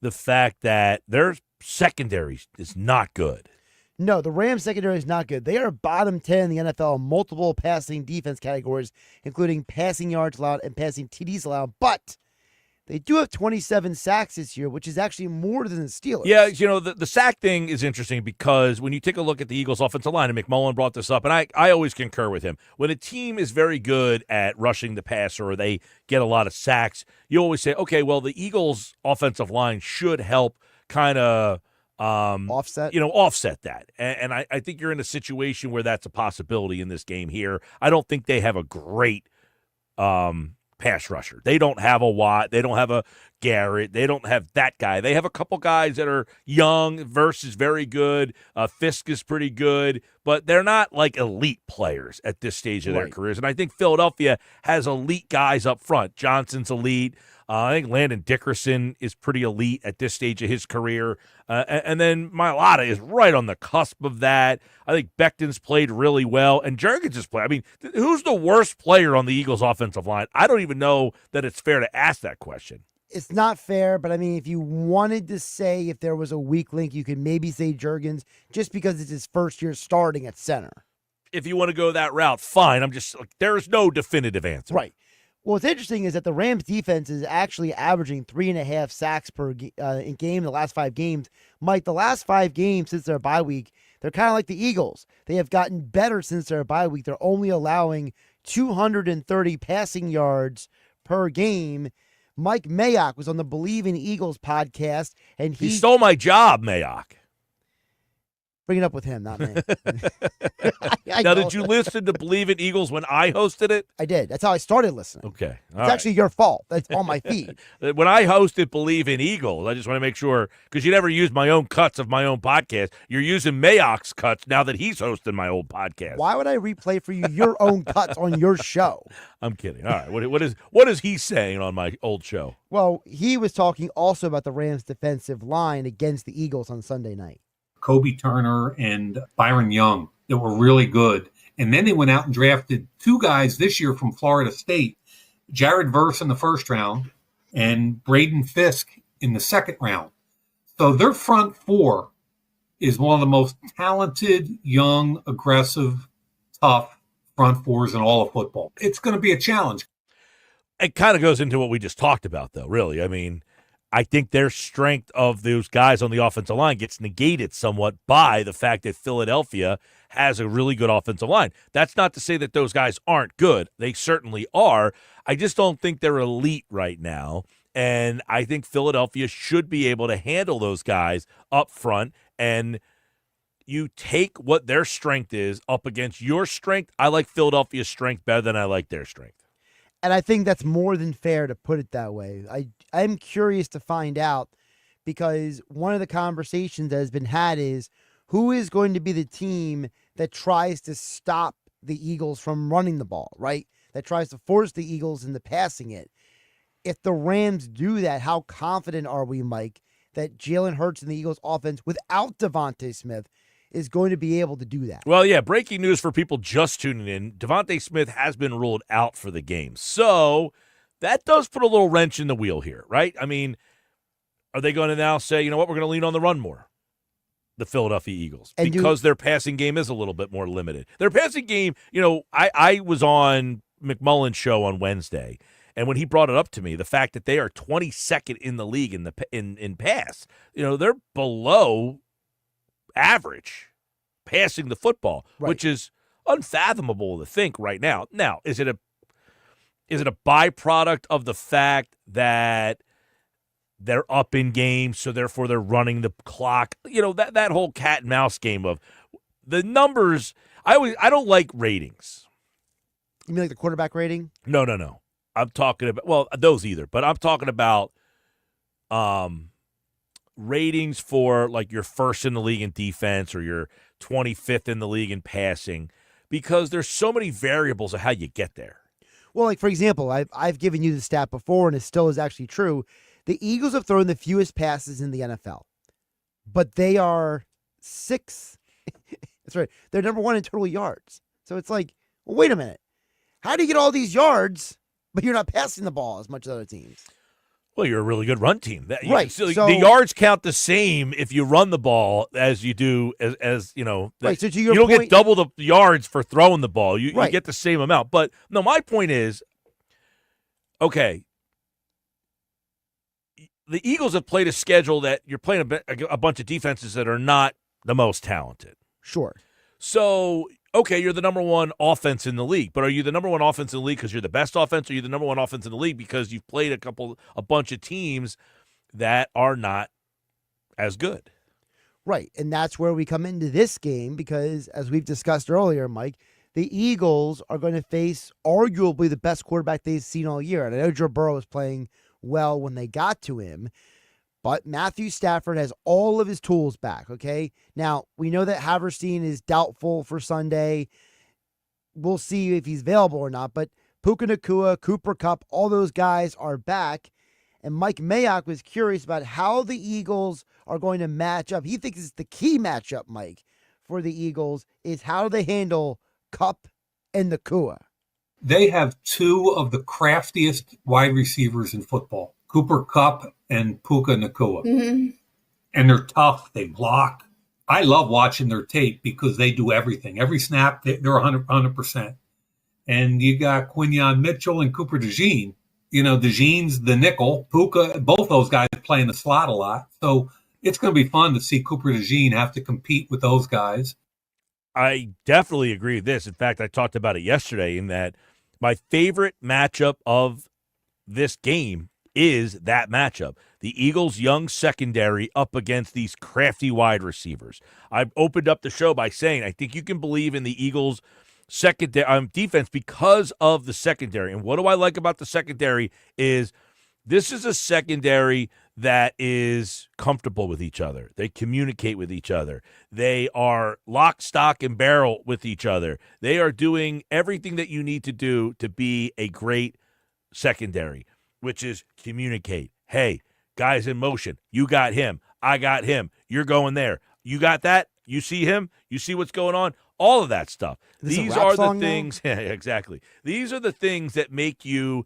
the fact that their secondary is not good. No, the Rams secondary is not good. They are bottom 10 in the NFL in multiple passing defense categories, including passing yards allowed and passing TDs allowed. But they do have 27 sacks this year, which is actually more than the Steelers. Yeah, the sack thing is interesting because when you take a look at the Eagles' offensive line, and McMullen brought this up, and I always concur with him. When a team is very good at rushing the passer or they get a lot of sacks, you always say, okay, well, the Eagles' offensive line should help kind of offset that. And I think you're in a situation where that's a possibility in this game here. I don't think they have a great pass rusher. They don't have a Watt. They don't have a Garrett. They don't have that guy. They have a couple guys that are young versus very good. Fisk is pretty good, but they're not like elite players at this stage of their careers. And I think Philadelphia has elite guys up front. Johnson's elite. I think Landon Dickerson is pretty elite at this stage of his career. And then Mailata is right on the cusp of that. I think Becton's played really well. And Jurgens has played. Who's the worst player on the Eagles' offensive line? I don't even know that it's fair to ask that question. It's not fair, but if you wanted to say if there was a weak link, you could maybe say Jurgens just because it's his first year starting at center. If you want to go that route, fine. I'm just there is no definitive answer. Right. Well, what's interesting is that the Rams defense is actually averaging 3.5 sacks per game in the last 5 games. Mike, the last 5 games since their bye week, they're kind of like the Eagles. They have gotten better since their bye week. They're only allowing 230 passing yards per game. Mike Mayock was on the Believe in Eagles podcast, and he stole my job, Mayock. Bring it up with him, not me. Now, did you listen to Believe in Eagles when I hosted it? I did. That's how I started listening. Okay. It's actually your fault. That's on my feed. When I hosted Believe in Eagles, I just want to make sure, because you never use my own cuts of my own podcast. You're using Mayock's cuts now that he's hosting my old podcast. Why would I replay for you your own cuts on your show? I'm kidding. All right. What is he saying on my old show? Well, he was talking also about the Rams' defensive line against the Eagles on Sunday night. Kobe Turner and Byron Young that were really good. And then they went out and drafted 2 guys this year from Florida State, Jared Verse in the first round and Braden Fisk in the second round. So their front 4 is one of the most talented, young, aggressive, tough front 4s in all of football. It's going to be a challenge. It kind of goes into what we just talked about, though, really. I think their strength of those guys on the offensive line gets negated somewhat by the fact that Philadelphia has a really good offensive line. That's not to say that those guys aren't good. They certainly are. I just don't think they're elite right now. And I think Philadelphia should be able to handle those guys up front. And you take what their strength is up against your strength. I like Philadelphia's strength better than I like their strength. And I think that's more than fair to put it that way. I'm curious to find out because one of the conversations that has been had is who is going to be the team that tries to stop the Eagles from running the ball, right? That tries to force the Eagles into passing it. If the Rams do that, how confident are we, Mike, that Jalen Hurts and the Eagles offense without Devontae Smith is going to be able to do that. Well, yeah, breaking news for people just tuning in. Devontae Smith has been ruled out for the game. So that does put a little wrench in the wheel here, right? I mean, are they going to now say, you know what, we're going to lean on the run more? The Philadelphia Eagles, And because their passing game is a little bit more limited. Their passing game, you know, I was on McMullen's show on Wednesday, and when he brought it up to me, the fact that they are 22nd in the league in pass, you know, they're below average passing the football, which is unfathomable to think right now. Now, is it a byproduct of the fact that they're up in games, so therefore they're running the clock? You know, that whole cat and mouse game of the numbers. I don't like ratings. You mean like the quarterback rating? No. I'm talking about, well, those either, but I'm talking about ratings for like you're first in the league in defense or you're 25th in the league in passing, because there's so many variables of how you get there. Well, like, for example, I've given you the stat before, and it still is actually true. The Eagles have thrown the fewest passes in the NFL, but they are 6th. That's right. They're number 1 in total yards. So it's like, well, wait a minute. How do you get all these yards, but you're not passing the ball as much as other teams? Well, you're a really good run team. Right. So the yards count the same if you run the ball as you do as you know. Right. So to your you don't point, get double the yards for throwing the ball. You get the same amount. But no, my point is, okay, the Eagles have played a schedule that you're playing a bunch of defenses that are not the most talented. Sure. So, okay, you're the number 1 offense in the league, but are you the number 1 offense in the league because you're the best offense, or are you the number 1 offense in the league because you've played a bunch of teams that are not as good? Right, and that's where we come into this game because, as we've discussed earlier, Mike, the Eagles are going to face arguably the best quarterback they've seen all year. And I know Joe Burrow was playing well when they got to him, but Matthew Stafford has all of his tools back, okay? Now, we know that Haverstein is doubtful for Sunday. We'll see if he's available or not, but Puka Nacua, Cooper Kupp, all those guys are back. And Mike Mayock was curious about how the Eagles are going to match up. He thinks it's the key matchup, Mike, for the Eagles, is how they handle Kupp and Nacua. They have 2 of the craftiest wide receivers in football, Cooper Kupp and Puka Nacua. Mm-hmm. And they're tough. They block. I love watching their tape because they do everything. Every snap, they're 100%. And you got Quinyon Mitchell and Cooper DeJean. You know, DeJean's the nickel. Puka, both those guys play in the slot a lot. So it's going to be fun to see Cooper DeJean have to compete with those guys. I definitely agree with this. In fact, I talked about it yesterday in that my favorite matchup of this game is that matchup. The Eagles' young secondary up against these crafty wide receivers. I've opened up the show by saying I think you can believe in the Eagles' secondary defense because of the secondary. And what do I like about the secondary is this is a secondary that is comfortable with each other. They communicate with each other. They are lock, stock, and barrel with each other. They are doing everything that you need to do to be a great secondary, which is communicate. Hey, guys in motion. You got him. I got him. You're going there. You got that? You see him? You see what's going on? All of that stuff. These are the things. Yeah, exactly. These are the things that make you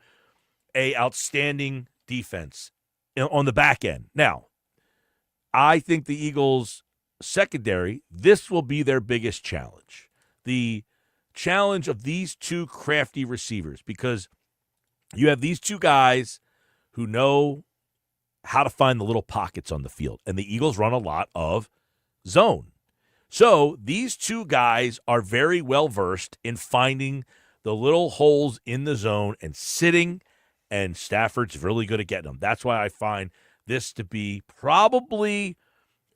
a outstanding defense on the back end. Now, I think the Eagles secondary, this will be their biggest challenge. The challenge of these 2 crafty receivers, because you have these 2 guys who know how to find the little pockets on the field, and the Eagles run a lot of zone. So these 2 guys are very well versed in finding the little holes in the zone and sitting, and Stafford's really good at getting them. That's why I find this to be probably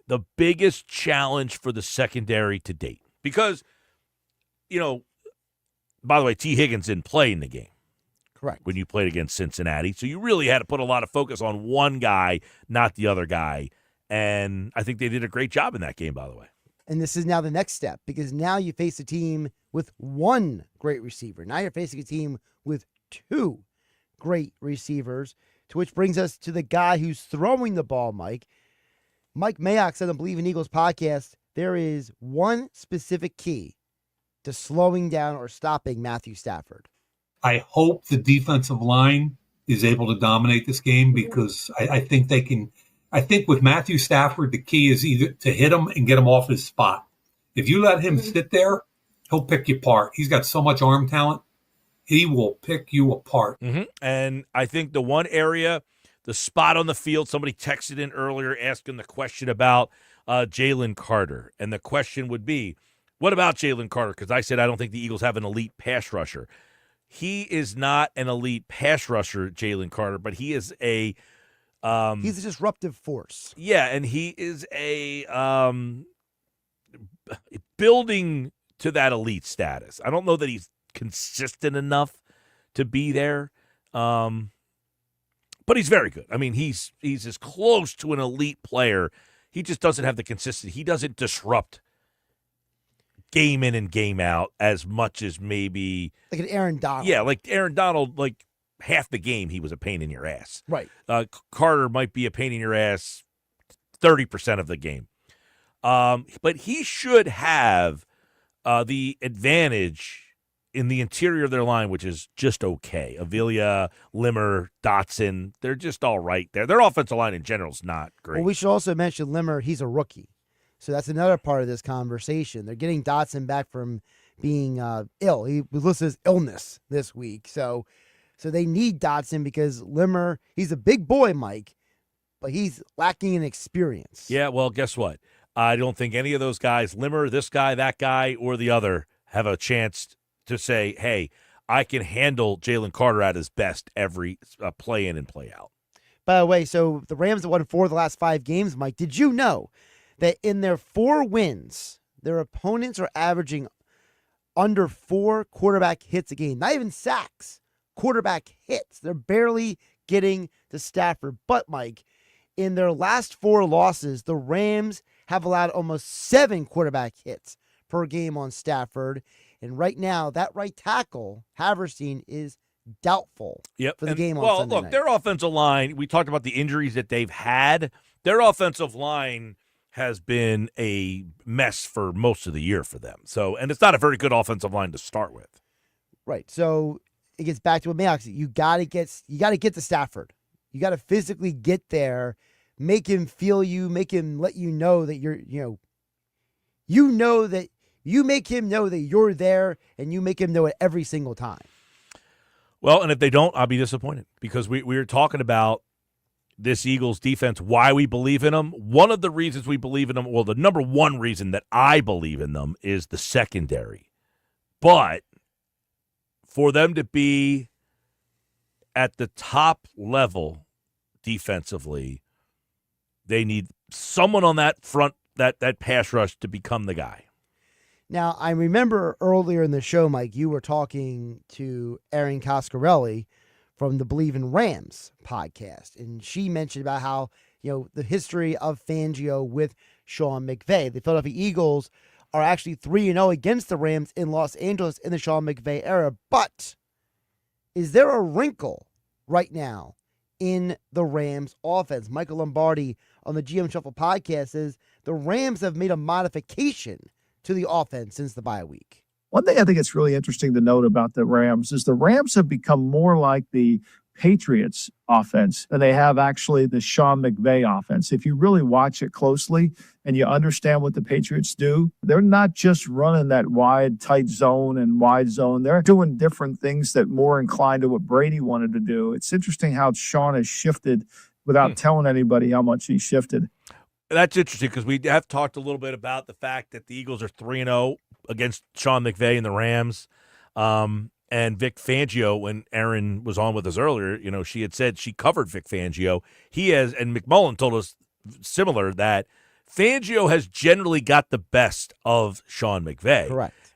the biggest challenge for the secondary to date. Because, you know, by the way, T. Higgins didn't play in the game. Correct. When you played against Cincinnati. So you really had to put a lot of focus on one guy, not the other guy. And I think they did a great job in that game, by the way. And this is now the next step, because now you face a team with 1 great receiver. Now you're facing a team with 2 great receivers, to which brings us to the guy who's throwing the ball, Mike. Mike Mayock said on Believe in Eagles podcast there is one specific key to slowing down or stopping Matthew Stafford. I hope the defensive line is able to dominate this game because I think they can. I think with Matthew Stafford, the key is either to hit him and get him off his spot. If you let him sit there, he'll pick you apart. He's got so much arm talent. He will pick you apart. Mm-hmm. And I think the one area, the spot on the field, somebody texted in earlier asking the question about Jalen Carter. And the question would be, what about Jalen Carter? Because I said I don't think the Eagles have an elite pass rusher. He is not an elite pass rusher, Jalen Carter, but he is a he's a disruptive force. Yeah, and he is a building to that elite status. I don't know that he's consistent enough to be there, but he's very good. I mean, he's as close to an elite player. He just doesn't have the consistency. He doesn't disrupt game in and game out as much as maybe like an Aaron Donald. Yeah, like Aaron Donald, like half the game he was a pain in your ass. Right. Carter might be a pain in your ass 30% of the game. But he should have the advantage in the interior of their line, which is just okay. Avila, Limmer, Dotson, they're just all right there. Their offensive line in general is not great. Well, we should also mention Limmer, he's a rookie. So that's another part of this conversation. They're getting Dotson back from being ill. He was listed as illness this week. So they need Dotson because Limmer, he's a big boy, Mike, but he's lacking in experience. Yeah, well, guess what? I don't think any of those guys, Limmer, this guy, that guy, or the other, have a chance to say, hey, I can handle Jalen Carter at his best every play in and play out. By the way, so the Rams have won 4 of the last 5 games, Mike. Did you know that in their 4 wins, their opponents are averaging under 4 quarterback hits a game? Not even sacks, quarterback hits. They're barely getting to Stafford. But, Mike, in their last 4 losses, the Rams have allowed almost 7 quarterback hits per game on Stafford. And right now, that right tackle, Haverstein, is doubtful for the game on Sunday night. Look, their offensive line, we talked about the injuries that they've had. Their offensive line has been a mess for most of the year for them. So, and it's not a very good offensive line to start with. Right. So it gets back to what Mayock said. You got to get to Stafford. You got to physically get there, make him feel you, make him let you know that you make him know that you're there, and you make him know it every single time. Well, and if they don't, I'll be disappointed because we were talking about this Eagles defense, why we believe in them. One of the reasons we believe in them, well, the number one reason that I believe in them is the secondary. But for them to be at the top level defensively, they need someone on that front, that pass rush to become the guy. Now, I remember earlier in the show, Mike, you were talking to Erin Coscarelli from the Believe in Rams podcast, and she mentioned about how, the history of Fangio with Sean McVay. The Philadelphia Eagles are actually 3-0 against the Rams in Los Angeles in the Sean McVay era. But is there a wrinkle right now in the Rams offense? Michael Lombardi on the GM Shuffle podcast says the Rams have made a modification to the offense since the bye week. One thing I think it's really interesting to note about the Rams is the Rams have become more like the Patriots offense than they have actually the Sean McVay offense. If you really watch it closely and you understand what the Patriots do, they're not just running that wide, tight zone and wide zone. They're doing different things that more inclined to what Brady wanted to do. It's interesting how Sean has shifted without telling anybody how much he shifted. That's interesting because we have talked a little bit about the fact that the Eagles are 3-0 against Sean McVay and the Rams. And Vic Fangio, when Aaron was on with us earlier, she had said she covered Vic Fangio. He has, and McMullen told us similar, that Fangio has generally got the best of Sean McVay. Correct.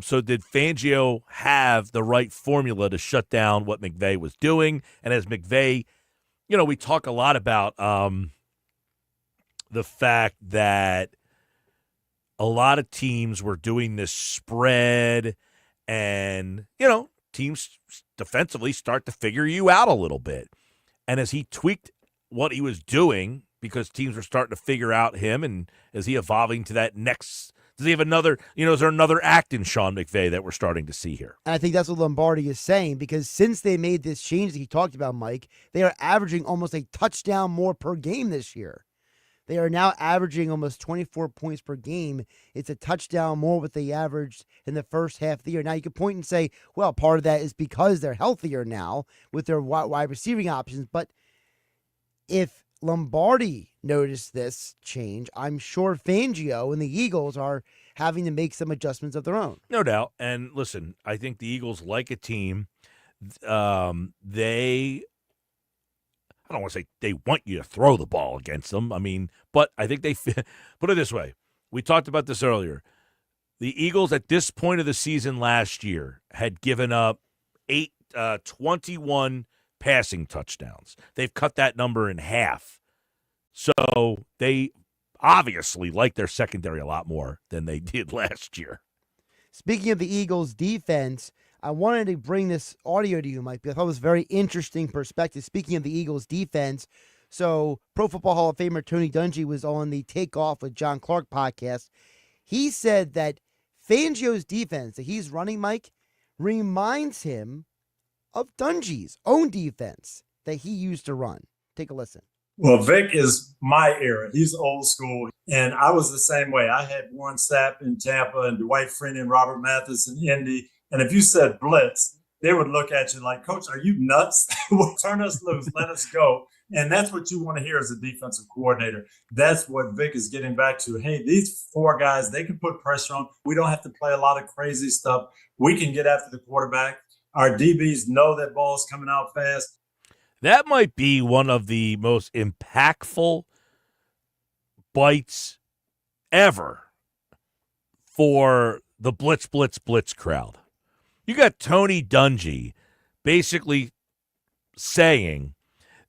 So did Fangio have the right formula to shut down what McVay was doing? And as McVay, we talk a lot about the fact that a lot of teams were doing this spread and, teams defensively start to figure you out a little bit. And as he tweaked what he was doing because teams were starting to figure out him, and is he evolving to that next? Does he have another? Is there another act in Sean McVay that we're starting to see here? And I think that's what Lombardi is saying, because since they made this change that he talked about, Mike, they are averaging almost a touchdown more per game this year. They are now averaging almost 24 points per game. It's a touchdown more what they averaged in the first half of the year. Now, you can point and say, well, part of that is because they're healthier now with their wide receiving options. But if Lombardi noticed this change, I'm sure Fangio and the Eagles are having to make some adjustments of their own. No doubt. And listen, I think the Eagles, like a team, I don't want to say they want you to throw the ball against them. I mean, but I think they put it this way. We talked about this earlier. The Eagles at this point of the season last year had given up 21 passing touchdowns. They've cut that number in half. So they obviously like their secondary a lot more than they did last year. Speaking of the Eagles' defense, I wanted to bring this audio to you, Mike, because I thought it was a very interesting perspective. Speaking of the Eagles' defense, so Pro Football Hall of Famer Tony Dungy was on the Take Off with John Clark podcast. He said that Fangio's defense that he's running, Mike, reminds him of Dungy's own defense that he used to run. Take a listen. Well, Vic is my era. He's old school. And I was the same way. I had Warren Sapp in Tampa and Dwight Freeney and Robert Mathis in Indy. And if you said blitz, they would look at you like, Coach, are you nuts? Turn us loose. Let us go. And that's what you want to hear as a defensive coordinator. That's what Vic is getting back to. Hey, these four guys, they can put pressure on. We don't have to play a lot of crazy stuff. We can get after the quarterback. Our DBs know that ball's coming out fast. That might be one of the most impactful bites ever for the blitz crowd. You got Tony Dungy basically saying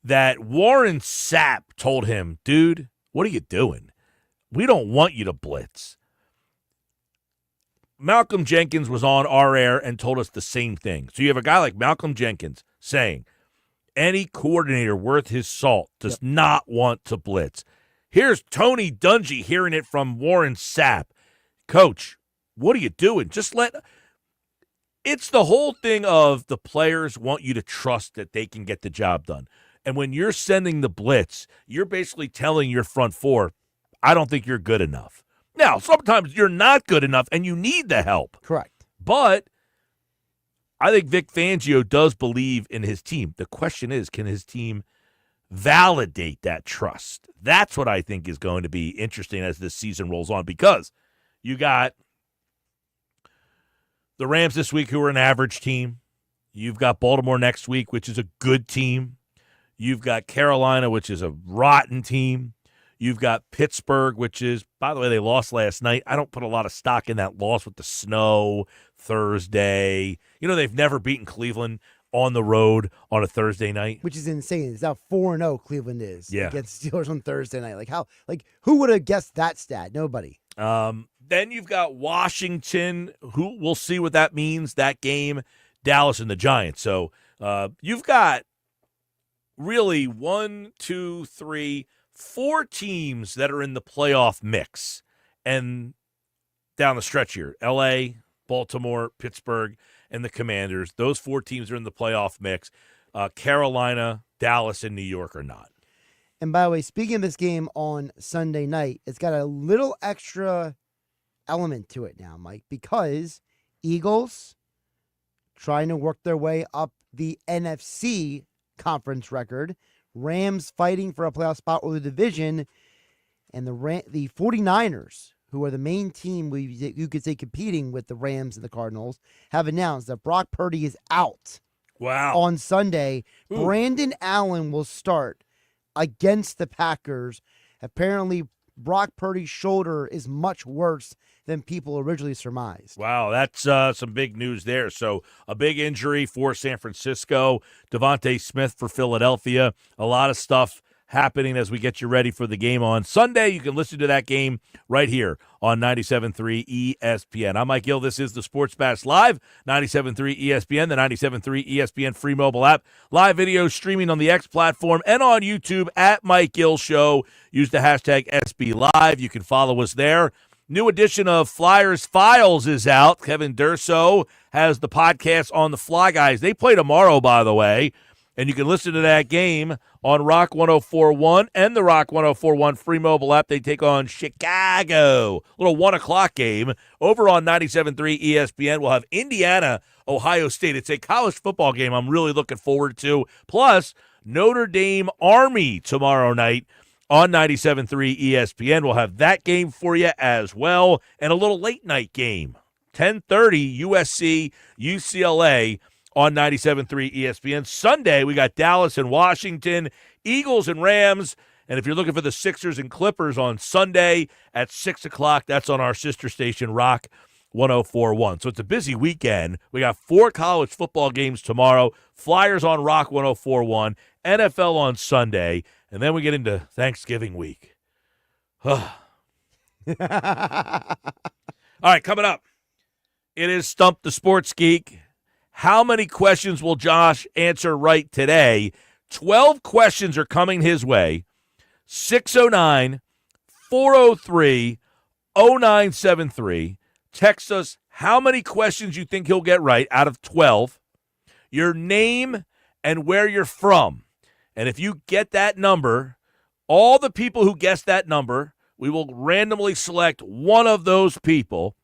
that Warren Sapp told him, dude, what are you doing? We don't want you to blitz. Malcolm Jenkins was on our air and told us the same thing. So you have a guy like Malcolm Jenkins saying any coordinator worth his salt does not want to blitz. Here's Tony Dungy hearing it from Warren Sapp. Coach, what are you doing? It's the whole thing of the players want you to trust that they can get the job done. And when you're sending the blitz, you're basically telling your front four, I don't think you're good enough. Now, sometimes you're not good enough and you need the help. Correct. But I think Vic Fangio does believe in his team. The question is, can his team validate that trust? That's what I think is going to be interesting as this season rolls on, because you got the Rams this week, who are an average team. You've got Baltimore next week, which is a good team. You've got Carolina, which is a rotten team. You've got Pittsburgh, which is, by the way, they lost last night. I don't put a lot of stock in that loss with the snow Thursday. They've never beaten Cleveland on the road on a Thursday night. Which is insane. It's how 4-0 Cleveland is against Steelers on Thursday night. Who would have guessed that stat? Nobody. Then you've got Washington, who we'll see what that means, that game, Dallas and the Giants. So you've got really 4 teams that are in the playoff mix. And down the stretch here, L.A., Baltimore, Pittsburgh, and the Commanders. Those 4 teams are in the playoff mix. Carolina, Dallas, and New York are not. And by the way, speaking of this game on Sunday night, it's got a little extra element to it now, Mike, because Eagles trying to work their way up the NFC conference record, Rams fighting for a playoff spot or the division, and the 49ers, who are the main team you could say competing with the Rams and the Cardinals, have announced that Brock Purdy is out. Wow. On Sunday. Ooh. Brandon Allen will start against the Packers. Apparently, Brock Purdy's shoulder is much worse than people originally surmised. Wow, that's some big news there. So a big injury for San Francisco, Devontae Smith for Philadelphia. A lot of stuff happening as we get you ready for the game on Sunday. You can listen to that game right here on 97.3 ESPN. I'm Mike Gil. This is the Sports Bash Live, 97.3 ESPN, the 97.3 ESPN free mobile app. Live video streaming on the X platform and on YouTube at Mike Gil Show. Use the hashtag SB Live. You can follow us there. New edition of Flyers Files is out. Kevin Durso has the podcast on the Fly Guys. They play tomorrow, by the way, and you can listen to that game on Rock 104.1 and the Rock 104.1 free mobile app. They take on Chicago. A little 1 o'clock game over on 97.3 ESPN. We'll have Indiana, Ohio State. It's a college football game I'm really looking forward to. Plus, Notre Dame Army tomorrow night on 97.3 ESPN. We'll have that game for you as well, and a little late-night game, 10:30 USC, UCLA on 97.3 ESPN. Sunday, we got Dallas and Washington, Eagles and Rams, and if you're looking for the Sixers and Clippers on Sunday at 6 o'clock, that's on our sister station, Rock 104.1. So it's a busy weekend. We got 4 college football games tomorrow, Flyers on Rock 104.1, NFL on Sunday, and then we get into Thanksgiving week. All right, coming up, it is Stump the Sports Geek. How many questions will Josh answer right today? 12 questions are coming his way. 609-403-0973. Text us how many questions you think he'll get right out of 12, your name, and where you're from. And if you get that number, all the people who guess that number, we will randomly select one of those people,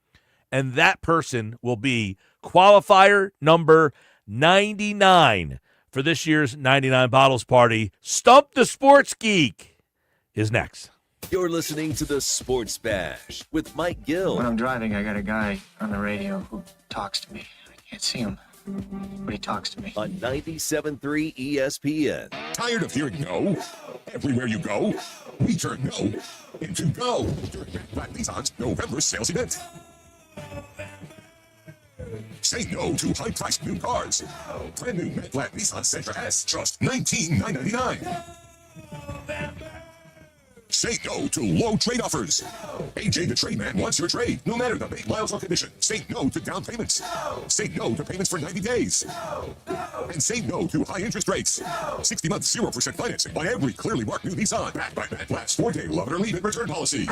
and that person will be qualifier number 99 for this year's 99 Bottles Party. Stump the Sports Geek is next. You're listening to the Sports Bash with Mike Gil. When I'm driving, I got a guy on the radio who talks to me. I can't see him, but he talks to me. On 97.3 ESPN. Tired of hearing no? Everywhere you go, we turn no into go during Black Nissan's November sales event. Say no to high-priced new cars. Brand new Matte Black Nissan Sentra S, just $19,999. Say no to low trade offers. AJ the Trade Man wants your trade, no matter the make, miles, or condition. Say no to down payments. Say no to payments for 90 days. And say no to high interest rates. 60 months, 0% financing by every clearly marked new Nissan. Backed by Matt Black's 4-day love it or leave it return policy.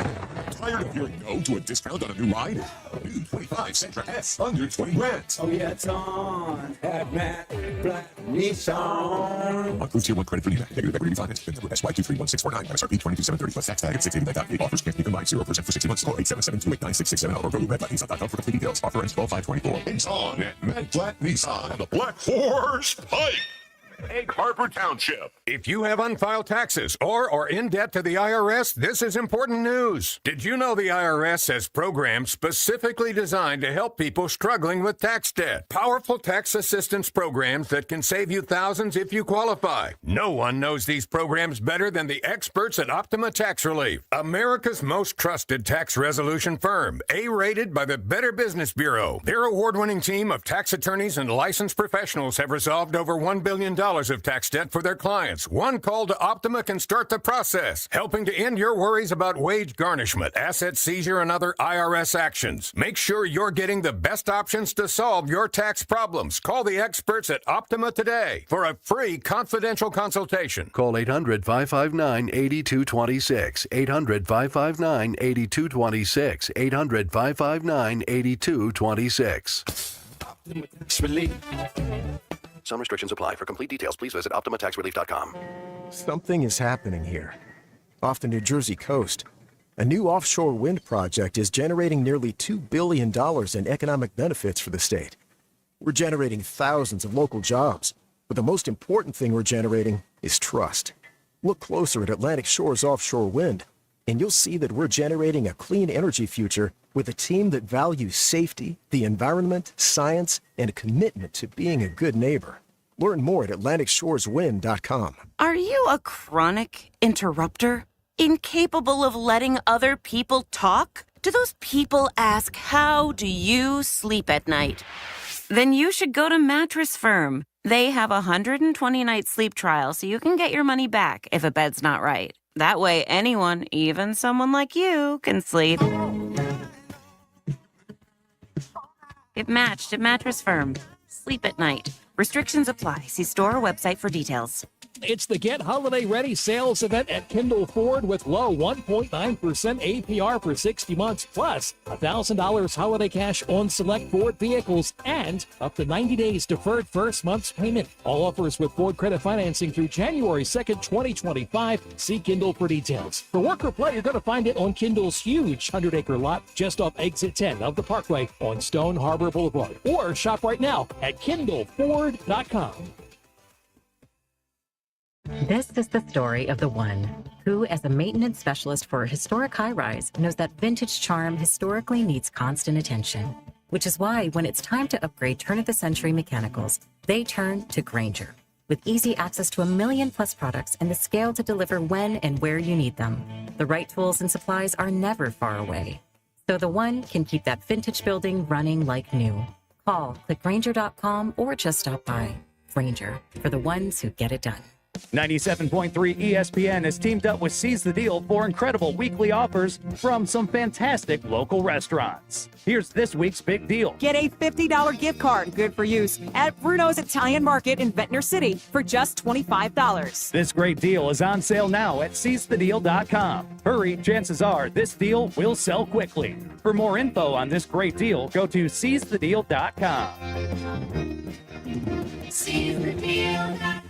Tired of hearing no to a discount on a new ride? New 25 Sentra S, under $20,000. Oh yeah, it's on at Matt Black Nissan. Approved Tier 1 credit for NEMAC. Negative equity finance. VIN number SY231649. MSRP 22,730 plus tax tag at $689.8. Offers can't be combined. 0% for 60 months. Call 877-289-6670 or go to MattBlack.Nissan.com for complete details. Offer ends 12/5/24. It's on at Matt Black Nissan and the Black Horse Pike. Egg Harbor Township. If you have unfiled taxes or are in debt to the IRS, this is important news. Did you know the IRS has programs specifically designed to help people struggling with tax debt? Powerful tax assistance programs that can save you thousands if you qualify. No one knows these programs better than the experts at Optima Tax Relief, America's most trusted tax resolution firm, A-rated by the Better Business Bureau. Their award-winning team of tax attorneys and licensed professionals have resolved over $1 billion of tax debt for their clients. One call to Optima can start the process, helping to end your worries about wage garnishment, asset seizure, and other IRS actions. Make sure you're getting the best options to solve your tax problems. Call the experts at Optima today for a free confidential consultation. Call 800-559-8226. 800-559-8226. 800-559-8226. Some restrictions apply. For complete details, please visit OptimaTaxRelief.com. Something is happening here. Off the New Jersey coast, a new offshore wind project is generating nearly $2 billion in economic benefits for the state. We're generating thousands of local jobs, but the most important thing we're generating is trust. Look closer at Atlantic Shore's offshore wind, and you'll see that we're generating a clean energy future with a team that values safety, the environment, science, and a commitment to being a good neighbor. Learn more at AtlanticShoresWind.com. Are you a chronic interrupter? Incapable of letting other people talk? Do those people ask, how do you sleep at night? Then you should go to Mattress Firm. They have a 120-night sleep trial so you can get your money back if a bed's not right. That way anyone, even someone like you, can sleep. Get matched at Mattress Firm. Sleep at night. Restrictions apply. See store or website for details. It's the Get Holiday Ready sales event at Kendall Ford with low 1.9% APR for 60 months, plus $1,000 holiday cash on select Ford vehicles and up to 90 days deferred first month's payment. All offers with Ford credit financing through January 2nd, 2025. See Kendall for details. For work or play, you're going to find it on Kendall's huge 100-acre lot just off exit 10 of the Parkway on Stone Harbor Boulevard. Or shop right now at KendallFord.com. This is the story of the one who, as a maintenance specialist for a historic high-rise, knows that vintage charm historically needs constant attention. Which is why, when it's time to upgrade turn-of-the-century mechanicals, they turn to Grainger. With easy access to 1 million-plus products and the scale to deliver when and where you need them, the right tools and supplies are never far away. So the one can keep that vintage building running like new. Call, click Grainger.com, or just stop by. Grainger, for the ones who get it done. 97.3 ESPN has teamed up with Seize the Deal for incredible weekly offers from some fantastic local restaurants. Here's this week's big deal. Get a $50 gift card, good for use, at Bruno's Italian Market in Ventnor City for just $25. This great deal is on sale now at seizethedeal.com. Hurry, chances are this deal will sell quickly. For more info on this great deal, go to seizethedeal.com. SeizeTheDeal.com.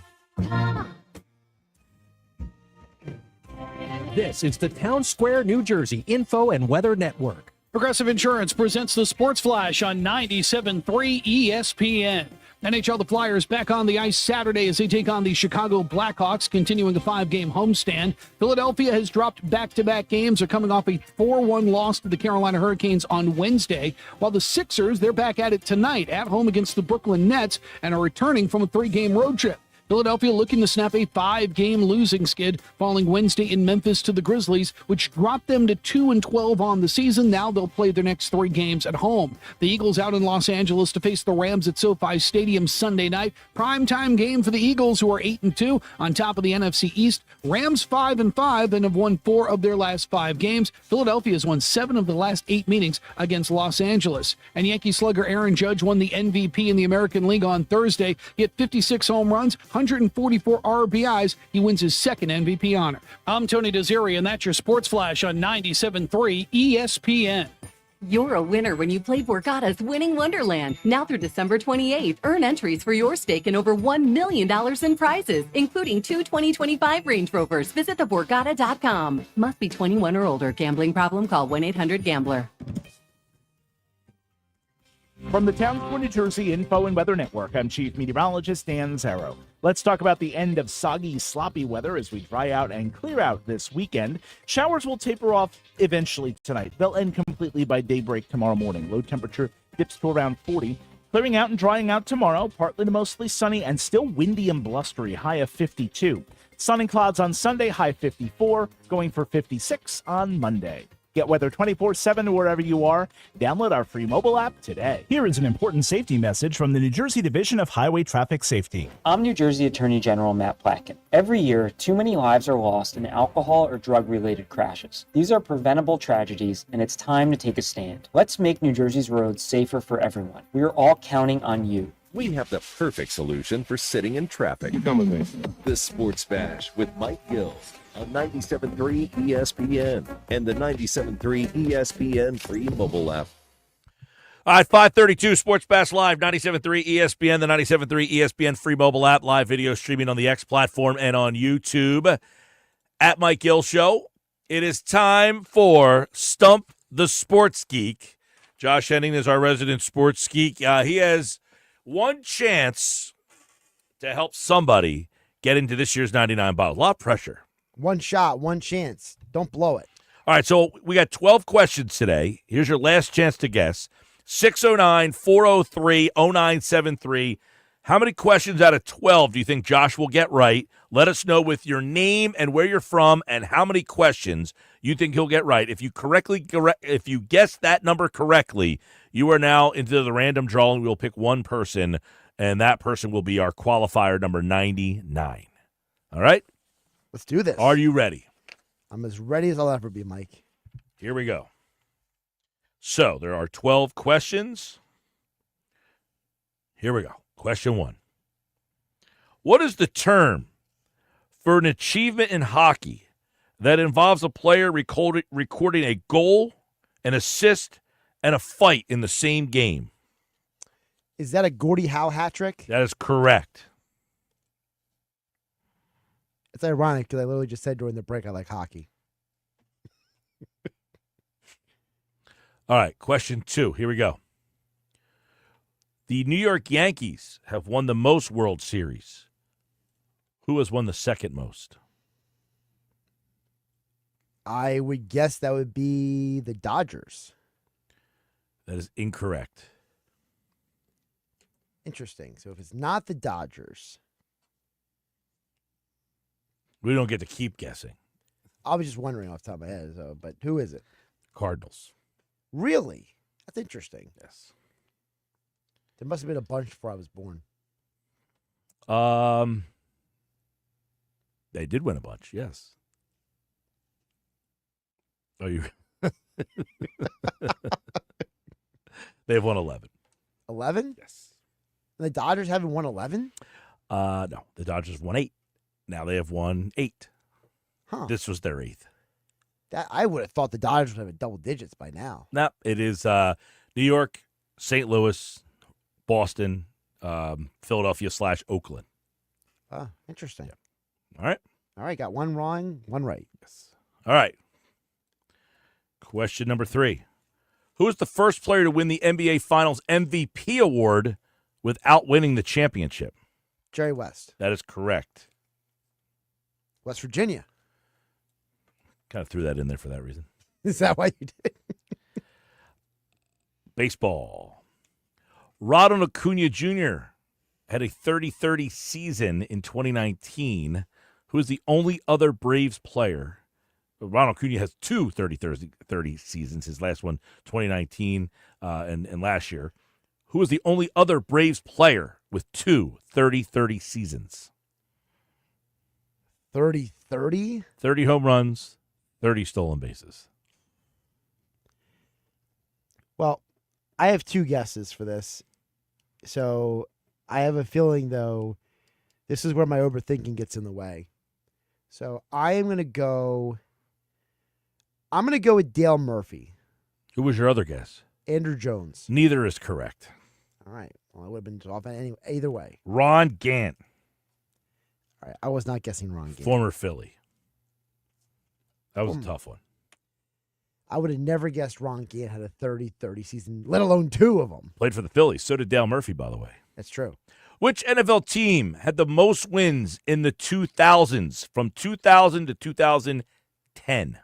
This is the Town Square, New Jersey Info and Weather Network. Progressive Insurance presents the Sports Flash on 97.3 ESPN. NHL, the Flyers back on the ice Saturday as they take on the Chicago Blackhawks, continuing a 5-game homestand. Philadelphia has dropped back-to-back games. They're coming off a 4-1 loss to the Carolina Hurricanes on Wednesday, while the Sixers, they're back at it tonight at home against the Brooklyn Nets and are returning from a 3-game road trip. Philadelphia looking to snap a 5-game losing skid falling Wednesday in Memphis to the Grizzlies, which dropped them to 2-12 on the season. Now they'll play their next 3 games at home. The Eagles out in Los Angeles to face the Rams at SoFi Stadium Sunday night. Primetime game for the Eagles, who are 8-2 on top of the NFC East. Rams 5-5 and have won 4 of their last 5 games. Philadelphia has won 7 of the last 8 meetings against Los Angeles. And Yankee slugger Aaron Judge won the MVP in the American League on Thursday. He hit 56 home runs, 144 RBIs. He wins his 2nd MVP honor. I'm Tony Desiri, and that's your Sports Flash on 97.3 ESPN. You're a winner when you play Borgata's Winning Wonderland. Now through December 28th, earn entries for your stake in over $1 million in prizes, including 2 2025 Range Rovers. Visit theborgata.com. Must be 21 or older. Gambling problem? Call 1-800-GAMBLER. From the Town Square, New Jersey Info and Weather Network, I'm Chief Meteorologist Dan Zarrow. Let's talk about the end of soggy, sloppy weather as we dry out and clear out this weekend. Showers will taper off eventually tonight. They'll end completely by daybreak tomorrow morning. Low temperature dips to around 40. Clearing out and drying out tomorrow, partly to mostly sunny and still windy and blustery, high of 52. Sun and clouds on Sunday, high 54, going for 56 on Monday. Get weather 24/7 wherever you are. Download our free mobile app today. Here is an important safety message from the New Jersey Division of Highway Traffic Safety. I'm New Jersey Attorney General Matt Plotkin. Every year, too many lives are lost in alcohol or drug-related crashes. These are preventable tragedies, and it's time to take a stand. Let's make New Jersey's roads safer for everyone. We are all counting on you. We have the perfect solution for sitting in traffic. You come with me. The Sports Bash with Mike Gil on 97.3 ESPN and the 97.3 ESPN free mobile app. All right, 532 Sports Bash Live, 97.3 ESPN, the 97.3 ESPN free mobile app, live video streaming on the X platform and on YouTube. At Mike Gil Show, it is time for Stump the Sports Geek. Josh Henning is our resident sports geek. He has one chance to help somebody get into this year's 99 bottle. A lot of pressure. One shot, one chance. Don't blow it. All right, so we got 12 questions today. Here's your last chance to guess. 609-403-0973. How many questions out of 12 do you think Josh will get right? Let us know with your name and where you're from and how many questions you think he'll get right. If you guess that number correctly, you are now into the random drawing. We'll pick one person and that person will be our qualifier number 99. All right? Let's do this. Are you ready? I'm as ready as I'll ever be, Mike. Here we go. So there are 12 questions. Here we go. Question 1. What is the term for an achievement in hockey that involves a player recording a goal, an assist, and a fight in the same game? Is that a Gordie Howe hat trick? That is correct. It's ironic because I literally just said during the break I like hockey. All right, question 2. Here we go. The New York Yankees have won the most World Series. Who has won the second most? I would guess that would be the Dodgers. That is incorrect. Interesting. So if it's not the Dodgers, We don't get to keep guessing. I was just wondering off the top of my head. So, but who is it? Cardinals. Really? That's interesting. Yes. There must have been a bunch before I was born. They did win a bunch, yes. Are you? They've won 11. 11? Yes. And the Dodgers haven't won 11? No, the Dodgers won 8. Now they have won 8. Huh. This was their 8th. I would have thought the Dodgers would have double digits by now. No, it is New York, St. Louis, Boston, Philadelphia / Oakland. Oh, interesting. Yeah. All right. All right, got one wrong, one right. Yes. All right. Question number 3. Who is the first player to win the NBA Finals MVP award without winning the championship? Jerry West. That is correct. West Virginia. Kind of threw that in there for that reason. Is that why you did? Baseball. Ronald Acuna Jr. had a 30-30 season in 2019. Who is the only other Braves player? Ronald Acuna has 2 30-30 seasons. His last one, 2019, and last year. Who is the only other Braves player with 2 30-30 seasons? 30-30? 30 home runs, 30 stolen bases. Well, I have 2 guesses for this. So I have a feeling, though, this is where my overthinking gets in the way. So I'm going to go with Dale Murphy. Who was your other guess? Andrew Jones. Neither is correct. All right. Well, I would have been off anyway, either way. Ron Gant. All right. I was not guessing Ron Gant. Former Philly. That was a tough one. I would have never guessed Ron Gant had a 30-30 season, let alone 2 of them. Played for the Phillies. So did Dale Murphy, by the way. That's true. Which NFL team had the most wins in the 2000s, from 2000 to 2010?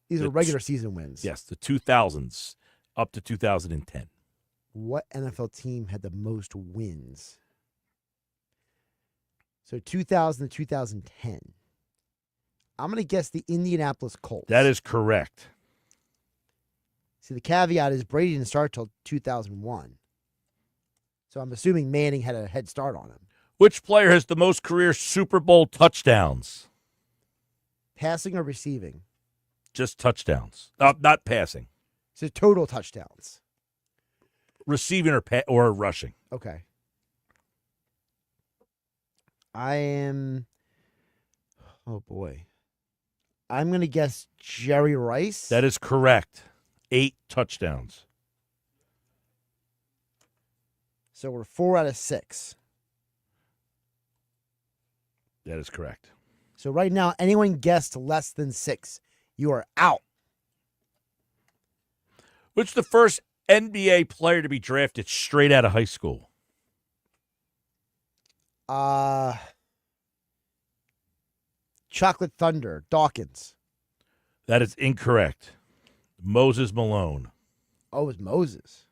These are regular season wins. Yes, the 2000s up to 2010. What NFL team had the most wins? So 2000 to 2010. I'm going to guess the Indianapolis Colts. That is correct. See, the caveat is Brady didn't start till 2001. So I'm assuming Manning had a head start on him. Which player has the most career Super Bowl touchdowns? Passing or receiving? Just touchdowns. Not passing. So total touchdowns. Receiving or rushing. Okay. Oh boy. I'm going to guess Jerry Rice. That is correct. 8 touchdowns. So we're 4 out of 6. That is correct. So right now, anyone guessed less than 6, you are out. Which is the first NBA player to be drafted straight out of high school? Chocolate Thunder, Dawkins. That is incorrect. Moses Malone. Oh, it was Moses.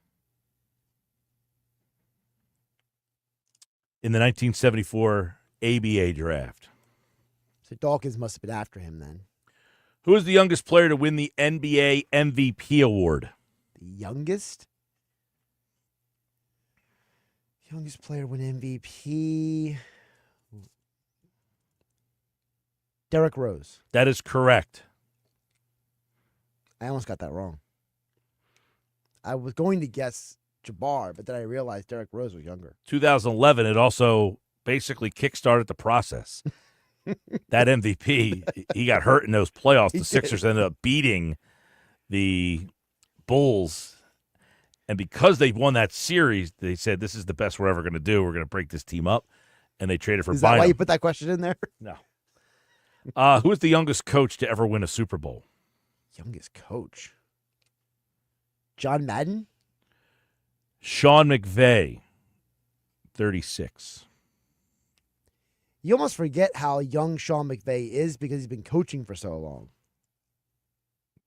In the 1974 ABA draft. So Dawkins must have been after him then. Who is the youngest player to win the NBA MVP award? The youngest? Youngest player win MVP. Derrick Rose. That is correct. I almost got that wrong. I was going to guess Jabbar, but then I realized Derrick Rose was younger. 2011, it also basically kickstarted the process. That MVP, he got hurt in those playoffs. The Sixers ended up beating the Bulls. And because they won that series, they said, this is the best we're ever going to do. We're going to break this team up. And they traded for Bynum. Is that why you put that question in there? No. Who is the youngest coach to ever win a Super Bowl? Youngest coach? John Madden? Sean McVay, 36. You almost forget how young Sean McVay is because he's been coaching for so long.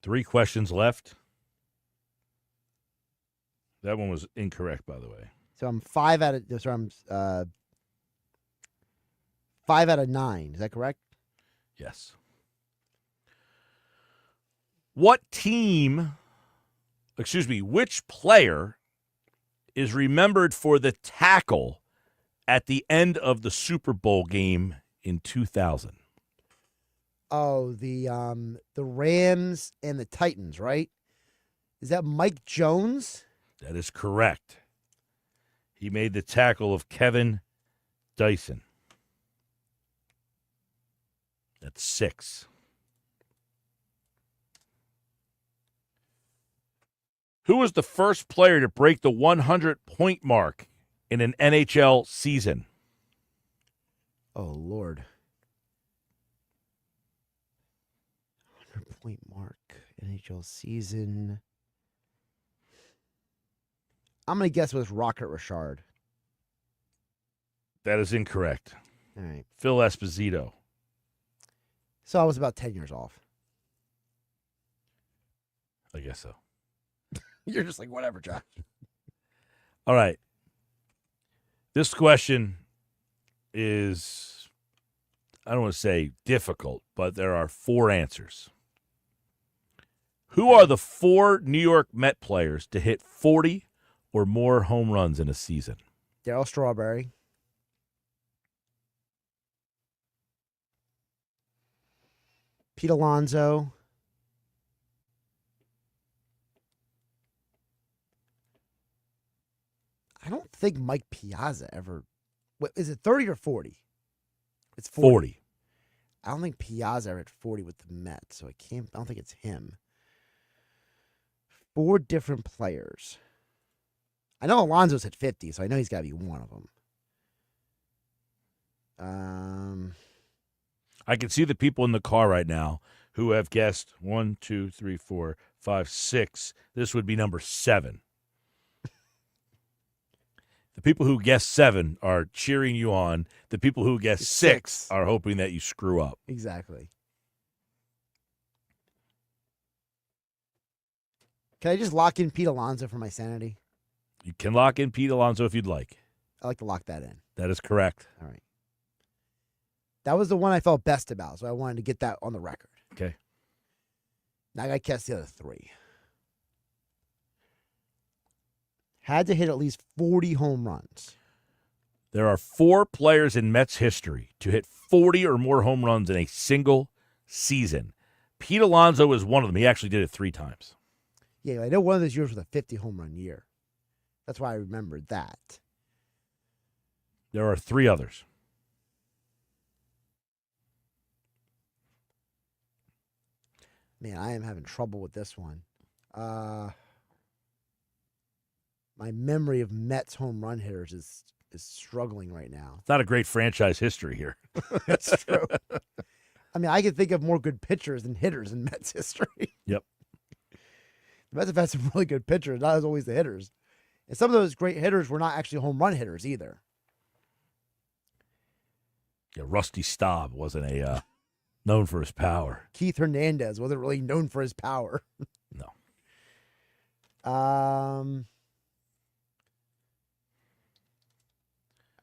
3 questions left. That one was incorrect, by the way. So I'm 5 out of 9. Is that correct? Yes. Which player is remembered for the tackle at the end of the Super Bowl game in 2000? Oh, the Rams and the Titans, right? Is that Mike Jones? That is correct. He made the tackle of Kevin Dyson. That's 6. Who was the first player to break the 100-point mark in an NHL season? Oh, Lord. 100-point mark, NHL season. I'm going to guess it was Rocket Richard. That is incorrect. All right. Phil Esposito. So I was about 10 years off. I guess so. You're just like, whatever, Josh. All right. This question is, I don't want to say difficult, but there are 4 answers. Who are the 4 New York Met players to hit 40 or more home runs in a season? Darryl Strawberry. Pete Alonso. I don't think Mike Piazza ever. What, is it 30 or 40? It's 40. I don't think Piazza ever hit 40 with the Mets, so I don't think it's him. 4 different players. I know Alonso's hit 50, so I know he's got to be one of them. I can see the people in the car right now who have guessed 1, 2, 3, 4, 5, 6. This would be number 7. The people who guess 7 are cheering you on. The people who guess 6 are hoping that you screw up. Exactly. Can I just lock in Pete Alonso for my sanity? You can lock in Pete Alonso if you'd like. I like to lock that in. That is correct. All right. That was the one I felt best about, so I wanted to get that on the record. Okay. Now I got to guess the other 3. Had to hit at least 40 home runs. There are 4 players in Mets history to hit 40 or more home runs in a single season. Pete Alonso is one of them. He actually did it 3 times. Yeah, I know one of those years was a 50 home run year. That's why I remembered that. There are 3 others. Man, I am having trouble with this one. My memory of Mets home run hitters is struggling right now. It's not a great franchise history here. That's true. I mean, I can think of more good pitchers than hitters in Mets history. Yep. The Mets have had some really good pitchers, not as always the hitters. And some of those great hitters were not actually home run hitters either. Yeah, Rusty Staub wasn't a known for his power. Keith Hernandez wasn't really known for his power. No.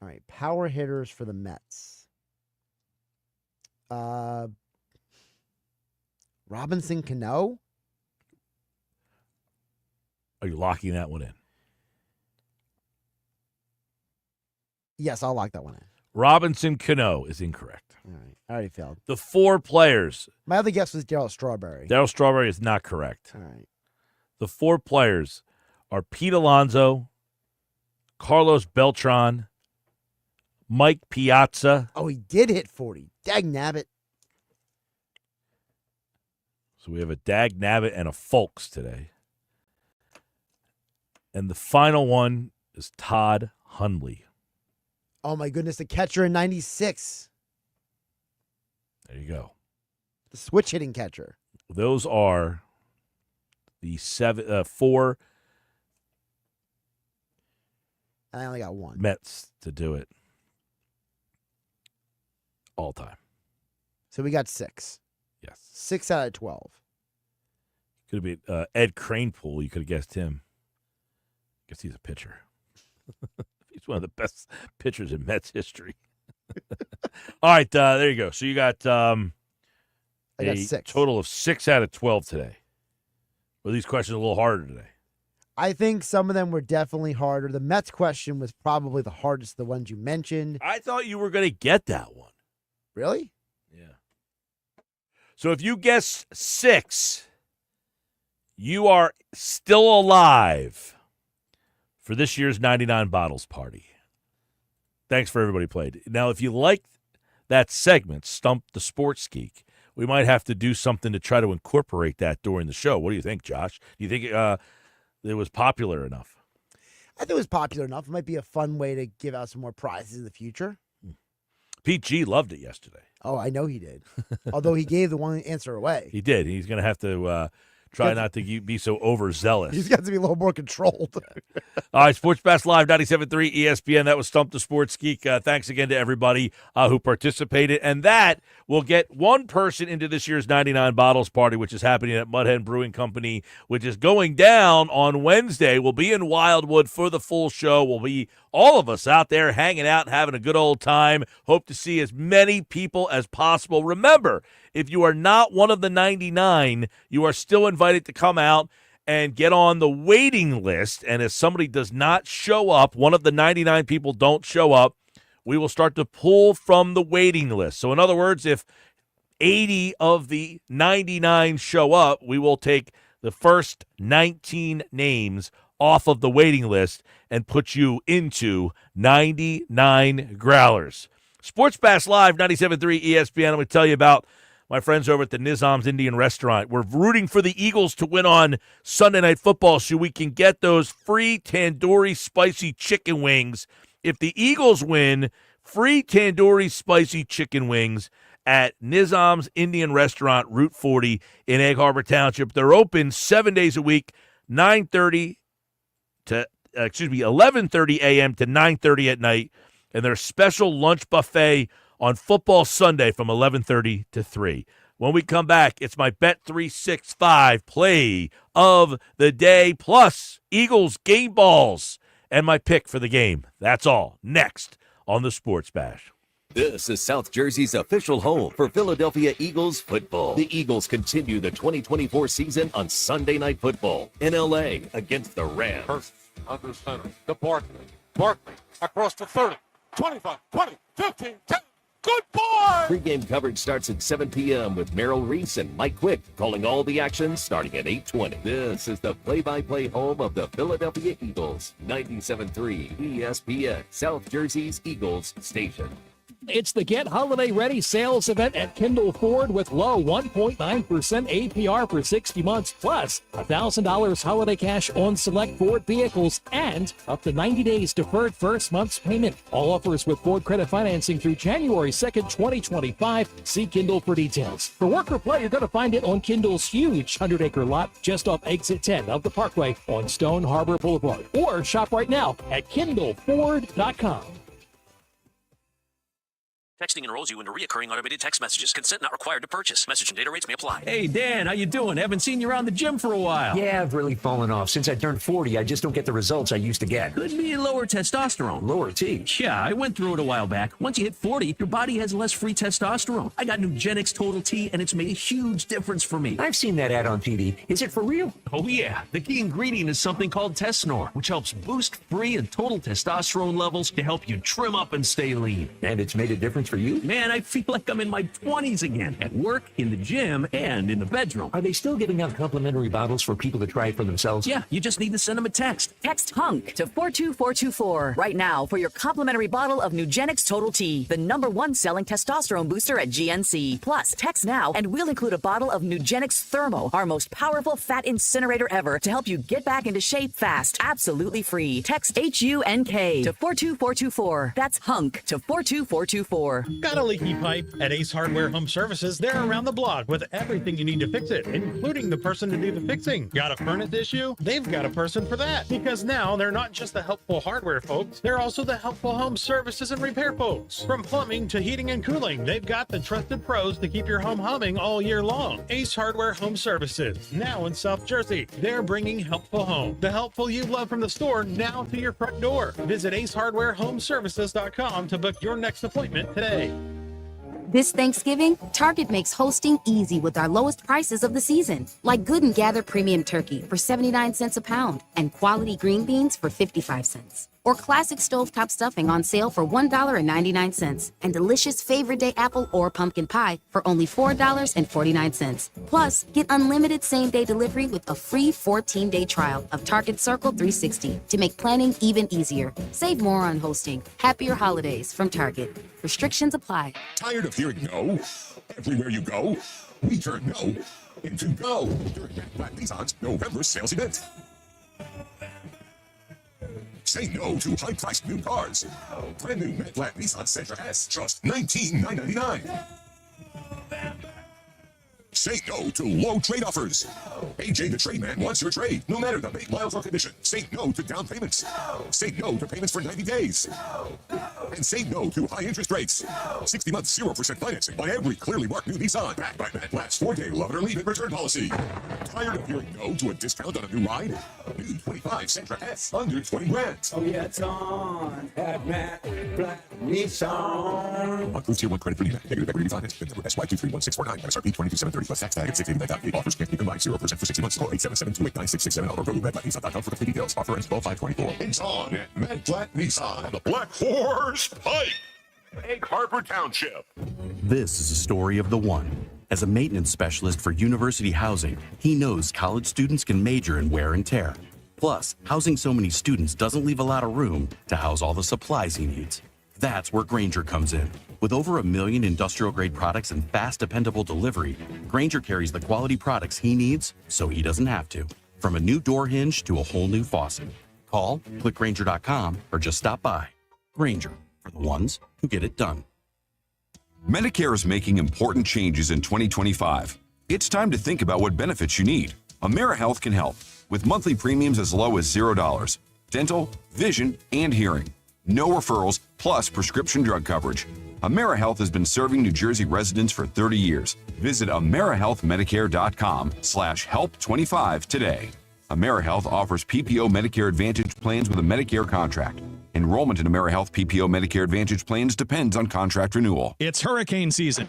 All right, power hitters for the Mets. Robinson Cano? Are you locking that one in? Yes, I'll lock that one in. Robinson Cano is incorrect. All right. I already failed. The 4 players. My other guess was Darryl Strawberry. Darryl Strawberry is not correct. All right. The 4 players are Pete Alonso, Carlos Beltran, Mike Piazza. Oh, he did hit 40. Dag nabbit. So we have a Dag Nabbit and a Folks today. And the final one is Todd Hundley. Oh, my goodness. The catcher in 96. There you go. The switch hitting catcher. Those are the 4 I only got one. Mets to do it all time. So we got 6. Yes. 6 out of 12. Could have been Ed Kranepool. You could have guessed him. Guess he's a pitcher. He's one of the best pitchers in Mets history. All right, there you go. So you got I got 6. Total of 6 out of 12 today. Were these questions a little harder today? I think some of them were definitely harder. The Mets question was probably the hardest of the ones you mentioned. I thought you were going to get that one. Really? Yeah. So if you guess 6, you are still alive for this year's 99 Bottles Party. Thanks for everybody who played. Now, if you liked that segment, Stump the Sports Geek, we might have to do something to try to incorporate that during the show. What do you think, Josh? Do you think it was popular enough? I think it was popular enough. It might be a fun way to give out some more prizes in the future. Pete G loved it yesterday. Oh, I know he did. Although he gave the one answer away. He did. He's going to have to try not to be so overzealous. He's got to be a little more controlled. All right, Sports Pass Live, 97.3 ESPN. That was Stump the Sports Geek. Thanks again to everybody who participated. And that will get one person into this year's 99 Bottles Party, which is happening at Mud Hen Brewing Company, which is going down on Wednesday. We'll be in Wildwood for the full show. We'll be all of us out there hanging out and having a good old time. Hope to see as many people as possible. Remember, if you are not one of the 99, you are still invited to come out and get on the waiting list. And if somebody does not show up, one of the 99 people don't show up, we will start to pull from the waiting list. So in other words, if 80 of the 99 show up, we will take the first 19 names off of the waiting list and put you into 99 Growlers. Sports Pass Live, 97.3 ESPN. I'm going to tell you about my friends over at the Nizam's Indian Restaurant. We're rooting for the Eagles to win on Sunday Night Football so we can get those free tandoori spicy chicken wings. If the Eagles win, free tandoori spicy chicken wings at Nizam's Indian Restaurant, Route 40 in Egg Harbor Township. They're open 7 days a week, 11:30 a.m. to 9:30 at night, and their special lunch buffet on Football Sunday from 11:30 to 3. When we come back, it's my Bet365 play of the day, plus Eagles game balls and my pick for the game. That's all next on the Sports Bash. This is South Jersey's official home for Philadelphia Eagles football. The Eagles continue the 2024 season on Sunday Night Football in L.A. against the Rams. First, under center, to Barkley. Barkley across the 30, 25, 20, 15, 10. Good boy! Pre-game coverage starts at 7 p.m. with Merrill Reese and Mike Quick calling all the action starting at 8:20. This is the play-by-play home of the Philadelphia Eagles. 97.3 ESPN, South Jersey's Eagles station. It's the Get Holiday Ready sales event at Kendall Ford with low 1.9% APR for 60 months, plus $1,000 holiday cash on select Ford vehicles and up to 90 days deferred first month's payment. All offers with Ford credit financing through January 2nd, 2025. See Kendall for details. For work or play, you're going to find it on Kendall's huge 100-acre lot just off exit 10 of the Parkway on Stone Harbor Boulevard. Or shop right now at KendallFord.com. Texting enrolls you into recurring automated text messages. Consent not required to purchase. Message and data rates may apply. Hey, Dan, how you doing? Haven't seen you around the gym for a while. Yeah, I've really fallen off. Since I turned 40, I just don't get the results I used to get. Could be lower testosterone. Lower T? Yeah, I went through it a while back. Once you hit 40, your body has less free testosterone. I got Nugenix Total T, and it's made a huge difference for me. I've seen that ad on TV. Is it for real? Oh, yeah. The key ingredient is something called Tesnor, which helps boost free and total testosterone levels to help you trim up and stay lean. And it's made a difference for you? Man, I feel like I'm in my 20s again, at work, in the gym, and in the bedroom. Are they still giving out complimentary bottles for people to try it for themselves? Yeah, you just need to send them a text. Text HUNK to 42424 right now for your complimentary bottle of Nugenix Total T, the #1 selling testosterone booster at GNC. Plus, text now and we'll include a bottle of Nugenix Thermo, our most powerful fat incinerator ever, to help you get back into shape fast, absolutely free. Text HUNK to 42424. That's HUNK to 42424. Got a leaky pipe? At Ace Hardware Home Services, they're around the block with everything you need to fix it, including the person to do the fixing. Got a furnace issue? They've got a person for that. Because now they're not just the helpful hardware folks, they're also the helpful home services and repair folks. From plumbing to heating and cooling, they've got the trusted pros to keep your home humming all year long. Ace Hardware Home Services, now in South Jersey. They're bringing helpful home. The helpful you love from the store now to your front door. Visit acehardwarehomeservices.com to book your next appointment today. This Thanksgiving, Target makes hosting easy with our lowest prices of the season, like Good and Gather Premium Turkey for 79 cents a pound and quality green beans for 55 cents. Or classic stovetop stuffing on sale for $1.99 and delicious Favorite Day apple or pumpkin pie for only $4.49. Plus, get unlimited same-day delivery with a free 14-day trial of Target Circle 360 to make planning even easier. Save more on hosting. Happier holidays from Target. Restrictions apply. Tired of hearing no? Everywhere you go, we turn no into go during Black Nissan's November sales event. Say no to high-priced new cars. Brand new Matte Black Nissan Sentra S, just $19,999. Say no to low trade offers. AJ the Trade Man wants your trade, no matter the make, miles, or condition. Say no to down payments. Say no to payments for 90 days. And say no to high interest rates. 60 months, 0% financing on every clearly marked new Nissan. Backed by Matt Black's 4-day love it or leave it return policy. Tired of hearing no to a discount on a new ride? New 25 Sentra S, under 20 grand. Oh yeah, it's on at Matt Black Nissan. Approved Tier 1 credit for NEMAC. Negative equity finance. VIN number SY231649. MSRP 22,730 plus tax tag at 689.8. Offers can't be combined. 0% for 60 months. Call 877-289-667 or go to MattBlackNissan.com for complete details. Offer ends 12/5/24. It's on at Matt Black Nissan. The Black Horse Pike. Egg Harbor Township. This is a story of the one. As a maintenance specialist for university housing, he knows college students can major in wear and tear. Plus, housing so many students doesn't leave a lot of room to house all the supplies he needs. That's where Grainger comes in. With over 1 million industrial-grade products and fast, dependable delivery, Grainger carries the quality products he needs so he doesn't have to. From a new door hinge to a whole new faucet. Call, click Grainger.com, or just stop by. Grainger, for the ones who get it done. Medicare is making important changes in 2025. It's time to think about what benefits you need. AmeriHealth can help, with monthly premiums as low as $0. Dental, vision, and hearing. No referrals, plus prescription drug coverage. AmeriHealth has been serving New Jersey residents for 30 years. Visit AmeriHealthMedicare.com/help25 today. AmeriHealth offers PPO Medicare Advantage plans with a Medicare contract. Enrollment in AmeriHealth PPO Medicare Advantage plans depends on contract renewal. It's hurricane season.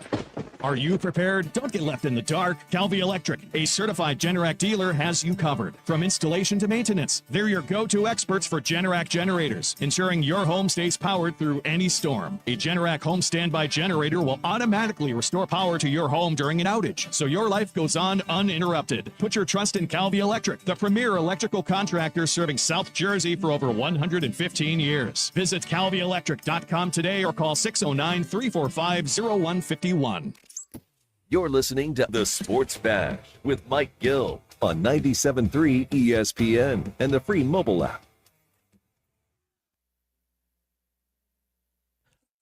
Are you prepared? Don't get left in the dark. Calvi Electric, a certified Generac dealer, has you covered. From installation to maintenance, they're your go-to experts for Generac generators, ensuring your home stays powered through any storm. A Generac home standby generator will automatically restore power to your home during an outage, so your life goes on uninterrupted. Put your trust in Calvi Electric, the premier electrical contractor serving South Jersey for over 115 years. Visit calvielectric.com today or call 609-345-0151. You're listening to The Sports Bash with Mike Gil on 97.3 ESPN and the free mobile app.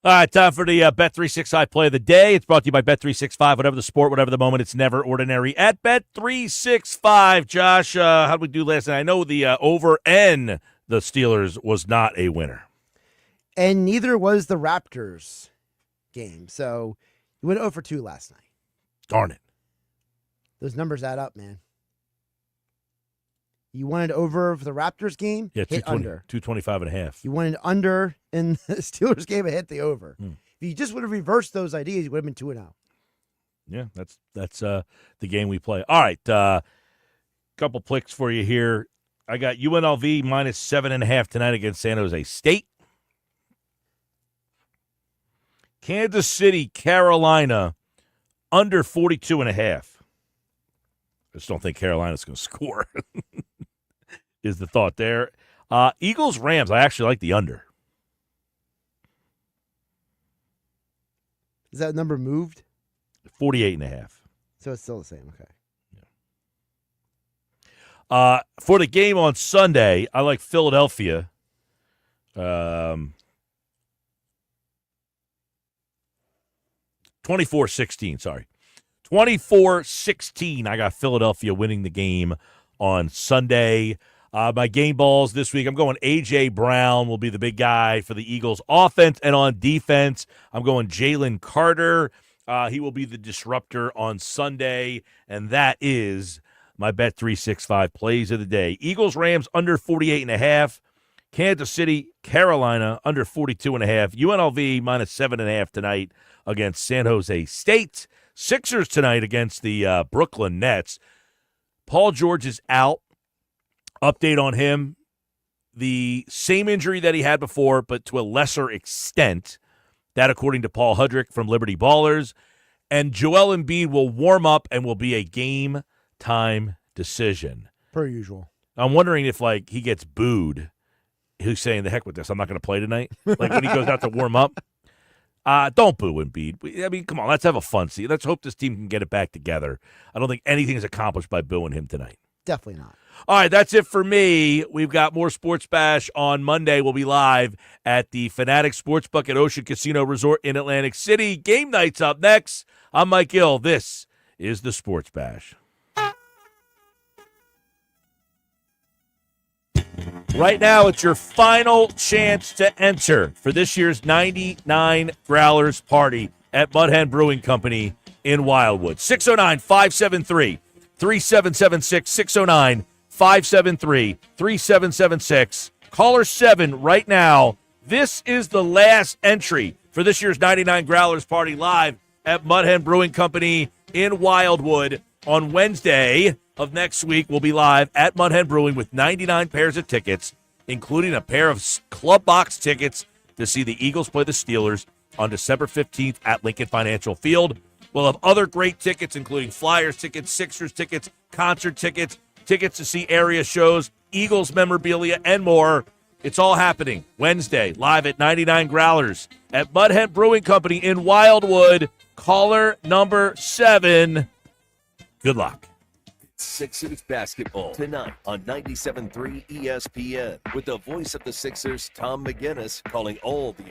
All right, time for the Bet365 play of the day. It's brought to you by Bet365. Whatever the sport, whatever the moment, it's never ordinary. At Bet365, Josh, how did we do last night? I know the over N, the Steelers, was not a winner. And neither was the Raptors. game. So you went 0 for 2 last night. Darn it. Those numbers add up, man. You wanted over for the Raptors game, Yeah, hit under. 225.5. You wanted under in the Steelers game, it hit the over. Hmm. If you just would have reversed those ideas, you would have been 2-0. Yeah, that's the game we play. All right, couple picks for you here. I got UNLV minus 7.5 tonight against San Jose State. Kansas City, Carolina, under 42.5. I just don't think Carolina's going to score, is the thought there. Eagles, Rams, I actually like the under. Is that number moved? 48.5. So it's still the same. Okay. For the game on Sunday, I like Philadelphia. 24-16, sorry. 24-16. I got Philadelphia winning the game on Sunday. My game balls this week, I'm going A.J. Brown will be the big guy for the Eagles offense, and on defense, I'm going Jalen Carter. He will be the disruptor on Sunday, and that is my Bet365 plays of the day. Eagles, Rams, under 48.5. Kansas City, Carolina, under 42.5. UNLV, minus 7.5 tonight against San Jose State. Sixers tonight against the Brooklyn Nets. Paul George is out. Update on him. The same injury that he had before, but to a lesser extent. That according to Paul Hudrick from Liberty Ballers. And Joel Embiid will warm up and will be a game-time decision. Per usual. I'm wondering if, like, he gets booed. Who's saying, the heck with this, I'm not going to play tonight? Like, when he goes out to warm up. Don't boo Embiid. I mean, come on, let's have a fun scene. Let's hope this team can get it back together. I don't think anything is accomplished by booing him tonight. Definitely not. All right, that's it for me. We've got more Sports Bash on Monday. We'll be live at the Fanatic Sportsbook at Ocean Casino Resort in Atlantic City. Game night's up next. I'm Mike Gil. This is the Sports Bash. Right now, it's your final chance to enter for this year's 99 Growlers Party at Mud Hen Brewing Company in Wildwood. 609-573-3776. 609-573-3776. Caller 7 right now. This is the last entry for this year's 99 Growlers Party live at Mud Hen Brewing Company in Wildwood on Wednesday of next week. We'll be live at Mud Hen Brewing with 99 pairs of tickets, including a pair of club box tickets to see the Eagles play the Steelers on December 15th at Lincoln Financial Field. We'll have other great tickets, including Flyers tickets, Sixers tickets, concert tickets, tickets to see area shows, Eagles memorabilia, and more. It's all happening Wednesday, live at 99 Growlers at Mud Hen Brewing Company in Wildwood. Caller number 7. Good luck. Sixers basketball tonight on 97.3 ESPN with the voice of the Sixers, Tom McGinnis, calling all the